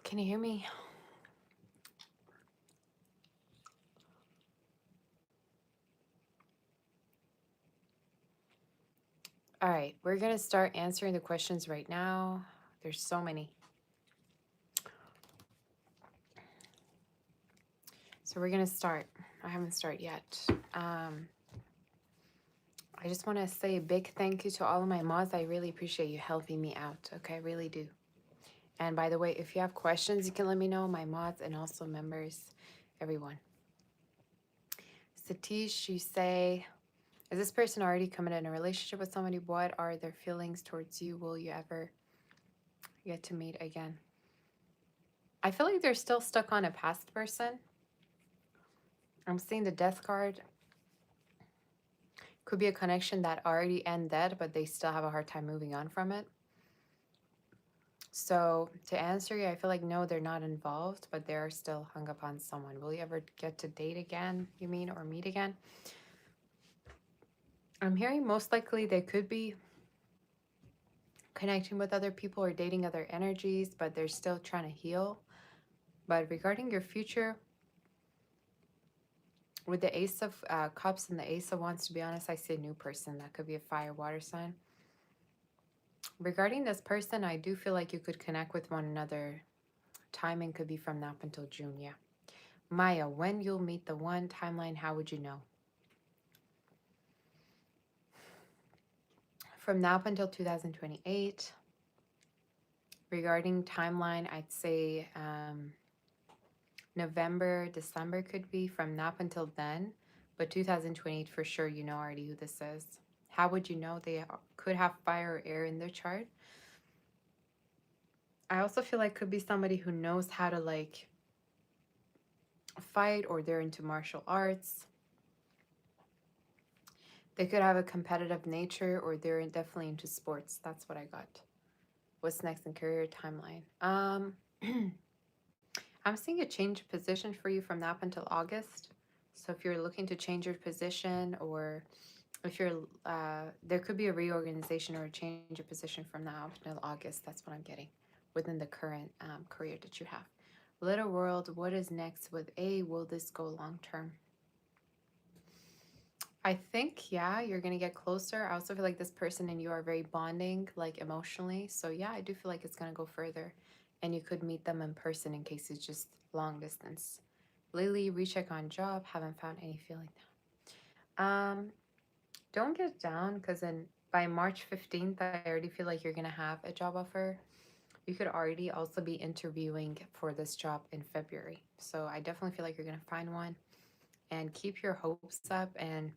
Speaker 1: Can you hear me? All right, we're going to start answering the questions right now. There's so many. So we're going to start. I haven't started yet. I just want to say a big thank you to all of my mods. I really appreciate you helping me out. Okay, I really do. And by the way, if you have questions, you can let me know, my mods and also members, everyone. Satish, you say, is this person already committed in a relationship with somebody? What are their feelings towards you? Will you ever get to meet again? I feel like they're still stuck on a past person. I'm seeing the death card. Could be a connection that already ended, but they still have a hard time moving on from it. So to answer you, I feel like no, they're not involved, but they're still hung up on someone. Will you ever get to date again, you mean, or meet again? I'm hearing most likely they could be connecting with other people or dating other energies, but they're still trying to heal. But regarding your future, with the Ace of Cups and the Ace of Wands, to be honest, I see a new person. That could be a fire, water sign. Regarding this person, I do feel like you could connect with one another. Timing could be from now up until June, yeah. Maya, when you'll meet the one, timeline, how would you know? From now up until 2028. Regarding timeline, I'd say November, December could be from now up until then. But 2028 for sure, you know already who this is. How would you know? They could have fire or air in their chart. I also feel like could be somebody who knows how to like fight, or they're into martial arts. They could have a competitive nature, or they're definitely into sports. That's what I got. What's next in career timeline? I'm seeing a change of position for you from now up until August. So if you're looking to change your position, or if you're, there could be a reorganization or a change of position from now up until August. That's what I'm getting within the current career that you have. Little world, what is next with A? Will this go long term? I think, yeah, you're going to get closer. I also feel like this person and you are very bonding, like emotionally. So, yeah, I do feel like it's going to go further. And you could meet them in person in case it's just long distance. Lily, recheck on job. Haven't found any feeling now. Don't get down, because then by March 15th, I already feel like you're going to have a job offer. You could already also be interviewing for this job in February. So, I definitely feel like you're going to find one. And keep your hopes up, and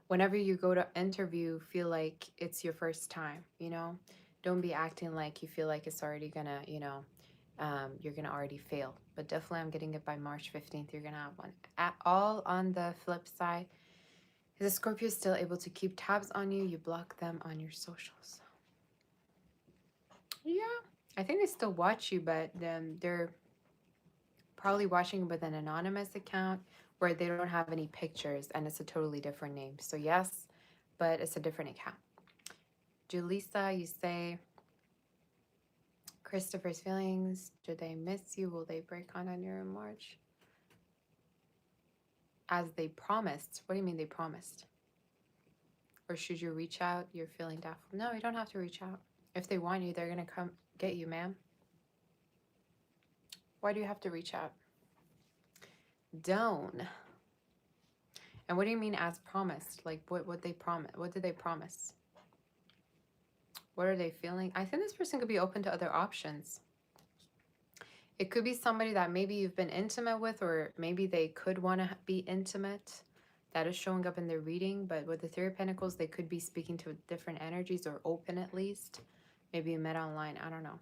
Speaker 1: whenever you go to interview, feel like it's your first time, you know? Don't be acting like you feel like it's already gonna, you're gonna already fail. But definitely, I'm getting it by March 15th, you're gonna have one. All on the flip side, is a Scorpio still able to keep tabs on you? You block them on your socials. Yeah, I think they still watch you, but they're probably watching with an anonymous account where they don't have any pictures and it's a totally different name. So yes, but it's a different account. Julissa, you say, Christopher's feelings, do they miss you? Will they break on you in March? As they promised. What do you mean they promised? Or should you reach out? You're feeling doubtful. No, you don't have to reach out. If they want you, they're going to come get you, ma'am. Why do you have to reach out? Don't. And what do you mean as promised? Like what they promise? What did they promise? What are they feeling? I think this person could be open to other options. It could be somebody that maybe you've been intimate with, or maybe they could want to be intimate. That is showing up in their reading. But with the Three of Pentacles, they could be speaking to different energies, or open at least. Maybe you met online. I don't know.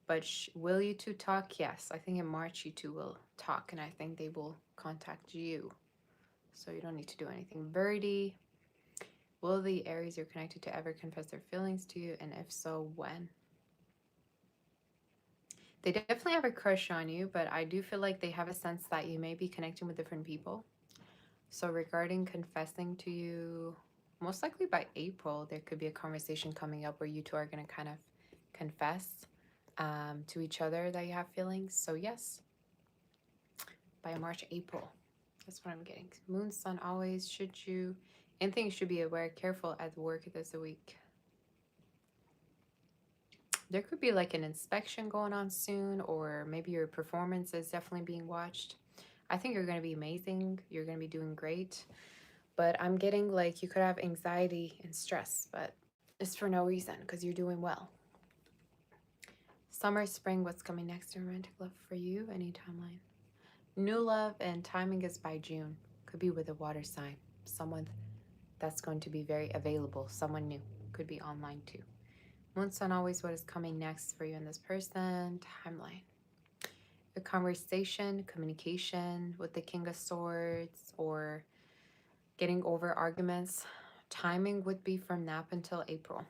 Speaker 1: But will you two talk? Yes. I think in March you two will talk. And I think they will contact you. So you don't need to do anything. Birdie. Will the Aries you're connected to ever confess their feelings to you? And if so, when? They definitely have a crush on you, but I do feel like they have a sense that you may be connecting with different people. So regarding confessing to you, most likely by April, there could be a conversation coming up where you two are going to kind of confess to each other that you have feelings. So, yes, by March, April. That's what I'm getting. Moon, sun, always. Should you, anything you should be aware, careful at work this week. There could be like an inspection going on soon, or maybe your performance is definitely being watched. I think you're going to be amazing. You're going to be doing great. But I'm getting like you could have anxiety and stress, but it's for no reason because you're doing well. Summer, spring, what's coming next in romantic love for you? Any timeline? New love and timing is by June. Could be with a water sign. Someone that's going to be very available. Someone new. Could be online too. Moon, sun, always what is coming next for you and this person. Timeline. A conversation, communication with the King of Swords, or getting over arguments. Timing would be from now until April.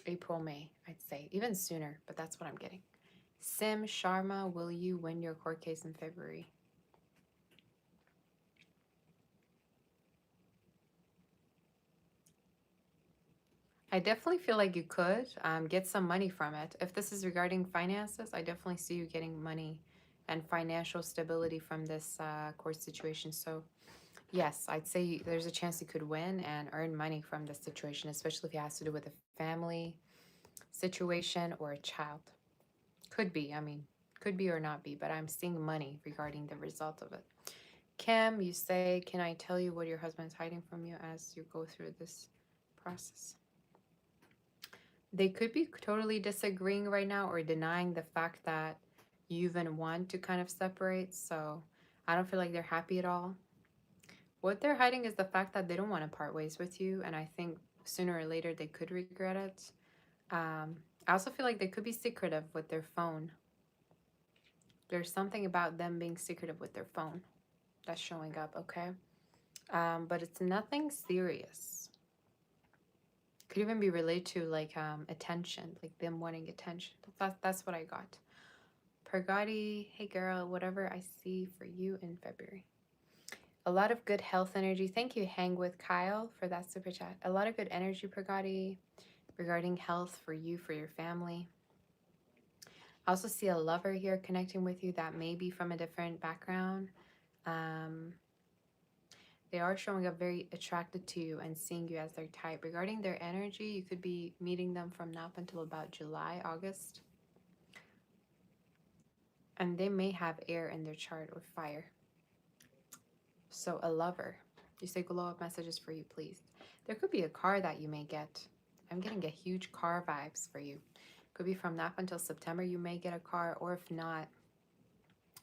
Speaker 1: April, May, I'd say. Even sooner, but that's what I'm getting. Sim, Sharma, will you win your court case in February? I definitely feel like you could get some money from it. If this is regarding finances, I definitely see you getting money and financial stability from this court situation. So yes, I'd say there's a chance you could win and earn money from this situation, especially if it has to do with a family situation or a child. Could be, I mean, could be or not be, but I'm seeing money regarding the result of it. Kim, you say, can I tell you what your husband's hiding from you as you go through this process? They could be totally disagreeing right now or denying the fact that you even want to kind of separate. So I don't feel like they're happy at all. What they're hiding is the fact that they don't want to part ways with you. And I think sooner or later they could regret it. I also feel like they could be secretive with their phone. There's something about them being secretive with their phone that's showing up, okay? But it's nothing serious. Could even be related to like attention, like them wanting attention. That's what I got. Pergati, hey girl, whatever I see for you in February. A lot of good health energy. Thank you, Hang with Kyle, for that super chat. A lot of good energy, Pergati, regarding health for you, for your family. I also see a lover here connecting with you that may be from a different background. They are showing up very attracted to you and seeing you as their type. Regarding their energy, you could be meeting them from now up until about July, August. And they may have air in their chart or fire. So a lover. You say glow up messages for you, please. There could be a car that you may get. I'm getting a huge car vibes for you. Could be from now up until September you may get a car, or if not,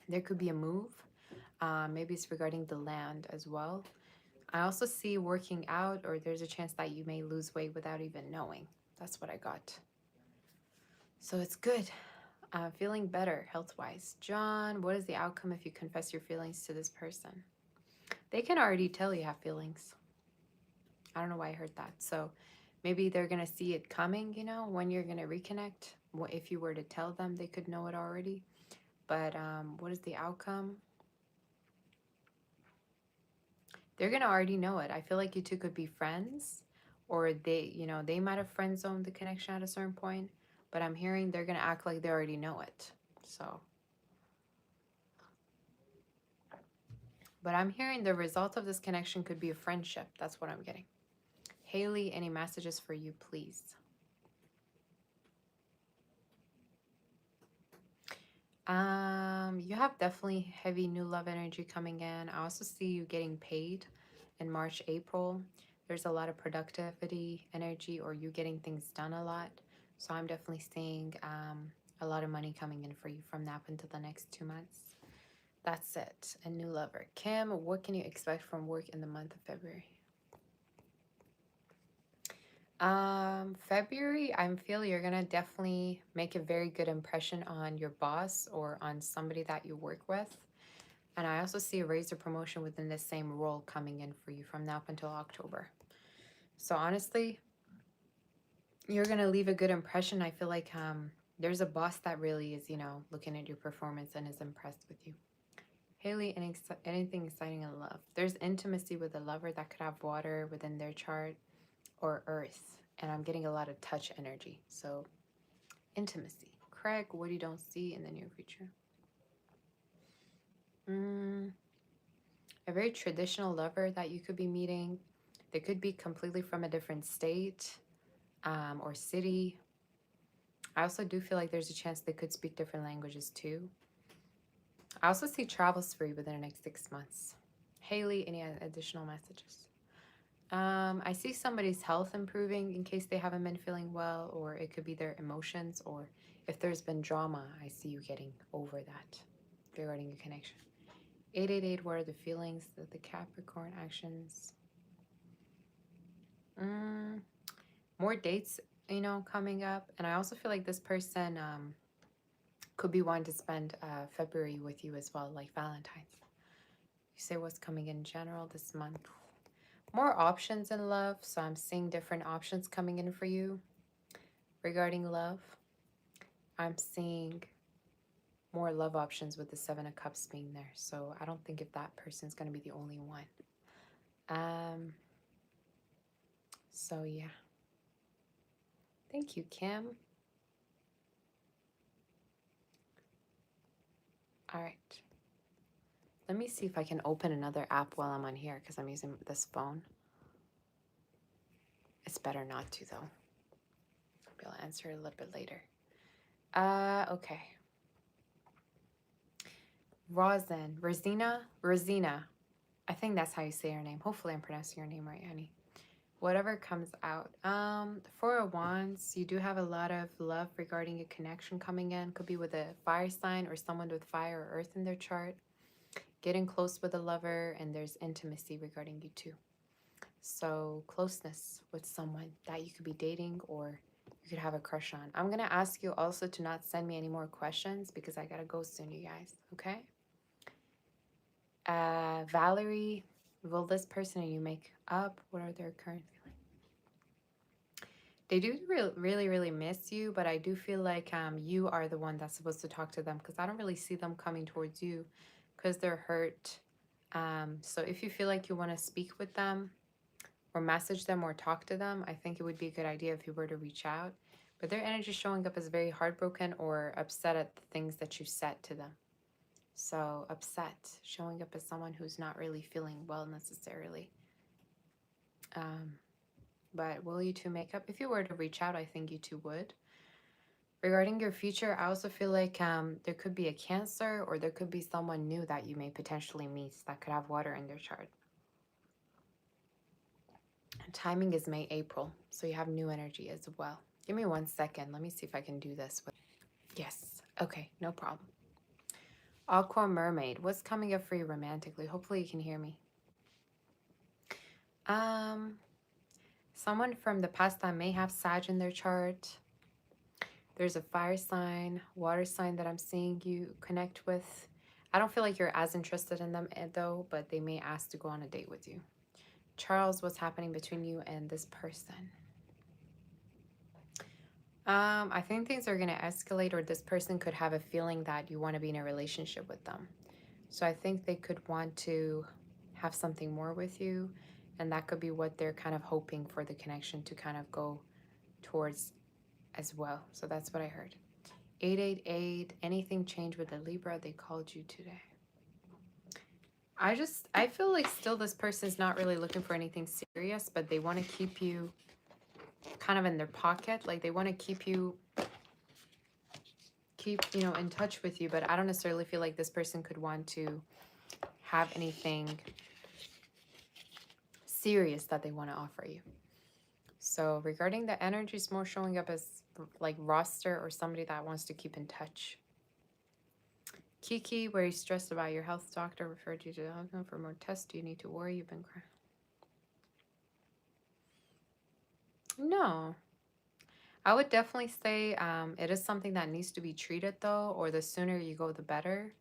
Speaker 1: there could be a move. Maybe it's regarding the land as well. I also see working out, or there's a chance that you may lose weight without even knowing. That's what I got. So it's good. Feeling better health-wise. John, what is the outcome if you confess your feelings to this person? They can already tell you have feelings. I don't know why I heard that. So maybe they're going to see it coming, you know, when you're going to reconnect. If you were to tell them, they could know it already. But what is the outcome? They're going to already know it. I feel like you two could be friends, or they, you know, they might have friend zoned the connection at a certain point, but I'm hearing they're going to act like they already know it. So, but I'm hearing the result of this connection could be a friendship. That's what I'm getting. Haley, any messages for you, please? You have definitely heavy new love energy coming in. I also see you getting paid in March, April. There's a lot of productivity energy, or you getting things done a lot. So I'm definitely seeing a lot of money coming in for you from now until the next 2 months. That's it. A new lover. Kim, what can you expect from work in the month of February? February, I'm feeling you're gonna definitely make a very good impression on your boss or on somebody that you work with. And I also see a raise or promotion within the same role coming in for you from now up until October. So honestly, you're gonna leave a good impression. I feel like there's a boss that really is, you know, looking at your performance and is impressed with you. Haley, anything exciting in love? There's intimacy with a lover that could have water within their chart. or earth. And I'm getting a lot of touch energy. So intimacy. Craig, what you don't see in the near future. A very traditional lover that you could be meeting. They could be completely from a different state or city. I also do feel like there's a chance they could speak different languages too. I also see travels for you within the next 6 months. Haley, any additional messages? I see somebody's health improving in case they haven't been feeling well, or it could be their emotions, or if there's been drama, I see you getting over that regarding your connection. 888, what are the feelings that the Capricorn actions? More dates, coming up. And I also feel like this person could be wanting to spend February with you as well, like Valentine's. You say what's coming in general this month. More options in love. So I'm seeing different options coming in for you regarding love. I'm seeing more love options with the Seven of Cups being there. So I don't think if that person's going to be the only one. So yeah. Thank you, Kim. All right. Let me see if I can open another app while I'm on here because I'm using this phone. It's better not to, though. I'll answer a little bit later. Okay. Rosina. I think that's how you say her name. Hopefully I'm pronouncing your name right, honey. Whatever comes out. The Four of Wands, you do have a lot of love regarding a connection coming in. Could be with a fire sign or someone with fire or earth in their chart. Getting close with a lover, and there's intimacy regarding you too. So closeness with someone that you could be dating or you could have a crush on. I'm going to ask you also to not send me any more questions because I got to go soon, you guys. Okay? Valerie, will this person and you make up? What are their current feelings? They do really, really miss you, but I do feel like you are the one that's supposed to talk to them because I don't really see them coming towards you because they're hurt. So if you feel like you want to speak with them, or message them or talk to them, I think it would be a good idea if you were to reach out. But their energy showing up as very heartbroken or upset at the things that you said to them. So upset, showing up as someone who's not really feeling well necessarily. But will you two make up? If you were to reach out, I think you two would. Regarding your future, I also feel like there could be a Cancer or there could be someone new that you may potentially meet that could have water in their chart. Timing is May, April, so you have new energy as well. Give me 1 second. Let me see if I can do this. Yes. Okay, no problem. Aqua Mermaid. What's coming up for you romantically? Hopefully you can hear me. Someone from the past that may have Sag in their chart. There's a fire sign, water sign that I'm seeing you connect with. I don't feel like you're as interested in them though, but they may ask to go on a date with you. Charles, what's happening between you and this person? I think things are going to escalate, or this person could have a feeling that you want to be in a relationship with them. So I think they could want to have something more with you, and that could be what they're kind of hoping for the connection to kind of go towards as well. So that's what I heard. 888, anything changed with the Libra? They called you today. I feel like still this person's not really looking for anything serious, but they want to keep you kind of in their pocket. Like they want to keep you in touch with you, but I don't necessarily feel like this person could want to have anything serious that they want to offer you. So regarding the energy, is more showing up as like roster or somebody that wants to keep in touch. Kiki, where you stressed about your health, doctor referred you to the hospital for more tests. Do you need to worry? You've been crying. No. I would definitely say it is something that needs to be treated though, or the sooner you go, the better.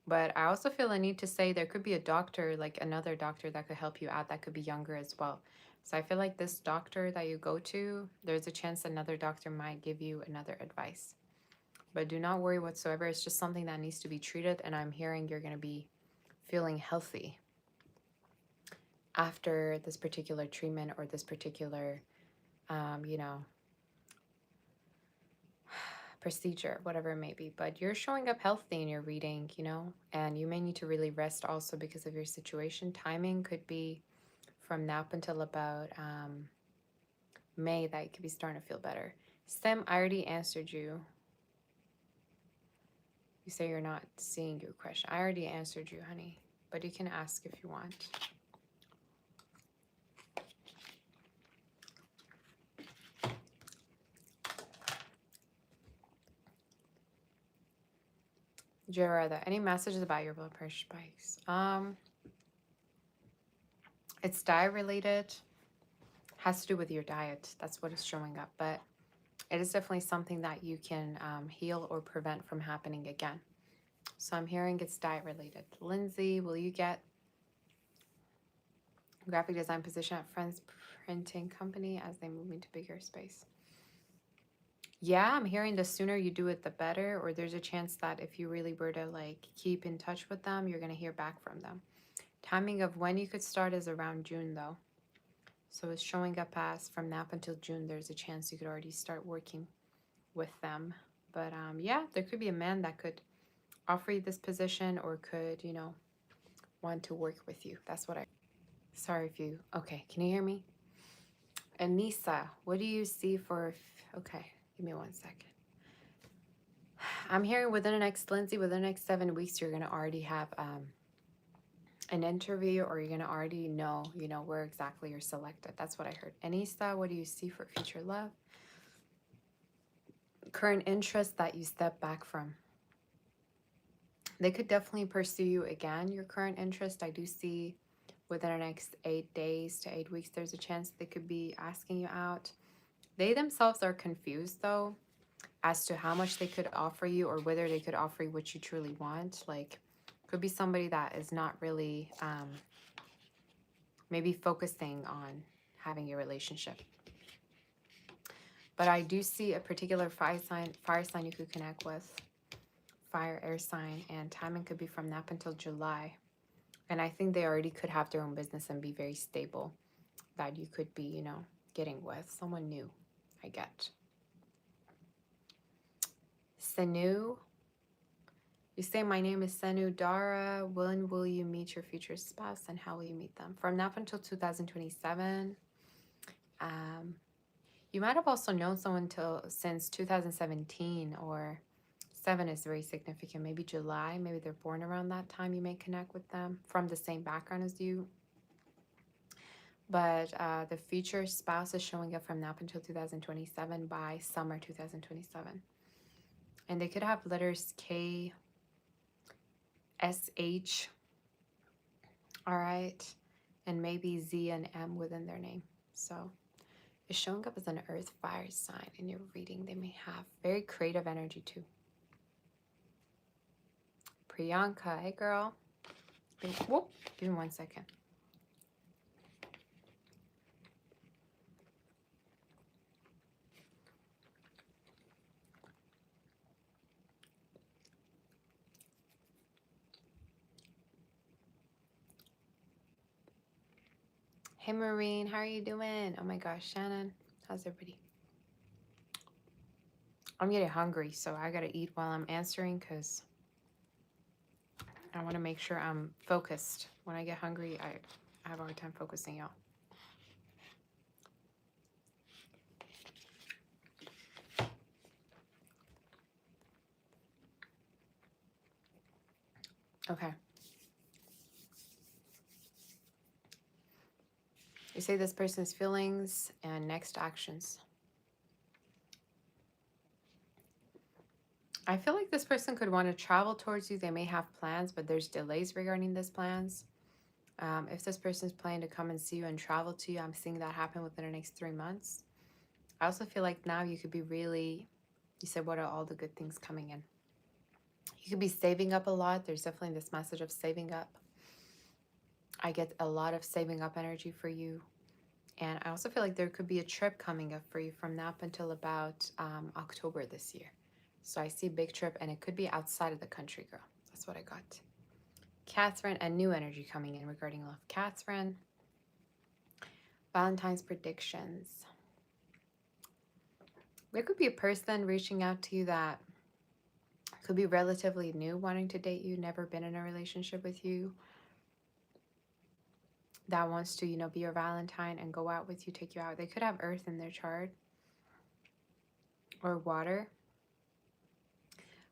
Speaker 1: But I also feel a need to say there could be a doctor, like another doctor that could help you out that could be younger as well. So I feel like this doctor that you go to, there's a chance another doctor might give you another advice. But do not worry whatsoever. It's just something that needs to be treated. And I'm hearing you're going to be feeling healthy. after this particular treatment or this particular, you know, procedure, whatever it may be. But you're showing up healthy in your reading, you know, and you may need to really rest also because of your situation. Timing could be from now up until about May that you could be starting to feel better. Stem, I already answered you. You say you're not seeing your question. I already answered you, honey, but you can ask if you want. Gerarda, any messages about your blood pressure spikes? It's diet related. Has to do with your diet. That's what is showing up, but it is definitely something that you can heal or prevent from happening again. So I'm hearing it's diet related. Lindsay, will you get graphic design position at Friends Printing Company as they move into bigger space? Yeah, I'm hearing the sooner you do it, the better. Or there's a chance that if you really were to like keep in touch with them, you're going to hear back from them. Timing of when you could start is around June though. So it's showing up as from now up until June, there's a chance you could already start working with them. But yeah, there could be a man that could offer you this position or could, you know, want to work with you. That's what I. Sorry if you. Okay, can you hear me? Anissa, what do you see for. Okay, give me 1 second. I'm hearing within the next, Lindsay, within the next 7 weeks, you're going to already have an interview or you're going to already know, you know, where exactly you're selected. That's what I heard. Anissa, what do you see for future love? Current interest that you step back from. They could definitely pursue you again, your current interest. I do see within the next 8 days to 8 weeks, there's a chance they could be asking you out. They themselves are confused though as to how much they could offer you or whether they could offer you what you truly want. Like, could be somebody that is not really maybe focusing on having a relationship. But I do see a particular fire sign you could connect with, fire, air sign, and timing could be from now up until July. And I think they already could have their own business and be very stable that you could be, you know, getting with someone new, I get. Sanu, you say, my name is Sanu Dara. When will you meet your future spouse and how will you meet them? From now up until 2027. You might have also known someone since 2017 or 7 is very significant. Maybe July, maybe they're born around that time. You may connect with them from the same background as you. But the future spouse is showing up from now up until 2027 by summer 2027. And they could have letters K, S, H, all right, and maybe Z and M within their name. So it's showing up as an earth fire sign in your reading. They may have very creative energy too. Priyanka, hey girl. Whoop, give me 1 second. Hey Maureen, how are you doing? Oh my gosh, Shannon, how's everybody? I'm getting hungry, so I gotta eat while I'm answering because I want to make sure I'm focused. When I get hungry, I have a hard time focusing, y'all. Okay. You say this person's feelings and next actions. I feel like this person could want to travel towards you. They may have plans, but there's delays regarding these plans. If this person's planning to come and see you and travel to you, I'm seeing that happen within the next 3 months. I also feel like now you could be really, you said, what are all the good things coming in? You could be saving up a lot. There's definitely this message of saving up. I get a lot of saving up energy for you. And I also feel like there could be a trip coming up for you from now up until about October this year. So I see a big trip and it could be outside of the country, girl. That's what I got. Catherine, a new energy coming in regarding love. Catherine, Valentine's predictions. There could be a person reaching out to you that could be relatively new, wanting to date you, never been in a relationship with you, that wants to, be your Valentine and go out with you, take you out. They could have earth in their chart or water.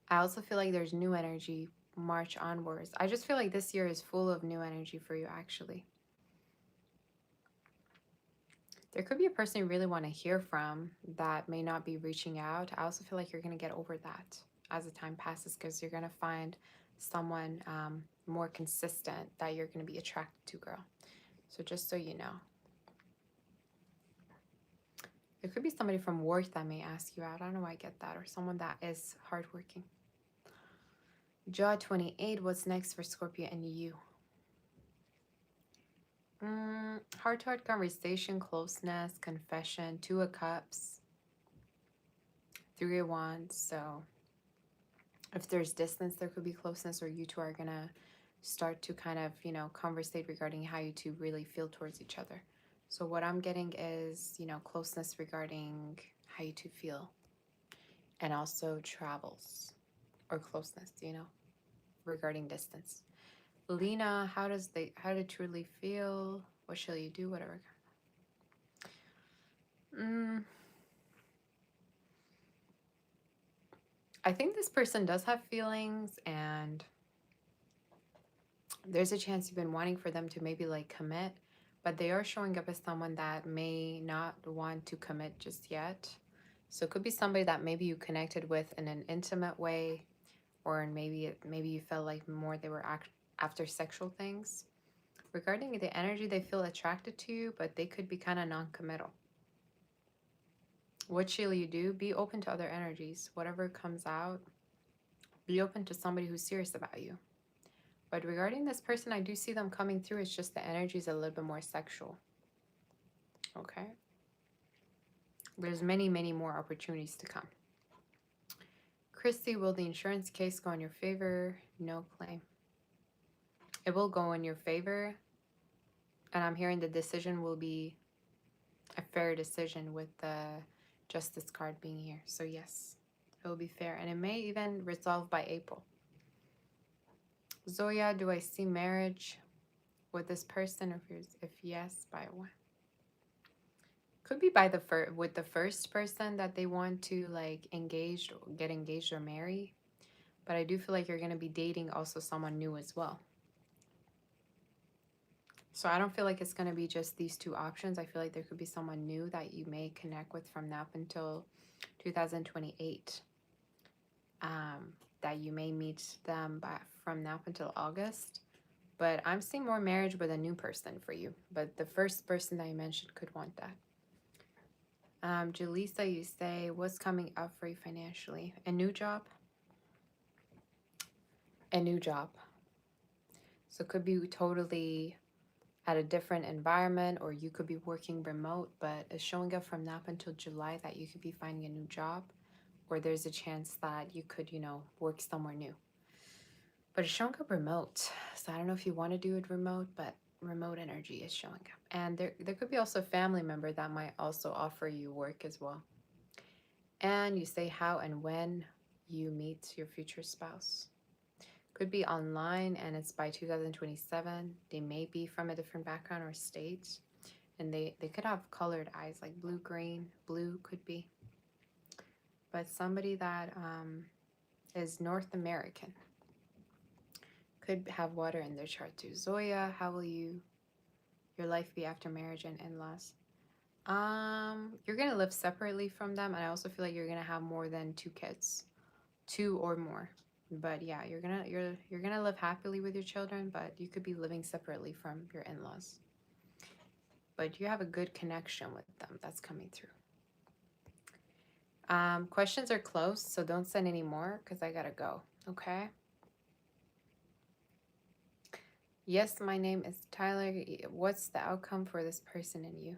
Speaker 1: I also feel like there's new energy March onwards. I just feel like this year is full of new energy for you, actually. There could be a person you really want to hear from that may not be reaching out. I also feel like you're going to get over that as the time passes, because you're going to find someone more consistent that you're going to be attracted to, girl. So just so you know. There could be somebody from work that may ask you out. I don't know why I get that. Or someone that is hardworking. Jaw 28, what's next for Scorpio and you? Heart-to-heart conversation, closeness, confession, Two of Cups, Three of Wands. So if there's distance, there could be closeness, or you two are going to start to kind of, conversate regarding how you two really feel towards each other. So what I'm getting is, closeness regarding how you two feel, and also travels or closeness, regarding distance. Lena, how to truly feel? What shall you do? Whatever. I think this person does have feelings, and there's a chance you've been wanting for them to maybe like commit, but they are showing up as someone that may not want to commit just yet. So it could be somebody that maybe you connected with in an intimate way, or maybe you felt like more they were after sexual things. Regarding the energy, they feel attracted to you, but they could be kind of non-committal. What shall you do? Be open to other energies. Whatever comes out, be open to somebody who's serious about you. But regarding this person, I do see them coming through. It's just the energy is a little bit more sexual. Okay? There's many, many more opportunities to come. Christy, will the insurance case go in your favor? No claim. It will go in your favor. And I'm hearing the decision will be a fair decision, with the Justice card being here. So yes, it will be fair. And it may even resolve by April. Zoya, do I see marriage with this person? If yes, by when? Could be by with the first person that they want to like get engaged or marry. But I do feel like you're going to be dating also someone new as well. So I don't feel like it's going to be just these two options. I feel like there could be someone new that you may connect with from now up until 2028. That you may meet them from now up until August. But I'm seeing more marriage with a new person for you. But the first person that I mentioned could want that. Jaleesa, you say, what's coming up for you financially? A new job? A new job. So it could be totally at a different environment, or you could be working remote, but it's showing up from now up until July that you could be finding a new job, or there's a chance that you could, work somewhere new. But it's showing up remote. So I don't know if you want to do it remote, but remote energy is showing up. And there could be also a family member that might also offer you work as well. And you say how and when you meet your future spouse. Could be online, and it's by 2027. They may be from a different background or state. And they could have colored eyes, like blue, green, blue could be. But somebody that is North American. Could have water in their chart too. Zoya, how will your life be after marriage and in-laws? You're gonna live separately from them, and I also feel like you're gonna have more than 2 kids, 2 or more. But yeah, you're gonna live happily with your children, but you could be living separately from your in-laws. But you have a good connection with them. That's coming through. Questions are closed, so don't send any more because I gotta go. Okay. Yes, my name is Tyler. What's the outcome for this person and you?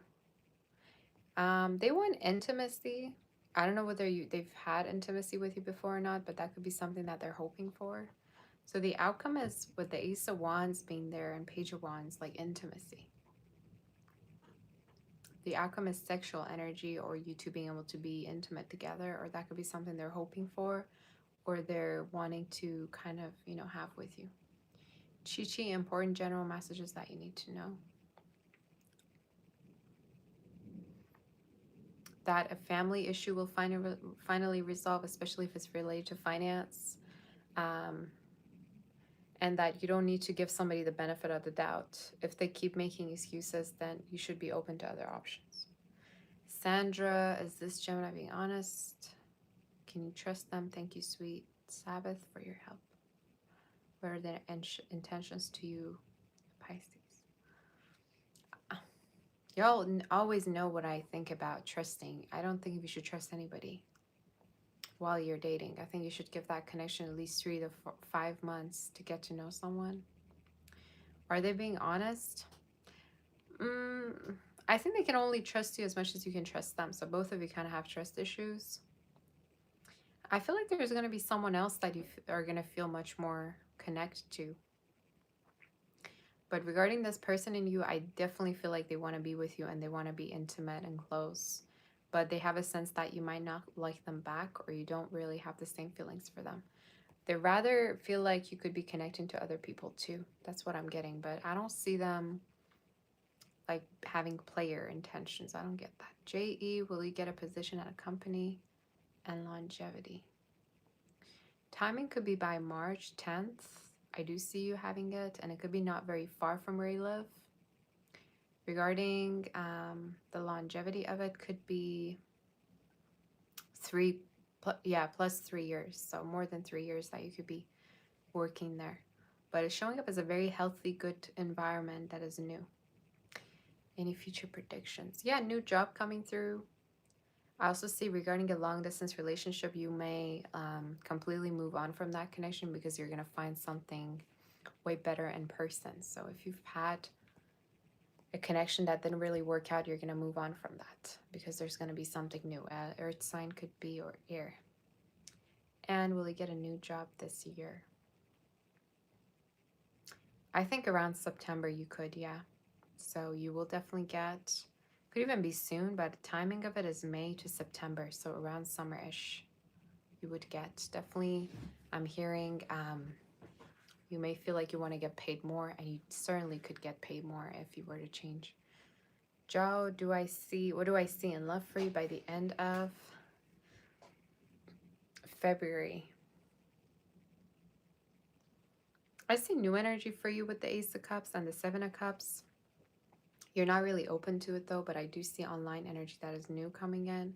Speaker 1: They want intimacy. I don't know whether they've had intimacy with you before or not, but that could be something that they're hoping for. So the outcome is with the Ace of Wands being there and Page of Wands, like intimacy. The outcome is sexual energy, or you two being able to be intimate together, or that could be something they're hoping for, or they're wanting to kind of, have with you. Chi, important general messages that you need to know. That a family issue will finally resolve, especially if it's related to finance. Um, and that you don't need to give somebody the benefit of the doubt. If they keep making excuses, then you should be open to other options. Sandra, is this Gemini being honest? Can you trust them? Thank you, sweet Sabbath, for your help. What are their intentions to you, Pisces? Y'all always know what I think about trusting. I don't think you should trust anybody while you're dating. I think you should give that connection at least 3 to 5 months to get to know someone. Are they being honest? I think they can only trust you as much as you can trust them. So both of you kind of have trust issues. I feel like there's going to be someone else that you are going to feel much more connected to. But regarding this person in you, I definitely feel like they want to be with you and they want to be intimate and close. But they have a sense that you might not like them back, or you don't really have the same feelings for them. They rather feel like you could be connecting to other people too. That's what I'm getting. But I don't see them like having player intentions. I don't get that. JE, will you get a position at a company? And longevity. Timing could be by March 10th. I do see you having it, and it could be not very far from where you live. Regarding the longevity of it, could be plus 3 years. So more than 3 years that you could be working there. But it's showing up as a very healthy, good environment that is new. Any future predictions? Yeah, new job coming through. I also see regarding a long distance relationship, you may completely move on from that connection because you're going to find something way better in person. So if you've had a connection that didn't really work out, you're going to move on from that because there's going to be something new. Earth sign could be, or air. And will you get a new job this year? I think around September you could, yeah. So you will definitely get, could even be soon, but the timing of it is May to September. So around summer-ish you would get. Definitely, I'm hearing you may feel like you want to get paid more, and you certainly could get paid more if you were to change. Joe, what do I see in love for you by the end of February? I see new energy for you with the Ace of Cups and the Seven of Cups. You're not really open to it though, but I do see online energy that is new coming in.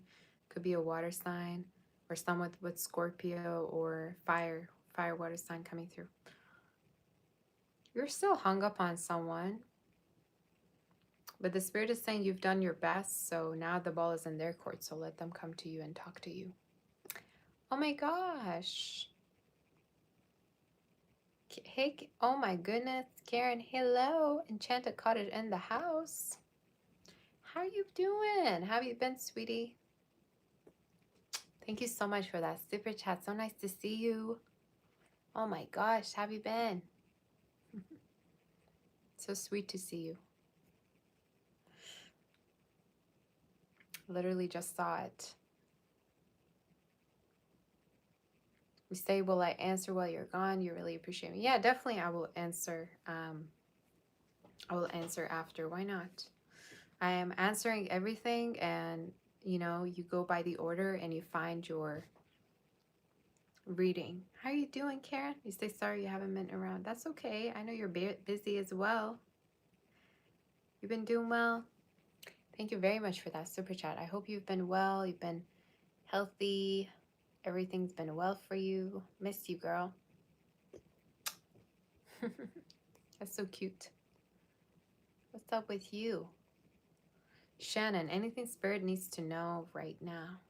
Speaker 1: Could be a water sign or someone with Scorpio or fire water sign coming through. You're still hung up on someone, but the spirit is saying you've done your best, so now the ball is in their court, so let them come to you and talk to you. Oh my gosh. Hey, oh my goodness, Karen, hello. Enchanted Cottage in the house. How are you doing? How have you been, sweetie? Thank you so much for that super chat. So nice to see you. Oh my gosh, how have you been? So sweet to see you. Literally just saw it. You say, will I answer while you're gone? You really appreciate me. Yeah, definitely I will answer. I will answer after. Why not? I am answering everything, and you go by the order and you find your reading. How are you doing, Karen? You say sorry you haven't been around. That's okay. I know you're busy as well. You've been doing well. Thank you very much for that super chat. I hope you've been well. You've been healthy. Everything's been well for you. Miss you, girl. That's so cute. What's up with you? Shannon, anything Spirit needs to know right now?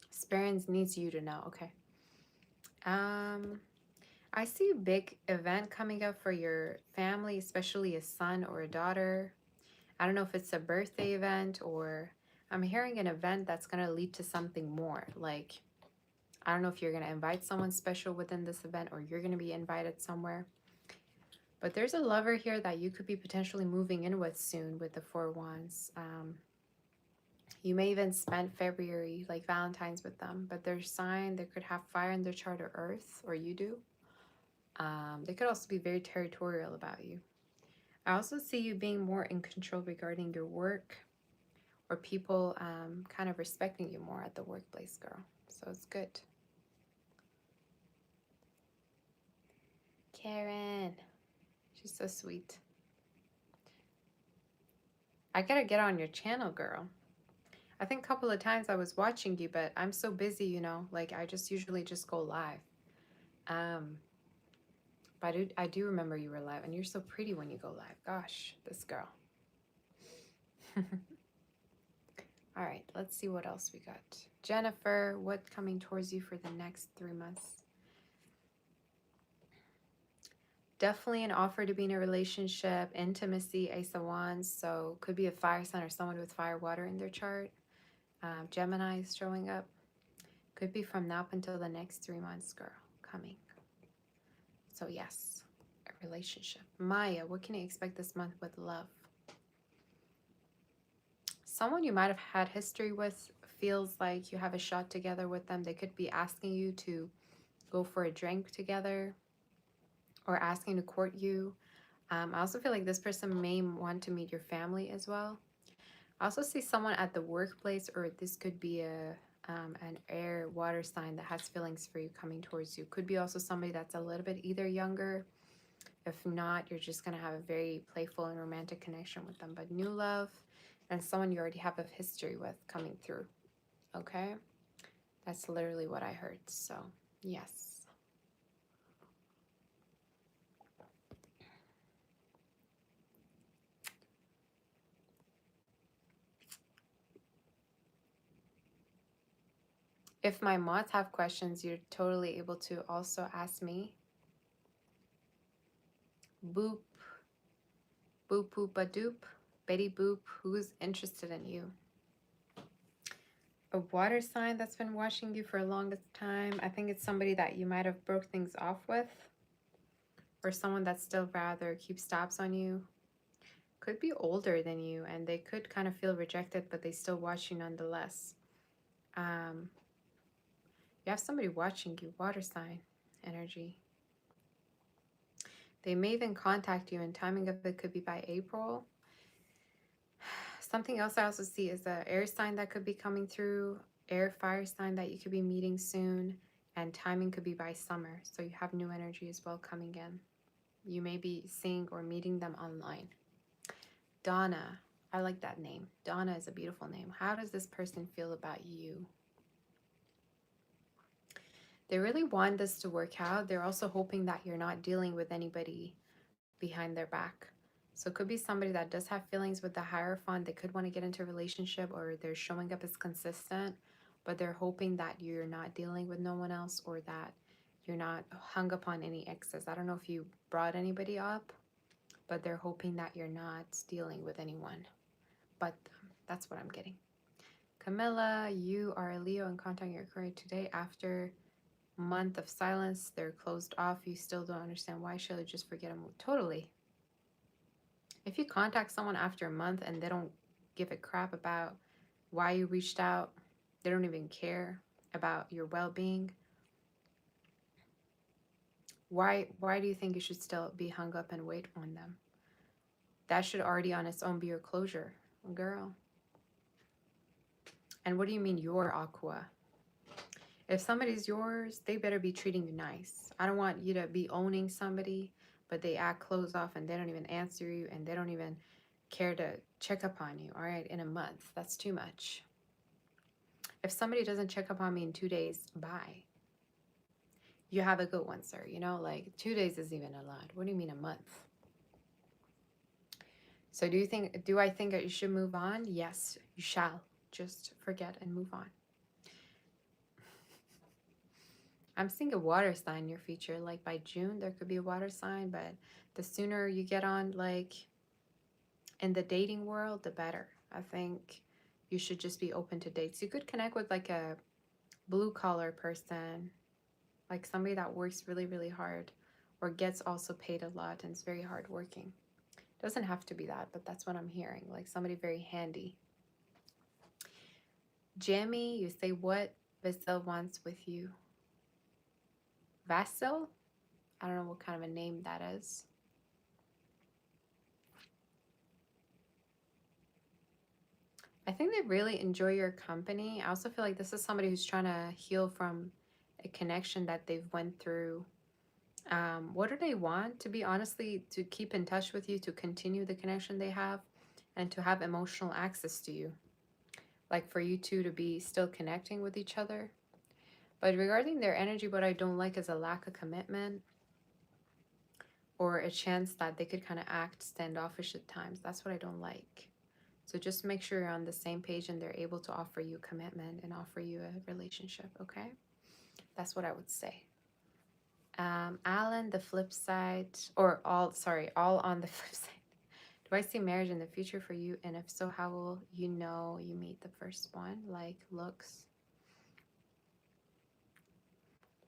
Speaker 1: Spirit needs you to know. Okay. I see a big event coming up for your family, especially a son or a daughter. I don't know if it's a birthday event, or I'm hearing an event that's going to lead to something more. Like, I don't know if you're going to invite someone special within this event, or you're going to be invited somewhere. But there's a lover here that you could be potentially moving in with soon with the Four Wands. You may even spend February, like Valentine's, with them, but their sign, they could have fire in their chart or earth, or you do. They could also be very territorial about you. I also see you being more in control regarding your work, or people kind of respecting you more at the workplace, girl. So it's good. Karen, she's so sweet. I gotta get on your channel, girl. I think a couple of times I was watching you, but I'm so busy, you know, like I just usually just go live. Um, but I do remember you were live, and you're so pretty when you go live. Gosh, this girl. All right, let's see what else we got. Jennifer, what coming towards you for the next 3 months? Definitely an offer to be in a relationship, intimacy, Ace of Wands. So could be a fire sign or someone with fire water in their chart. Gemini is showing up. Could be from now up until the next 3 months, girl, coming. So yes, a relationship. Maya, what can you expect this month with love? Someone you might have had history with feels like you have a shot together with them. They could be asking you to go for a drink together or asking to court you. I also feel like this person may want to meet your family as well. I also see someone at the workplace, or this could be an air water sign that has feelings for you coming towards you. Could be also somebody that's a little bit either younger. If not, you're just going to have a very playful and romantic connection with them. But new love and someone you already have a history with coming through. Okay? That's literally what I heard. So, yes. If my mods have questions, you're totally able to also ask me. Boop, boop, boop, a doop. Betty Boop, who's interested in you? A water sign that's been watching you for a longest time. I think it's somebody that you might have broke things off with, or someone that still rather keeps tabs on you. Could be older than you, and they could kind of feel rejected, but they still watch you nonetheless. You have somebody watching you, water sign energy. They may even contact you, and timing of it could be by April. Something else I also see is an air sign that could be coming through, air fire sign that you could be meeting soon, and timing could be by summer. So you have new energy as well coming in. You may be seeing or meeting them online. Donna, I like that name. Donna is a beautiful name. How does this person feel about you? They really want this to work out. They're also hoping that you're not dealing with anybody behind their back. So it could be somebody that does have feelings with the Hierophant. They could want to get into a relationship, or they're showing up as consistent, but they're hoping that you're not dealing with no one else, or that you're not hung up on any exes. I don't know if you brought anybody up, but they're hoping that you're not dealing with anyone. But that's what I'm getting. Camilla, you are a Leo and contacting your career today after month of silence. They're closed off. You still don't understand why. Shall I just forget them? Totally. If you contact someone after a month and they don't give a crap about why you reached out, they don't even care about your well-being, why do you think you should still be hung up and wait on them? That should already on its own be your closure, girl. And what do you mean your Aqua? If somebody's yours, they better be treating you nice. I don't want you to be owning somebody, but they act closed off and they don't even answer you, and they don't even care to check up on you, all right, in a month. That's too much. If somebody doesn't check up on me in 2 days, bye. You have a good one, sir. You know, like 2 days is even a lot. What do you mean a month? So do I think that you should move on? Yes, you shall. Just forget and move on. I'm seeing a water sign in your future. Like by June, there could be a water sign, but the sooner you get on, like in the dating world, the better. I think you should just be open to dates. You could connect with like a blue collar person, like somebody that works really, really hard, or gets also paid a lot and is very hardworking. Doesn't have to be that, but that's what I'm hearing. Like somebody very handy. Jamie, you say what Vasil wants with you? Vasil? I don't know what kind of a name that is. I think they really enjoy your company. I also feel like this is somebody who's trying to heal from a connection that they've went through. What do they want? To be honestly, to keep in touch with you, to continue the connection they have, and to have emotional access to you. Like for you two to be still connecting with each other. But regarding their energy, what I don't like is a lack of commitment or a chance that they could kind of act standoffish at times. That's what I don't like. So just make sure you're on the same page and they're able to offer you commitment and offer you a relationship, okay? That's what I would say. Alan, the flip side, or all on the flip side. Do I see marriage in the future for you? And if so, how will you know you meet the first one? Like looks.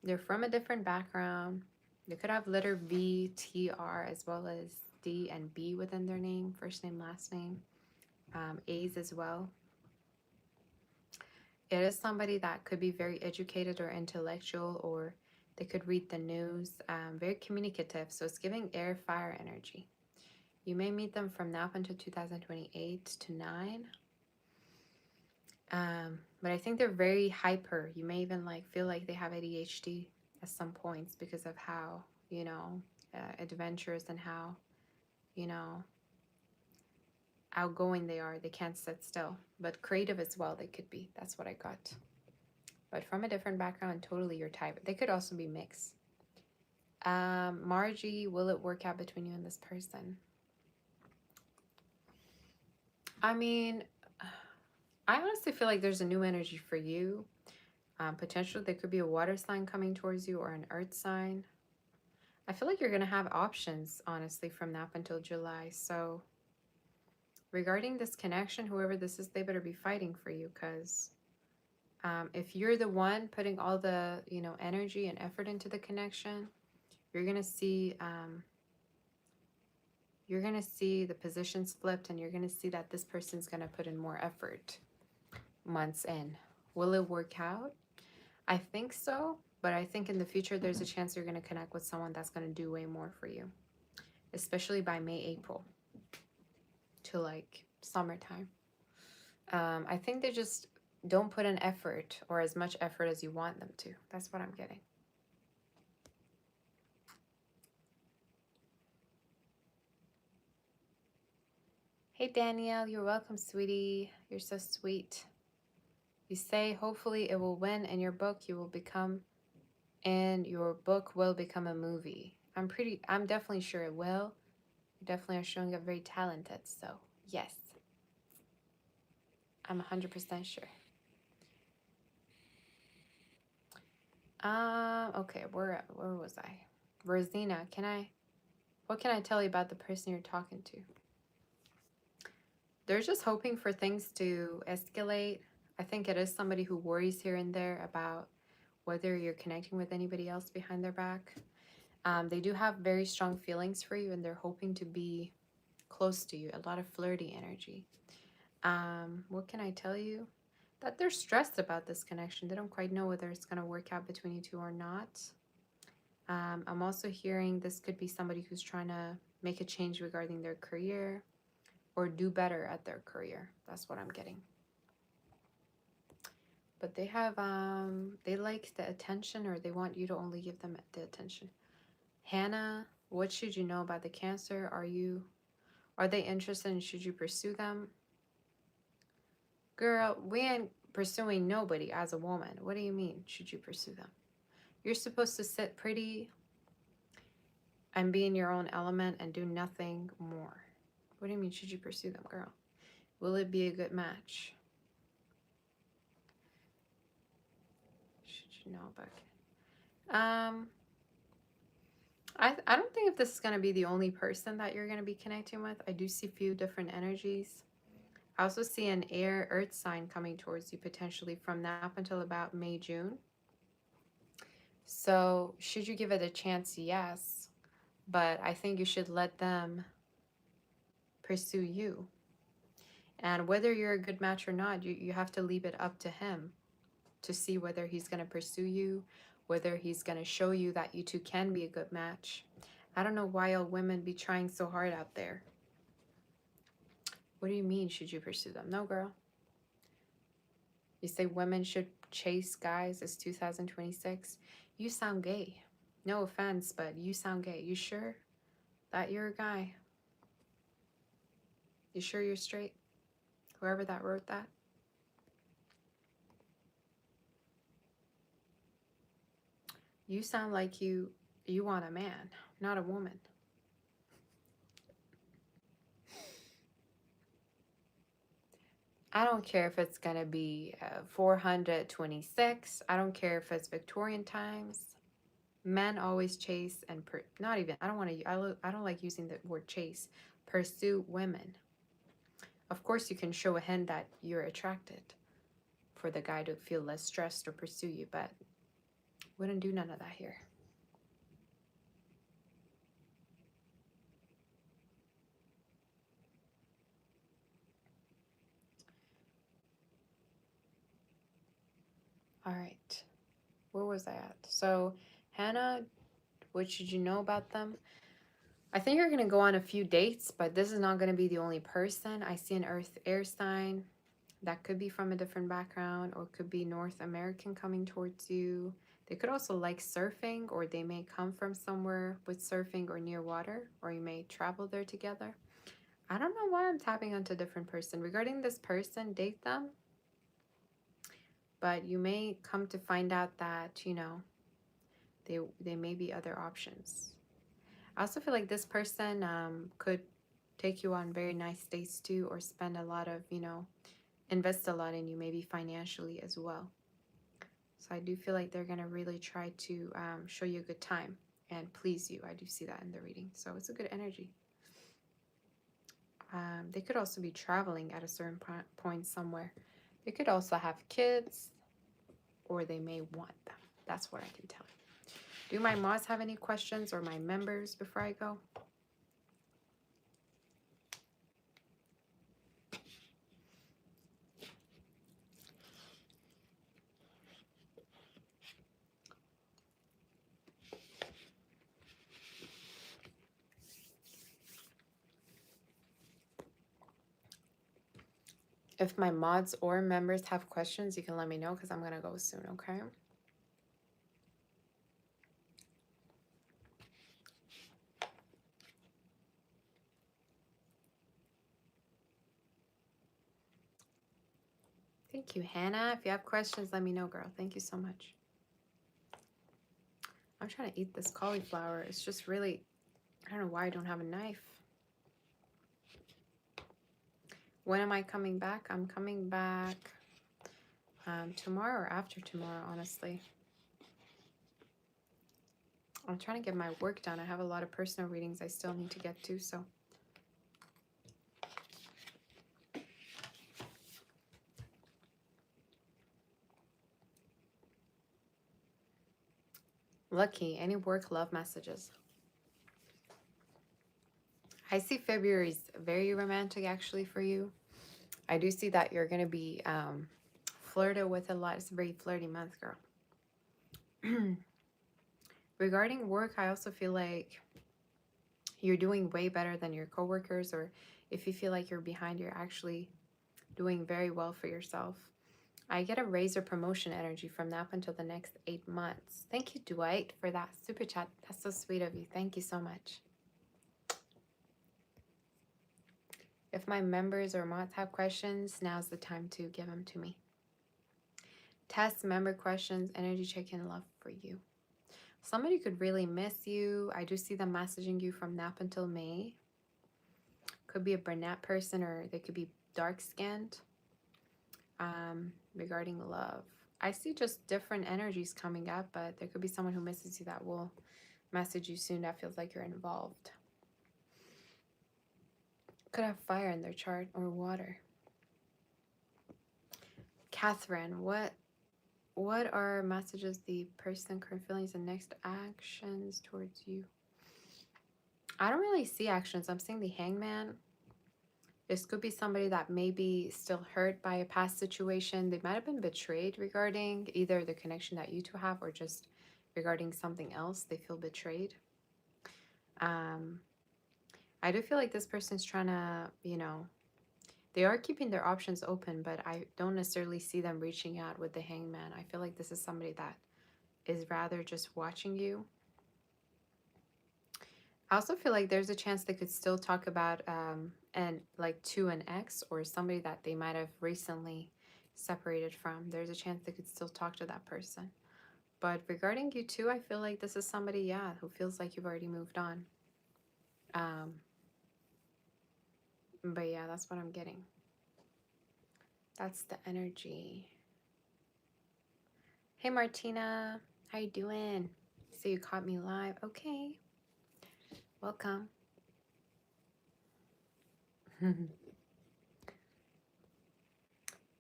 Speaker 1: They're from a different background. They could have letter V, T, R, as well as D and B within their name, first name, last name. A's as well. It is somebody that could be very educated or intellectual, or they could read the news, very communicative. So it's giving air, fire energy. You may meet them from now up until 2028 to 9. But I think they're very hyper. You may even like feel like they have ADHD at some points because of how, adventurous and how, you know, outgoing they are. They can't sit still. But creative as well, they could be. That's what I got. But from a different background, totally your type. They could also be mixed. Margie, will it work out between you and this person? I mean, I honestly feel like there's a new energy for you. Potentially, there could be a water sign coming towards you or an earth sign. I feel like you're going to have options, honestly, from now up until July. So, regarding this connection, whoever this is, they better be fighting for you because if you're the one putting all the, energy and effort into the connection, you're going to see the positions flipped, and you're going to see that this person's going to put in more effort months in. Will it work out? I think so, but I think in the future there's a chance you're going to connect with someone that's going to do way more for you, especially by May, April to like summertime. I think they just don't put in effort or as much effort as you want them to. That's what I'm getting. Hey, Danielle, you're welcome, sweetie. You're so sweet. You say, hopefully it will win in your book. Your book will become a movie. I'm definitely sure it will. You definitely are showing up very talented. So yes, I'm 100% sure. Okay, where was I? Rosina, what can I tell you about the person you're talking to? They're just hoping for things to escalate. I think it is somebody who worries here and there about whether you're connecting with anybody else behind their back. They do have very strong feelings for you, and they're hoping to be close to you. A lot of flirty energy. What can I tell you? That they're stressed about this connection. They don't quite know whether it's going to work out between you two or not. I'm also hearing this could be somebody who's trying to make a change regarding their career or do better at their career. That's what I'm getting. But they have, they like the attention, or they want you to only give them the attention. Hannah, what should you know about the Cancer? Are they interested and should you pursue them? Girl, we ain't pursuing nobody as a woman. What do you mean, should you pursue them? You're supposed to sit pretty and be in your own element and do nothing more. What do you mean, should you pursue them, girl? Will it be a good match? Should you know about it? I don't think if this is going to be the only person that you're going to be connecting with. I do see a few different energies. I also see an air earth sign coming towards you potentially from now up until about May, June. So should you give it a chance? Yes. but I think you should let them pursue you. And whether you're a good match or not, you have to leave it up to him to see whether he's going to pursue you, whether he's going to show you that you two can be a good match. I don't know why all women be trying so hard out there. What do you mean, should you pursue them? No, girl. You say women should chase guys. It's 2026. You sound gay. No offense, but you sound gay. You sure that you're a guy? You sure you're straight? Whoever that wrote that. You sound like you want a man, not a woman. I don't care if it's going to be 426. I don't care if it's Victorian times. Men always chase and not even, I don't want to, I don't like using the word chase. Pursue women. Of course, you can show a hint that you're attracted for the guy to feel less stressed or pursue you, but wouldn't do none of that here. All right. Where was I at? So, Hannah, what should you know about them? I think you're going to go on a few dates, but this is not going to be the only person. I see an earth air sign that could be from a different background or could be North American coming towards you. They could also like surfing, or they may come from somewhere with surfing or near water, or you may travel there together. I don't know why I'm tapping onto a different person. Regarding this person, date them, but you may come to find out that, you know, they may be other options. I also feel like this person could take you on very nice dates too, or spend a lot of, you know, invest a lot in you, maybe financially as well. So I do feel like they're going to really try to show you a good time and please you. I do see that in the reading. So it's a good energy. They could also be traveling at a certain point somewhere. They could also have kids, or they may want them. That's what I can tell you. Do my mods have any questions, or my members, before I go? If my mods or members have questions, you can let me know because I'm going to go soon, okay? Thank you, Hannah. If you have questions, let me know, girl. Thank you so much. I'm trying to eat this cauliflower. It's just really, I don't know why I don't have a knife. When am I coming back? I'm coming back tomorrow or after tomorrow, honestly. I'm trying to get my work done. I have a lot of personal readings I still need to get to, so. Lucky. Any work love messages? I see February is very romantic actually for you. I do see that you're going to be flirted with a lot. It's a very flirty month, girl. Regarding work, I also feel like you're doing way better than your coworkers, or if you feel like you're behind, you're actually doing very well for yourself. I get a raise or promotion energy from now until the next 8 months. Thank you, Dwight, for that super chat. That's so sweet of you. Thank you so much. If my members or mods have questions, now's the time to give them to me. Test member questions, energy check-in, love for you. Somebody could really miss you. I do see them messaging you from now until May. Could be a brunette person, or they could be dark-skinned. Regarding love, I see just different energies coming up, but there could be someone who misses you that will message you soon that feels like you're involved. Could have fire in their chart or water. Catherine, what are messages the person, current feelings, and next actions towards you? I don't really see actions. I'm seeing the Hangman. This could be somebody that may be still hurt by a past situation. They might have been betrayed regarding either the connection that you two have or just regarding something else. They feel betrayed. I do feel like this person's trying to, they are keeping their options open, but I don't necessarily see them reaching out with the Hangman. I feel like this is somebody that is rather just watching you. I also feel like there's a chance they could still talk about to an ex or somebody that they might have recently separated from. There's a chance they could still talk to that person. But regarding you too, I feel like this is somebody, yeah, who feels like you've already moved on. But yeah, that's what I'm getting. That's the energy. Hey Martina, how you doing? So you caught me live. Okay. Welcome.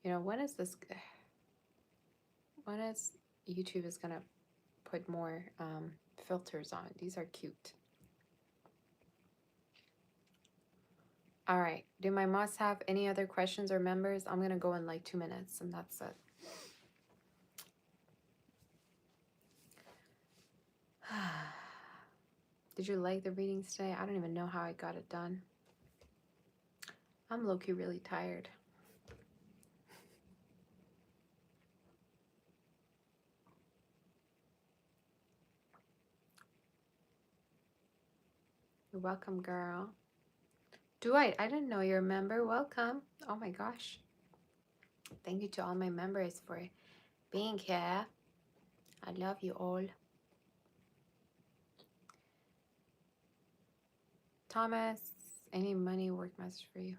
Speaker 1: When is this? When is YouTube is gonna put more filters on? These are cute. All right. Do my mods have any other questions or members? I'm gonna go in like 2 minutes and that's it. Did you like the readings today? I don't even know how I got it done. I'm low-key really tired. You're welcome, girl. Dwight, I didn't know you're a member. Welcome. Oh my gosh. Thank you to all my members for being here. I love you all. Thomas, any money work message for you?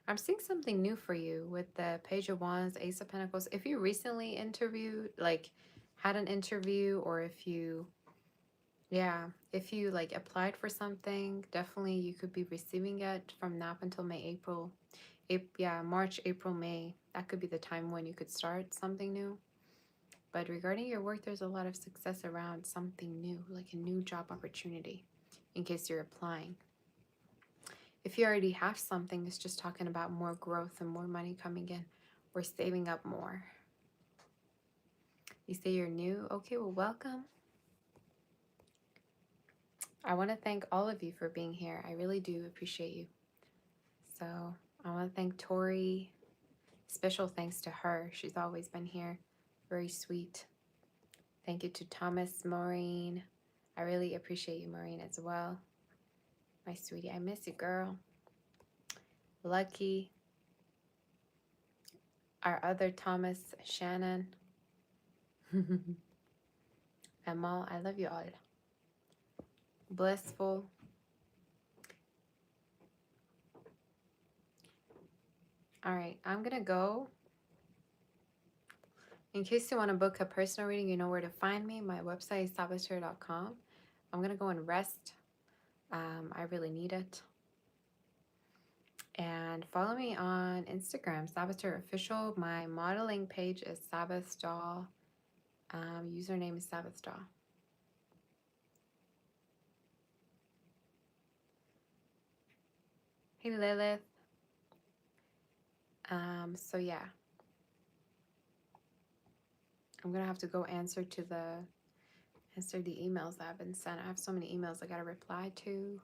Speaker 1: I'm seeing something new for you with the Page of Wands, Ace of Pentacles. If you recently interviewed, like had an interview, or if you like applied for something, definitely you could be receiving it from now up until May, April. March, April, May. That could be the time when you could start something new. But regarding your work, there's a lot of success around something new, like a new job opportunity, in case you're applying. If you already have something, it's just talking about more growth and more money coming in or saving up more. You say you're new? Okay, well, welcome. I want to thank all of you for being here. I really do appreciate you. So I want to thank Tori. Special thanks to her. She's always been here. Very sweet. Thank you to Thomas, Maureen. I really appreciate you, Maureen, as well. My sweetie, I miss you, girl. Lucky. Our other Thomas, Shannon. Amal, I love you all. Blissful. All right, I'm gonna go. In case you want to book a personal reading, you know where to find me. My website is saboteur.com. I'm gonna go and rest. I really need it. And follow me on Instagram, Saboteur Official. My modeling page is Sabbath Doll. Username is Sabbath Doll. Hey Lilith. So yeah. I'm gonna have to go answer the emails that have been sent. I have so many emails I gotta reply to.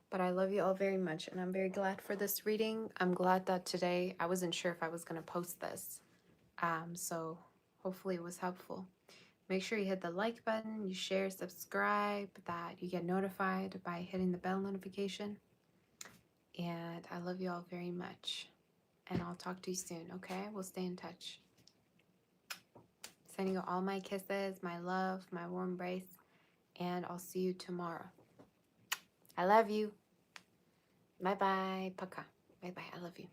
Speaker 1: But I love you all very much, and I'm very glad for this reading. I'm glad that today I wasn't sure if I was gonna post this. So hopefully it was helpful. Make sure you hit the like button, you share, subscribe, that you get notified by hitting the bell notification. And I love you all very much. And I'll talk to you soon, okay? We'll stay in touch. Sending you all my kisses, my love, my warm embrace, and I'll see you tomorrow. I love you. Bye-bye. Paka. Bye-bye. I love you.